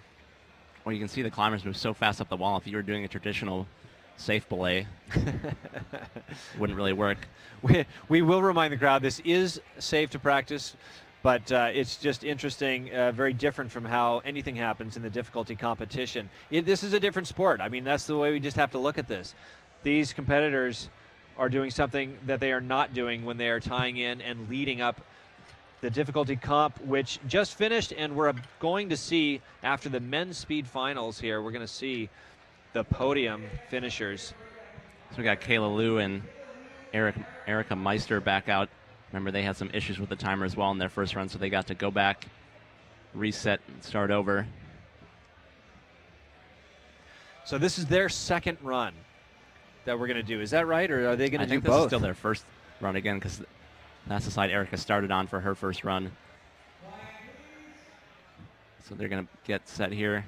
Speaker 4: Well, you can see the climbers move so fast up the wall. If you were doing a traditional safe belay, wouldn't really work.
Speaker 10: We will remind the crowd this is safe to practice, but it's just interesting, very different from how anything happens in the difficulty competition. This is a different sport. I mean, that's the way we just have to look at this. These competitors are doing something that they are not doing when they are tying in and leading up the difficulty comp, which just finished, and we're going to see after the men's speed finals here, we're going to see the podium finishers.
Speaker 4: So we got Kayla Lieuw and Erica Meister back out. Remember, they had some issues with the timer as well in their first run, so they got to go back, reset, and start over.
Speaker 10: So this is their second run that we're going to do. Is that right, or are they going to do both?
Speaker 4: I think this is still their first run again, because that's the side Erica started on for her first run. So they're going to get set here.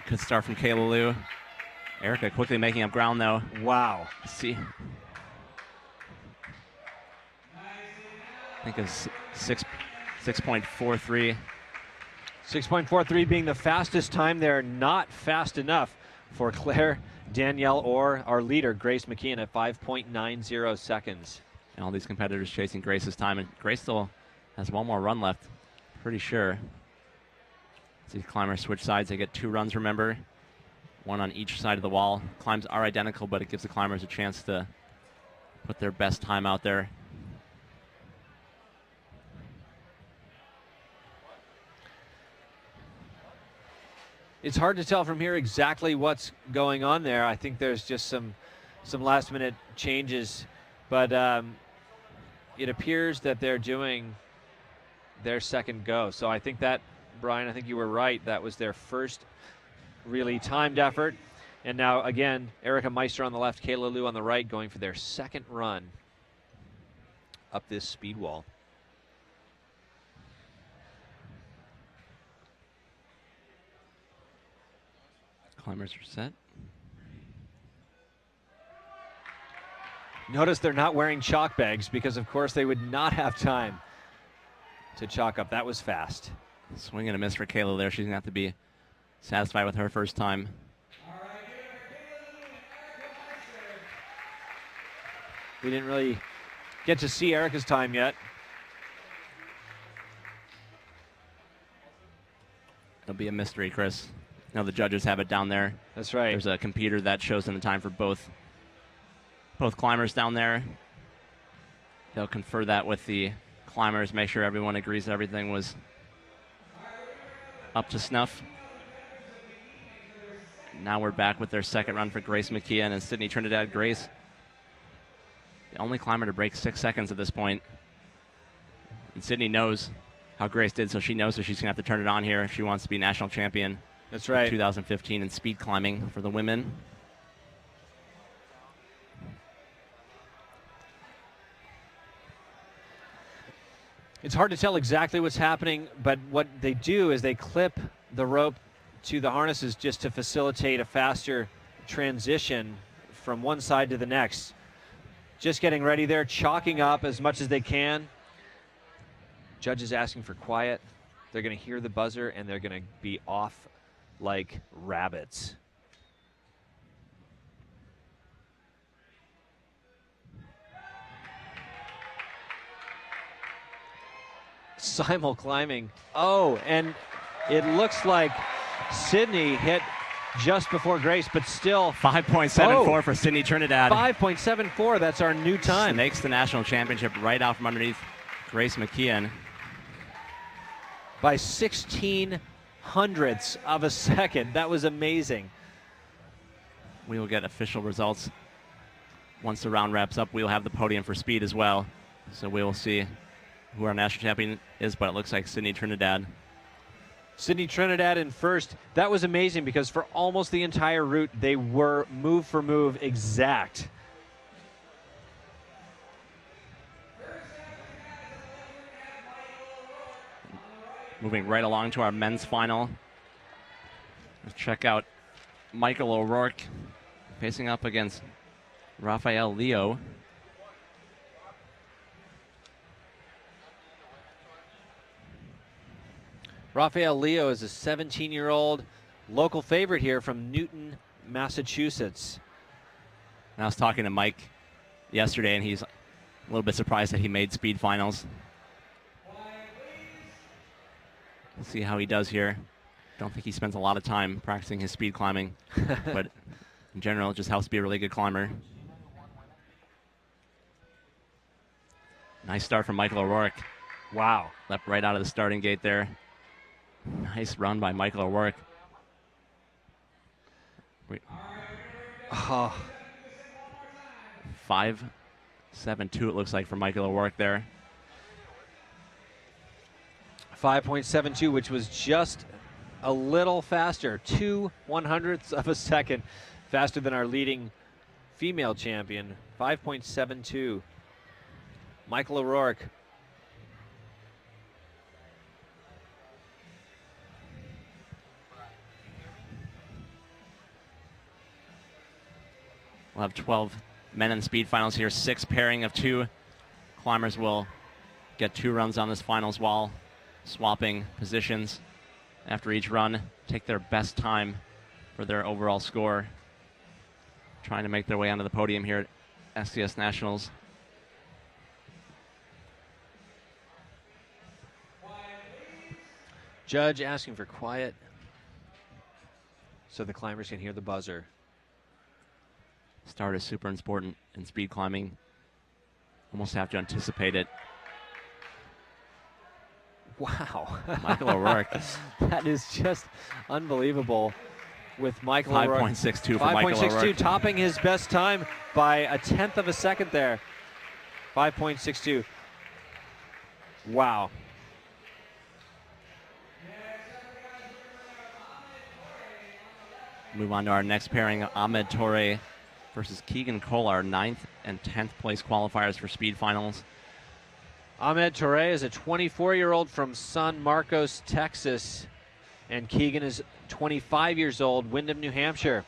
Speaker 4: Good start from Kayla Lieuw. Erica quickly making up ground, though.
Speaker 10: Wow.
Speaker 4: Let's see. I think it's 6.43.
Speaker 10: 6.43 being the fastest time there. Not fast enough for Claire, Danielle, or our leader, Grace Mckeehan, at 5.90 seconds.
Speaker 4: And all these competitors chasing Grace's time. And Grace still has one more run left, pretty sure. See climbers switch sides. They get 2 runs, remember. 1 on each side of the wall. Climbs are identical, but it gives the climbers a chance to put their best time out there.
Speaker 10: It's hard to tell from here exactly what's going on there. I think there's just some last-minute changes, but it appears that they're doing their second go. So I think that, Brian, I think you were right. That was their first really timed effort. And now, again, Erica Meister on the left, Kayla Lieuw on the right, going for their second run up this speed wall.
Speaker 4: Climbers are set.
Speaker 10: Notice they're not wearing chalk bags because, of course, they would not have time to chalk up. That was fast.
Speaker 4: Swing and a miss for Kayla there. She's going to have to be satisfied with her first time.
Speaker 10: We didn't really get to see Erica's time yet.
Speaker 4: It'll be a mystery, Chris. No, the judges have it down there.
Speaker 10: That's right.
Speaker 4: There's a computer that shows them the time for both climbers down there. They'll confer that with the climbers, make sure everyone agrees everything was up to snuff. Now we're back with their second run for Grace Mckeehan and Sidney Trinidad. Grace, the only climber to break 6 seconds at this point. And Sidney knows how Grace did, so she knows that she's going to have to turn it on here if she wants to be national champion.
Speaker 10: That's right.
Speaker 4: 2015 in speed climbing for the women.
Speaker 10: It's hard to tell exactly what's happening, but what they do is they clip the rope to the harnesses just to facilitate a faster transition from one side to the next. Just getting ready there, chalking up as much as they can. Judges asking for quiet. They're going to hear the buzzer, and they're going to be off like rabbits. Simul climbing. Oh, and it looks like Sidney hit just before Grace, but still
Speaker 4: 5.74 for Sidney Trinidad.
Speaker 10: 5.74, that's our new time.
Speaker 4: Makes the national championship right out from underneath Grace Mckeehan.
Speaker 10: By 16 hundredths of a second. That was amazing.
Speaker 4: We will get official results once the round wraps up. We'll have the podium for speed as well. So we will see who our national champion is, but it looks like Sidney Trinidad.
Speaker 10: Sidney Trinidad in first. That was amazing because for almost the entire route, they were move for move exact.
Speaker 4: Moving right along to our men's final. Let's check out Michael O'Rourke facing up against Raphael Lieuw.
Speaker 10: Raphael Lieuw is a 17-year-old local favorite here from Newton, Massachusetts.
Speaker 4: And I was talking to Mike yesterday, and he's a little bit surprised that he made speed finals. We'll see how he does here. Don't think he spends a lot of time practicing his speed climbing, but in general, it just helps be a really good climber. Nice start from Michael O'Rourke.
Speaker 10: Wow.
Speaker 4: Leapt right out of the starting gate there. Nice run by Michael O'Rourke.
Speaker 10: Oh.
Speaker 4: 5.72 it looks like for Michael O'Rourke there.
Speaker 10: 5.72, which was just a little faster, 2/100ths of a second faster than our leading female champion. 5.72. Michael O'Rourke.
Speaker 4: We'll have 12 men in the speed finals here. 6 pairing of 2 climbers will get 2 runs on this finals wall, swapping positions after each run, take their best time for their overall score, trying to make their way onto the podium here at SCS Nationals.
Speaker 10: Judge asking for quiet so the climbers can hear the buzzer.
Speaker 4: Start is super important in speed climbing. Almost have to anticipate it.
Speaker 10: Wow.
Speaker 4: Michael O'Rourke.
Speaker 10: That is just unbelievable with Michael O'Rourke.
Speaker 4: 5.62 for Michael O'Rourke.
Speaker 10: 5.62, topping his best time by 1/10 of a second there. 5.62. Wow.
Speaker 4: Move on to our next pairing, Ahmed Torre versus Keegan Kolar, 9th and 10th place qualifiers for speed finals.
Speaker 10: Ahmed Torre is a 24-year-old from San Marcos, Texas, and Keegan is 25 years old, Windham, New Hampshire.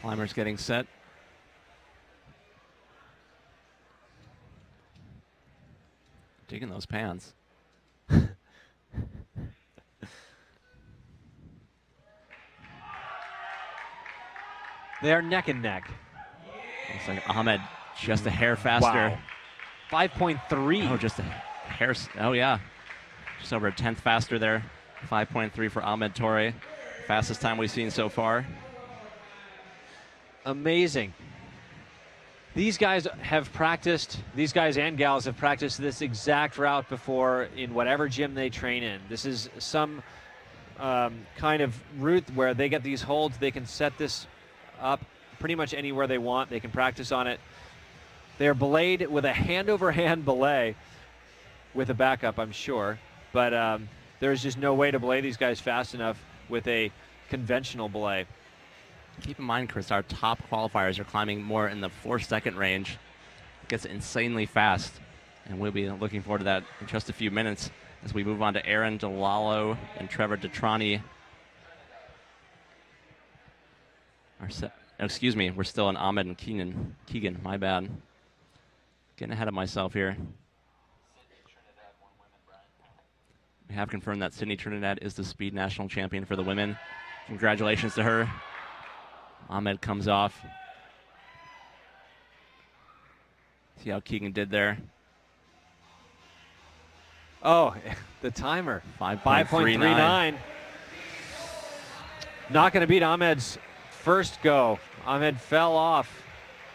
Speaker 4: Climbers getting set. Digging those pants.
Speaker 15: They are neck and neck.
Speaker 4: Looks like Ahmed just a hair faster.
Speaker 15: Wow. 5.3.
Speaker 4: Oh, just a hair. Oh, yeah. Just over a tenth faster there. 5.3 for Ahmed Torre. Fastest time we've seen so far.
Speaker 15: Amazing. These guys have practiced, these guys and gals have practiced this exact route before in whatever gym they train in. This is some kind of route where they get these holds. They can set this up pretty much anywhere they want. They can practice on it. They're belayed with a hand-over-hand belay with a backup, I'm sure. But there's just no way to belay these guys fast enough with a conventional belay.
Speaker 4: Keep in mind, Chris, our top qualifiers are climbing more in the 4-second range. It gets insanely fast, and we'll be looking forward to that in just a few minutes as we move on to Aaron DeLallo and Trevor Detrani. Excuse me, we're still in Ahmed and Keegan, my bad. Getting ahead of myself here. We have confirmed that Sidney Trinidad is the speed national champion for the women. Congratulations to her. Ahmed comes off. See how Keegan did there.
Speaker 15: Oh, the timer.
Speaker 4: 5.39.
Speaker 15: Not going to beat Ahmed's first go. Ahmed fell off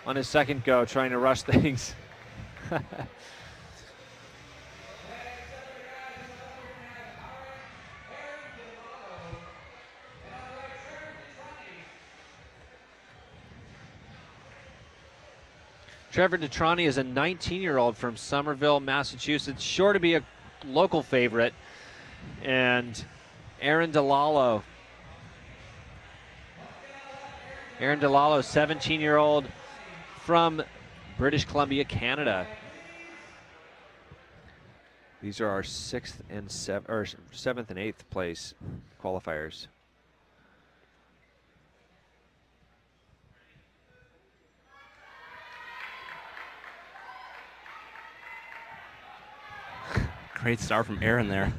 Speaker 15: on his second go trying to rush things. Trevor Detrani is a 19-year-old from Somerville, Massachusetts, sure to be a local favorite. And Aaron DeLallo. Aaron DeLallo, 17-year-old from British Columbia, Canada. These are our 7th and 8th place qualifiers.
Speaker 4: Great start from Aaron there.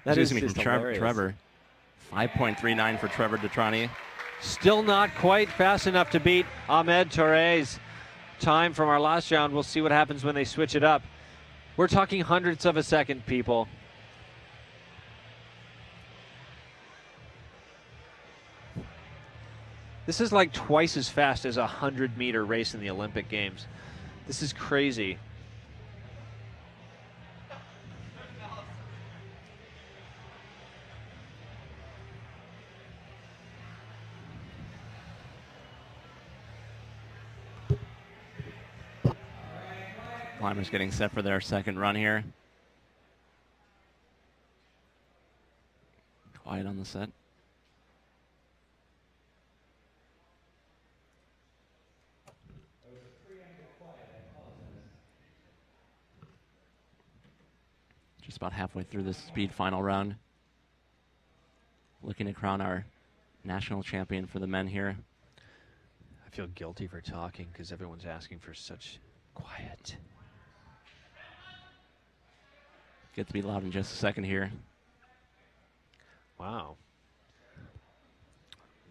Speaker 15: That is
Speaker 4: from
Speaker 15: just hilarious.
Speaker 4: Trevor. 5.39 for Trevor Detrani.
Speaker 15: Still not quite fast enough to beat Ahmed Torre's time from our last round. We'll see what happens when they switch it up. We're talking hundredths of a second, people. This is like twice as fast as a 100-meter race in the Olympic Games. This is crazy.
Speaker 4: Climbers getting set for their second run here. Quiet on the set. Just about halfway through this speed final round. Looking to crown our national champion for the men here.
Speaker 15: I feel guilty for talking because everyone's asking for such quiet.
Speaker 4: Get to be loud in just a second here.
Speaker 15: Wow.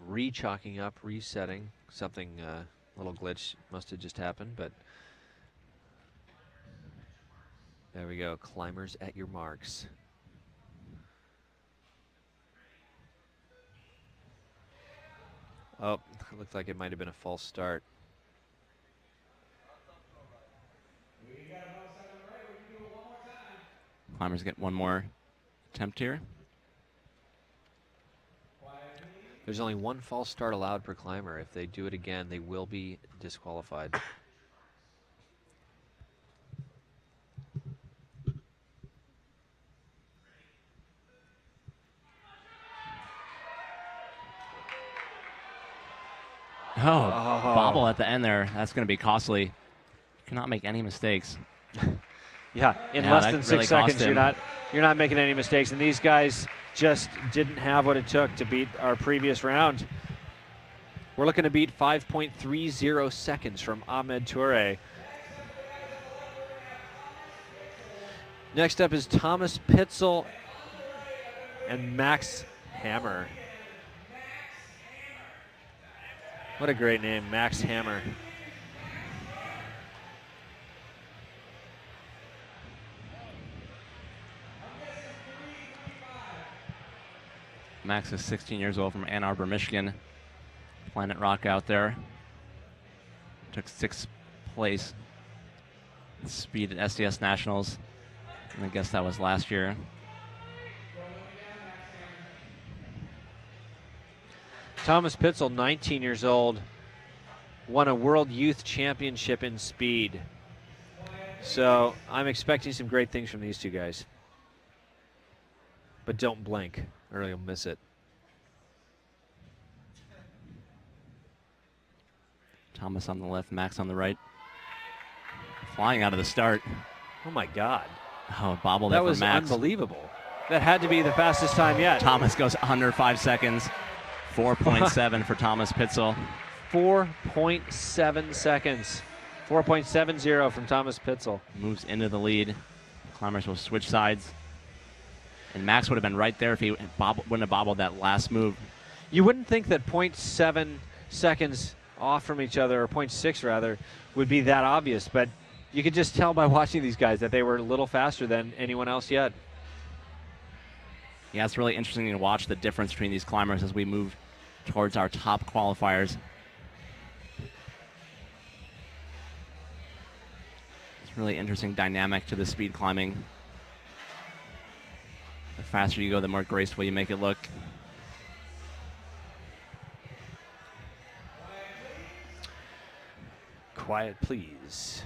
Speaker 15: Re-chalking up, resetting. Something, little glitch must have just happened, but there we go. Climbers at your marks. Oh, it looked like it might have been a false start.
Speaker 4: Climbers get one more attempt here.
Speaker 15: There's only one false start allowed per climber. If they do it again, they will be disqualified.
Speaker 4: Bobble at the end there. That's going to be costly. Cannot make any mistakes.
Speaker 15: Yeah, in less than 6 seconds, you're not making any mistakes. And these guys just didn't have what it took to beat our previous round. We're looking to beat 5.30 seconds from Ahmed Toure. Next up is Thomas Pitzel and Max Hammer. What a great name, Max Hammer.
Speaker 4: Max is 16 years old from Ann Arbor, Michigan. Planet Rock out there. Took 6th place in speed at SCS Nationals. And I guess that was last year.
Speaker 15: Thomas Pitzel, 19 years old, won a World Youth Championship in speed. So I'm expecting some great things from these two guys. But don't blink, or you'll miss it.
Speaker 4: Thomas on the left, Max on the right. Flying out of the start.
Speaker 15: Oh my God.
Speaker 4: Oh, bobbled
Speaker 15: that
Speaker 4: it for
Speaker 15: was
Speaker 4: Max.
Speaker 15: Unbelievable. That had to be the fastest time yet.
Speaker 4: Thomas goes under 5 seconds. 4.7 for Thomas Pitzel.
Speaker 15: 4.7 seconds. 4.70 from Thomas Pitzel.
Speaker 4: Moves into the lead. Climbers will switch sides. And Max would have been right there if he wouldn't have bobbled that last move.
Speaker 15: You wouldn't think that 0.7 seconds off from each other, or 0.6 rather, would be that obvious, but you could just tell by watching these guys that they were a little faster than anyone else yet.
Speaker 4: Yeah, it's really interesting to watch the difference between these climbers as we move towards our top qualifiers. It's really interesting dynamic to the speed climbing. The faster you go, the more graceful you make it look.
Speaker 15: Quiet, please.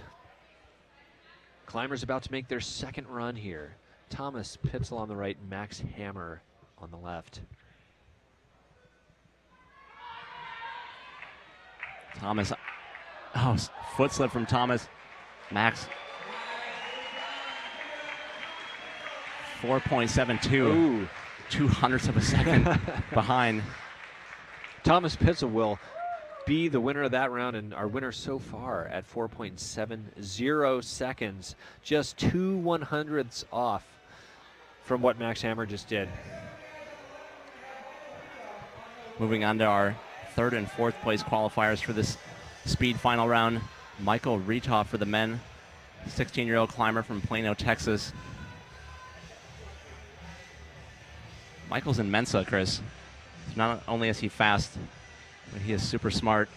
Speaker 15: Climbers about to make their second run here. Thomas Pitzel on the right, Max Hammer on the left.
Speaker 4: Thomas, oh, foot slip from Thomas. Max, 4.72, 0.02 of a second behind.
Speaker 15: Thomas Pitzel will be the winner of that round and our winner so far at 4.70 seconds, just 2/100ths off from what Max Hammer just did.
Speaker 4: Moving on to our 3rd and 4th place qualifiers for this speed final round. Michael Retoff for the men, 16-year-old climber from Plano, Texas. Michael's in Mensa, Chris. Not only is he fast, but he is super smart.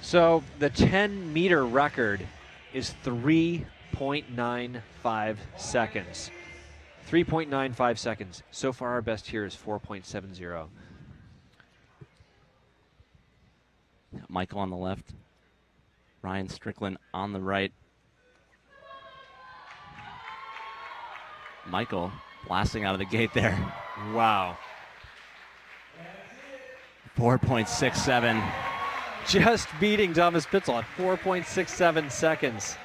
Speaker 15: So the 10-meter record is 3.95 seconds. 3.95 seconds. So far our best here is 4.70.
Speaker 4: Michael on the left. Ryan Strickland on the right. Michael blasting out of the gate there.
Speaker 15: Wow.
Speaker 4: 4.67.
Speaker 15: Just beating Thomas Pitzel at 4.67 seconds.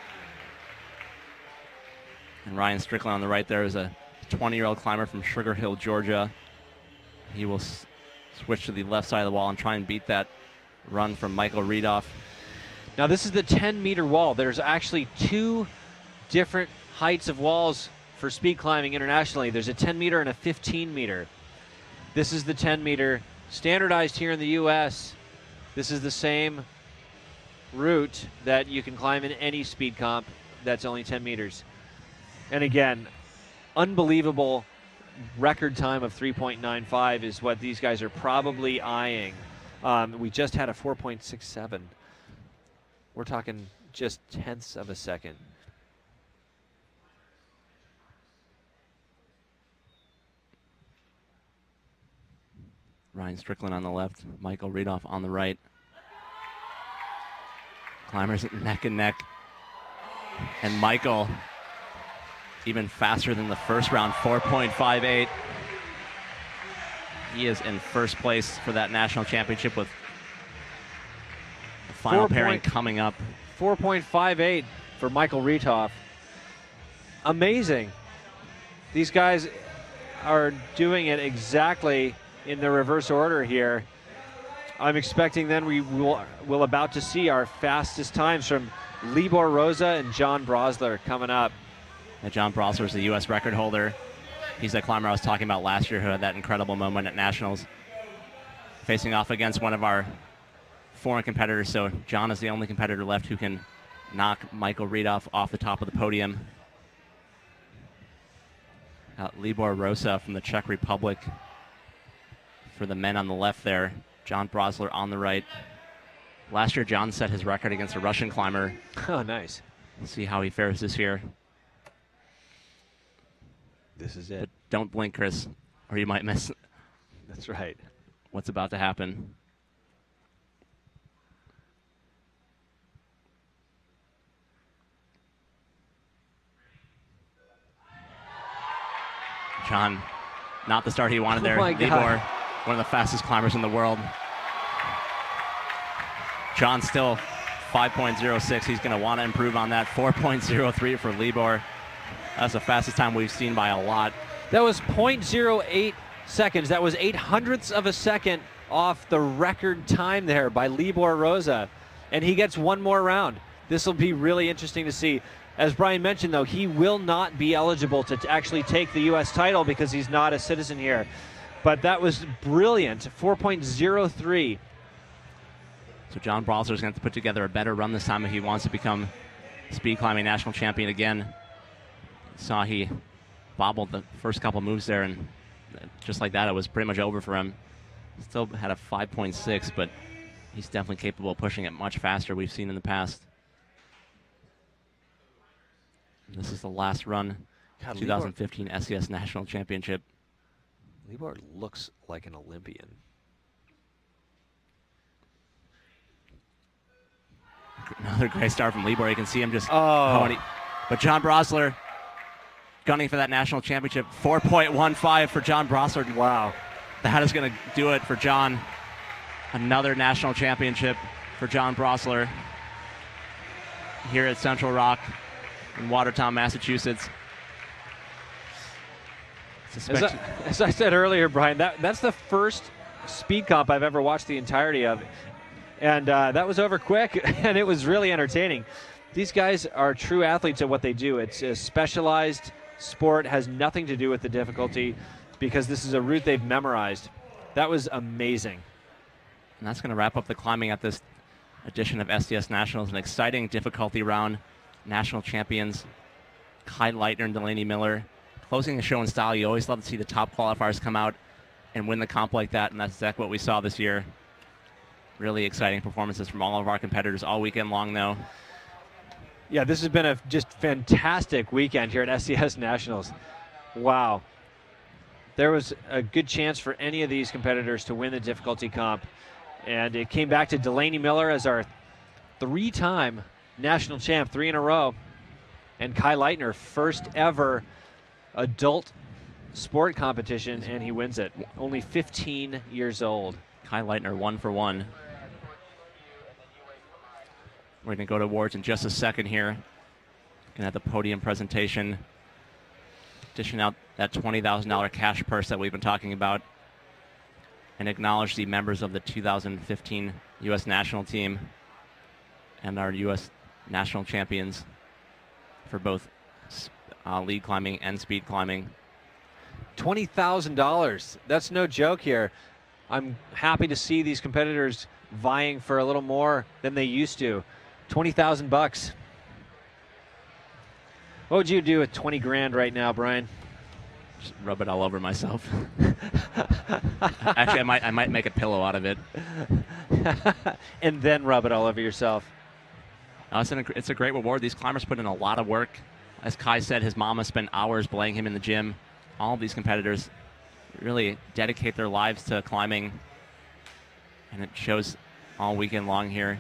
Speaker 4: And Ryan Strickland on the right there is a 20-year-old climber from Sugar Hill, Georgia. He will switch to the left side of the wall and try and beat that run from Michael Retoff.
Speaker 15: Now this is the 10-meter wall. There's actually 2 different heights of walls for speed climbing internationally. There's a 10-meter and a 15-meter. This is the 10-meter, standardized here in the U.S. This is the same route that you can climb in any speed comp that's only 10 meters. And again, unbelievable record time of 3.95 is what these guys are probably eyeing. We just had a 4.67. We're talking just tenths of a second.
Speaker 4: Ryan Strickland on the left, Michael Retoff on the right. Climbers neck and neck. And Michael, even faster than the first round, 4.58. He is in first place for that national championship with the final pairing coming up.
Speaker 15: 4.58 for Michael Retoff. Amazing. These guys are doing it exactly in the reverse order here. I'm expecting then we'll about to see our fastest times from Libor Rosa and John Brosler coming up.
Speaker 4: And John Brosler is the U.S. record holder. He's the climber I was talking about last year who had that incredible moment at Nationals, facing off against one of our foreign competitors. So John is the only competitor left who can knock Michael Reed off the top of the podium. Libor Rosa from the Czech Republic for the men on the left there. John Brosler on the right. Last year, John set his record against a Russian climber.
Speaker 15: Oh, nice.
Speaker 4: We'll see how he fares this year.
Speaker 15: This is it.
Speaker 4: But don't blink, Chris, or you might miss.
Speaker 15: That's right.
Speaker 4: What's about to happen. John, not the start he wanted there. Libor, one of the fastest climbers in the world. John still 5.06. He's going to want to improve on that. 4.03 for Libor. That's the fastest time we've seen by a lot.
Speaker 15: That was 0.08 seconds. That was 0.08 of a second off the record time there by Libor Rosa. And he gets one more round. This will be really interesting to see. As Brian mentioned, though, he will not be eligible to actually take the U.S. title because he's not a citizen here. But that was brilliant, 4.03.
Speaker 4: So John Brosler is going to have to put together a better run this time if he wants to become speed climbing national champion again. Saw he bobbled the first couple moves there, and just like that, it was pretty much over for him. Still had a 5.6, but he's definitely capable of pushing it much faster we've seen in the past. This is the last run, God, 2015 SCS National Championship.
Speaker 15: Libor looks like an Olympian.
Speaker 4: Another great start from Libor. You can see him just going. But John Brosler gunning for that national championship. 4.15 for John Brosler.
Speaker 15: Wow.
Speaker 4: That is going to do it for John. Another national championship for John Brosler here at Central Rock in Watertown, Massachusetts.
Speaker 15: As I said earlier, Brian, that's the first speed comp I've ever watched the entirety of. And that was over quick, and it was really entertaining. These guys are true athletes at what they do. It's a specialized sport, has nothing to do with the difficulty because this is a route they've memorized. That was amazing.
Speaker 4: And that's going to wrap up the climbing at this edition of SCS Nationals. An exciting difficulty round. National champions Kayla Lieuw and Delaney Miller. Closing the show in style, you always love to see the top qualifiers come out and win the comp like that, and that's exactly what we saw this year. Really exciting performances from all of our competitors all weekend long, though.
Speaker 15: Yeah, this has been a just fantastic weekend here at SCS Nationals. Wow. There was a good chance for any of these competitors to win the difficulty comp, and it came back to Delaney Miller as our three-time national champ, 3 in a row, and Kayla Lieuw, first ever adult sport competition, and he wins it. Only 15 years old.
Speaker 4: Kayla Lieuw 1 for 1. We're going to go to awards in just a second here. Going to have the podium presentation. Dishing out that $20,000 cash purse that we've been talking about. And acknowledge the members of the 2015 U.S. national team and our U.S. national champions for both lead climbing and speed climbing.
Speaker 15: $20,000. That's no joke here. I'm happy to see these competitors vying for a little more than they used to. 20,000 bucks. What would you do with 20 grand right now, Brian?
Speaker 4: Just rub it all over myself. Actually, I might make a pillow out of it.
Speaker 15: And then rub it all over yourself.
Speaker 4: It's a great reward. These climbers put in a lot of work. As Kai said, his mama spent hours playing him in the gym. All of these competitors really dedicate their lives to climbing, and it shows all weekend long here.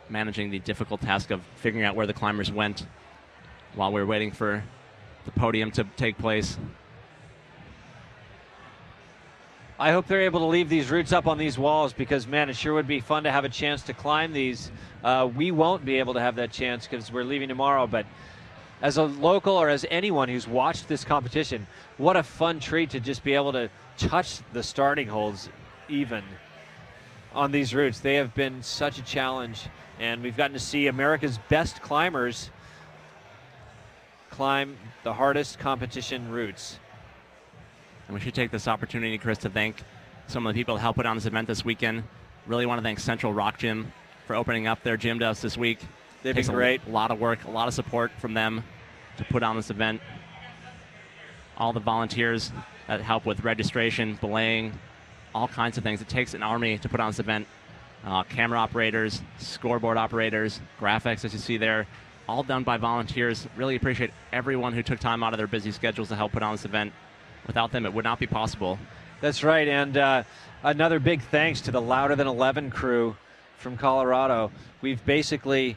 Speaker 4: Managing the difficult task of figuring out where the climbers went while we were waiting for the podium to take place.
Speaker 15: I hope they're able to leave these routes up on these walls because, man, it sure would be fun to have a chance to climb these. We won't be able to have that chance because we're leaving tomorrow, but as a local or as anyone who's watched this competition, what a fun treat to just be able to touch the starting holds even on these routes. They have been such a challenge, and we've gotten to see America's best climbers climb the hardest competition routes.
Speaker 4: And we should take this opportunity, Chris, to thank some of the people that helped put on this event this weekend. Really want to thank Central Rock Gym for opening up their gym to us this week.
Speaker 15: They've been great.
Speaker 4: A lot of work, a lot of support from them to put on this event. All the volunteers that help with registration, belaying, all kinds of things. It takes an army to put on this event. Camera operators, scoreboard operators, graphics, as you see there, all done by volunteers. Really appreciate everyone who took time out of their busy schedules to help put on this event. Without them, it would not be possible.
Speaker 15: That's right, and another big thanks to the Louder Than 11 crew from Colorado. We've basically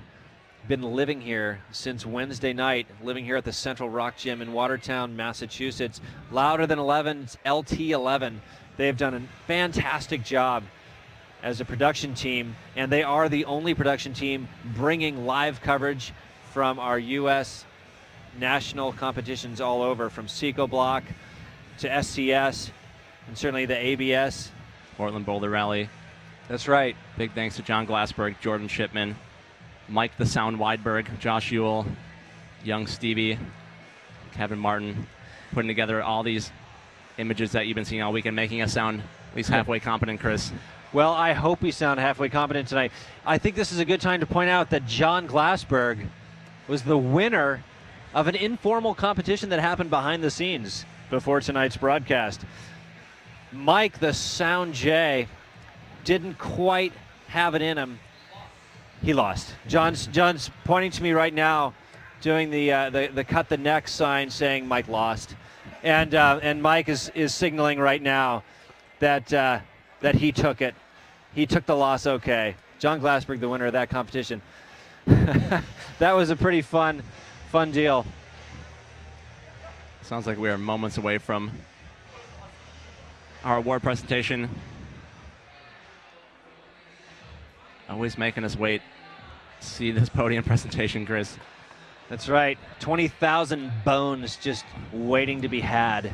Speaker 15: been living here since Wednesday night, living here at the Central Rock Gym in Watertown, Massachusetts. Louder Than 11's LT11. They've done a fantastic job as a production team, and they are the only production team bringing live coverage from our U.S. national competitions all over, from Seco Block to SCS, and certainly the ABS.
Speaker 4: Portland Boulder Rally.
Speaker 15: That's right.
Speaker 4: Big thanks to John Glassberg, Jordan Shipman, Mike the Sound Weidberg, Josh Ewell, Young Stevie, Kevin Martin, putting together all these images that you've been seeing all weekend, making us sound at least halfway competent, Chris.
Speaker 15: Well, I hope we sound halfway competent tonight. I think this is a good time to point out that John Glassberg was the winner of an informal competition that happened behind the scenes before tonight's broadcast. Mike, the Sound J, didn't quite have it in him. He lost. John's pointing to me right now, doing the cut the neck sign, saying Mike lost, and Mike is signaling right now that he took it. He took the loss. Okay, John Glassberg, the winner of that competition. That was a pretty fun deal.
Speaker 4: Sounds like we are moments away from our award presentation. Always making us wait to see this podium presentation, Chris.
Speaker 15: That's right. 20,000 bones just waiting to be had.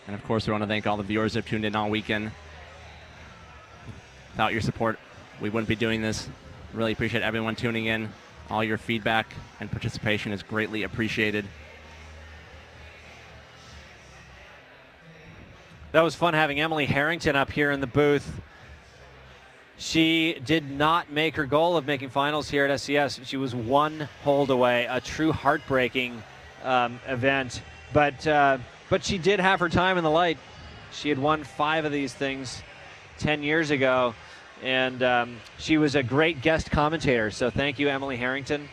Speaker 4: And of course, we want to thank all the viewers that have tuned in all weekend. Without your support, we wouldn't be doing this. Really appreciate everyone tuning in. All your feedback and participation is greatly appreciated.
Speaker 15: That was fun having Emily Harrington up here in the booth. She did not make her goal of making finals here at SCS. She was one hold away, a true heartbreaking event. But she did have her time in the light. She had won 5 of these things 10 years ago. And she was a great guest commentator, so thank you, Emily Harrington.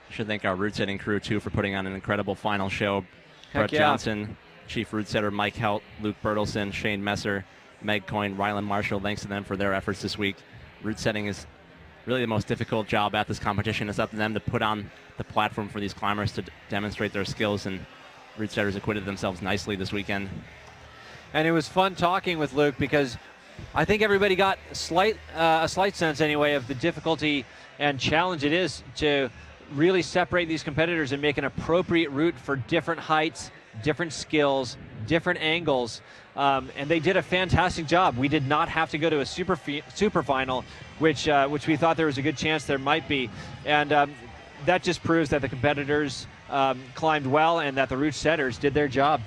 Speaker 4: I should thank our route setting crew, too, for putting on an incredible final show. Brett
Speaker 15: yeah.
Speaker 4: Johnson, Chief Route Setter Mike Helt, Luke Bertelson, Shane Messer, Meg Coyne, Rylan Marshall. Thanks to them for their efforts this week. Route setting is really the most difficult job at this competition. It's up to them to put on the platform for these climbers to demonstrate their skills, and route setters acquitted themselves nicely this weekend.
Speaker 15: And it was fun talking with Luke because I think everybody got a slight sense anyway of the difficulty and challenge it is to really separate these competitors and make an appropriate route for different heights, different skills, different angles. And they did a fantastic job. We did not have to go to a super final, which we thought there was a good chance there might be. And that just proves that the competitors climbed well and that the route setters did their job.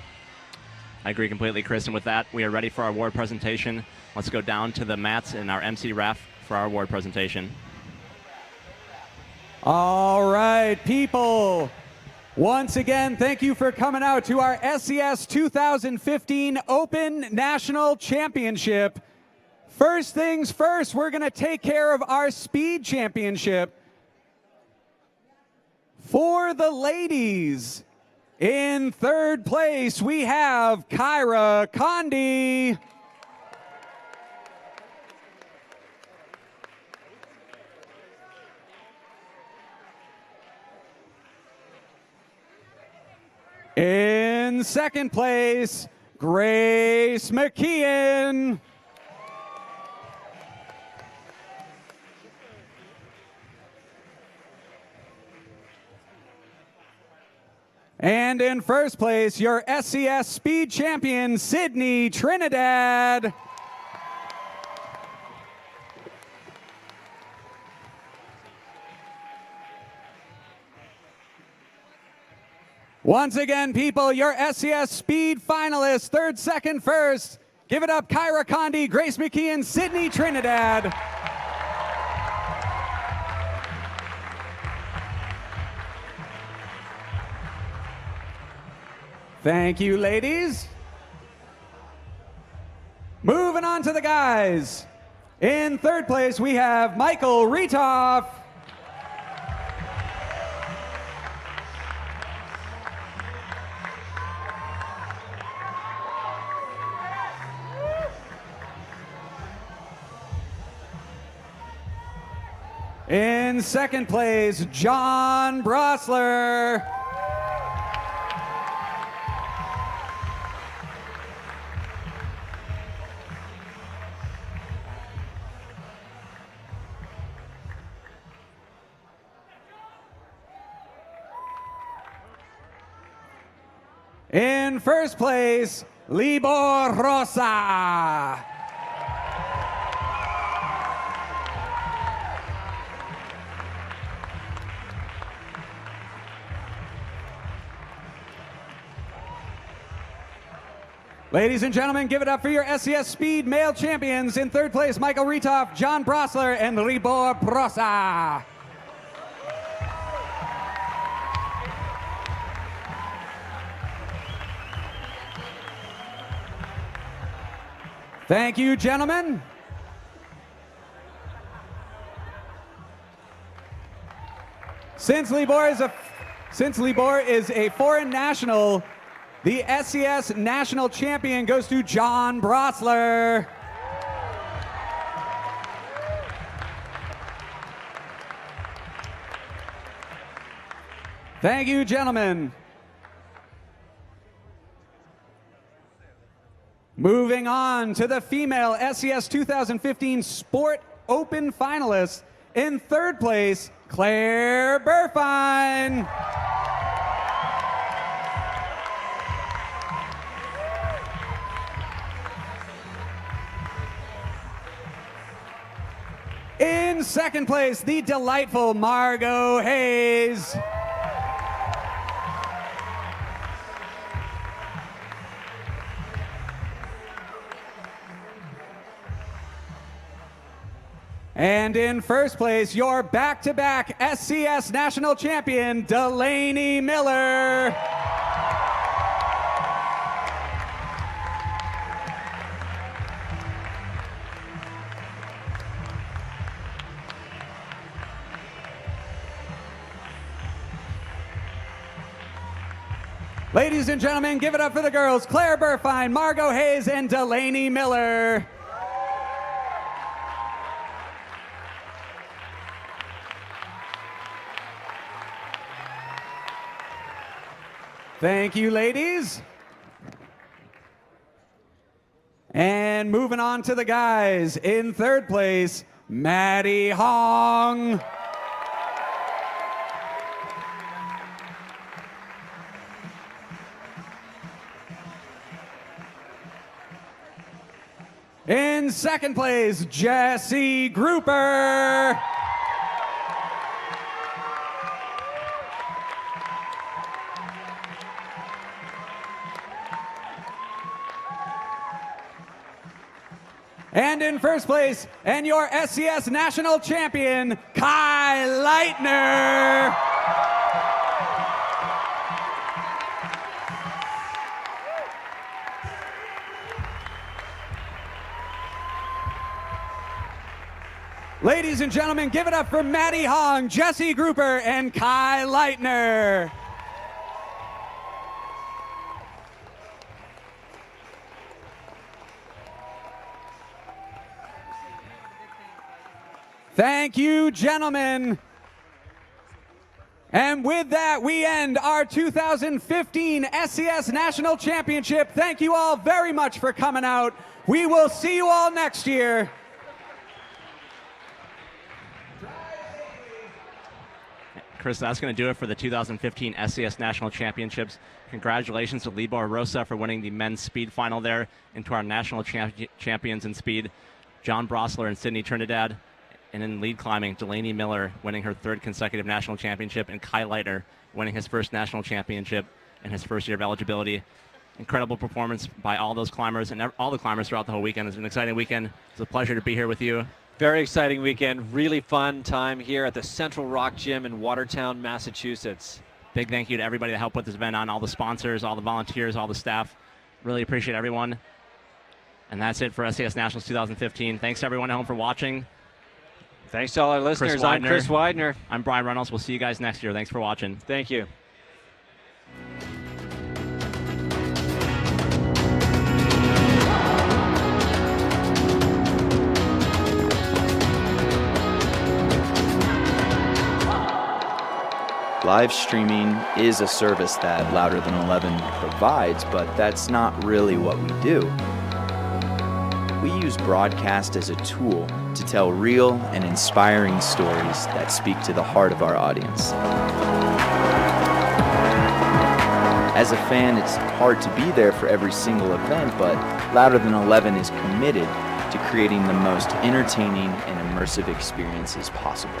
Speaker 4: I agree completely, Chris. And with that, we are ready for our award presentation. Let's go down to the mats in our MC RAF for our award presentation.
Speaker 6: All right, people. Once again, thank you for coming out to our SCS 2015 Open National Championship. First things first, we're going to take care of our Speed Championship. For the ladies, In third place, we have Kyra Condie. In second place, Grace Mckeehan. And in first place, your SCS Speed Champion, Sidney Trinidad. Once again, people, your SCS Speed finalists, third, second, first. Give it up, Kyra Condie, Grace Mckeehan, Sidney Trinidad. Thank you, ladies. Moving on to the guys. In third place, we have Michael Retoff. In second place, John Brosler. In first place, Libor Rosa. Ladies and gentlemen, give it up for your SCS Speed male champions. In third place, Michael Retoff, John Brosler, and Libor Rosa. Thank you, gentlemen. Since Libor is a foreign national, the SCS national champion goes to John Brosler. Thank you, gentlemen. Moving on to the female SCS 2015 Sport Open finalists. In third place, Claire Buhrfeind. In second place, the delightful Margo Hayes. And in first place, your back-to-back SCS national champion, Delaney Miller. Ladies and gentlemen, give it up for the girls, Claire Buhrfeind, Margo Hayes, and Delaney Miller. Thank you, ladies. And moving on to the guys. In third place, Matty Hong. In second place, Jesse Grupper. And in first place, and your SCS national champion, Kayla Lieuw. Ladies and gentlemen, give it up for Matty Hong, Jesse Grupper, and Kayla Lieuw. Thank you, gentlemen. And with that, we end our 2015 SCS National Championship. Thank you all very much for coming out. We will see you all next year.
Speaker 4: Chris, that's going to do it for the 2015 SCS National Championships. Congratulations to Lee Barbarossa for winning the men's speed final there, and to our national champions in speed, John Brosler and Sidney Trinidad. And in lead climbing, Delaney Miller winning her 3rd consecutive national championship, and Kai Lightner winning his 1st national championship in his 1st year of eligibility. Incredible performance by all those climbers and all the climbers throughout the whole weekend. It's an exciting weekend. It's a pleasure to be here with you.
Speaker 15: Very exciting weekend. Really fun time here at the Central Rock Gym in Watertown, Massachusetts.
Speaker 4: Big thank you to everybody that helped put this event on, all the sponsors, all the volunteers, all the staff. Really appreciate everyone. And that's it for SCS Nationals 2015. Thanks to everyone at home for watching.
Speaker 15: Thanks to all our listeners. I'm Chris Widener.
Speaker 4: I'm Brian Reynolds. We'll see you guys next year. Thanks for watching.
Speaker 15: Thank you.
Speaker 16: Live streaming is a service that Louder Than 11 provides, but that's not really what we do. We use broadcast as a tool to tell real and inspiring stories that speak to the heart of our audience. As a fan, it's hard to be there for every single event, but Louder Than 11 is committed to creating the most entertaining and immersive experiences possible.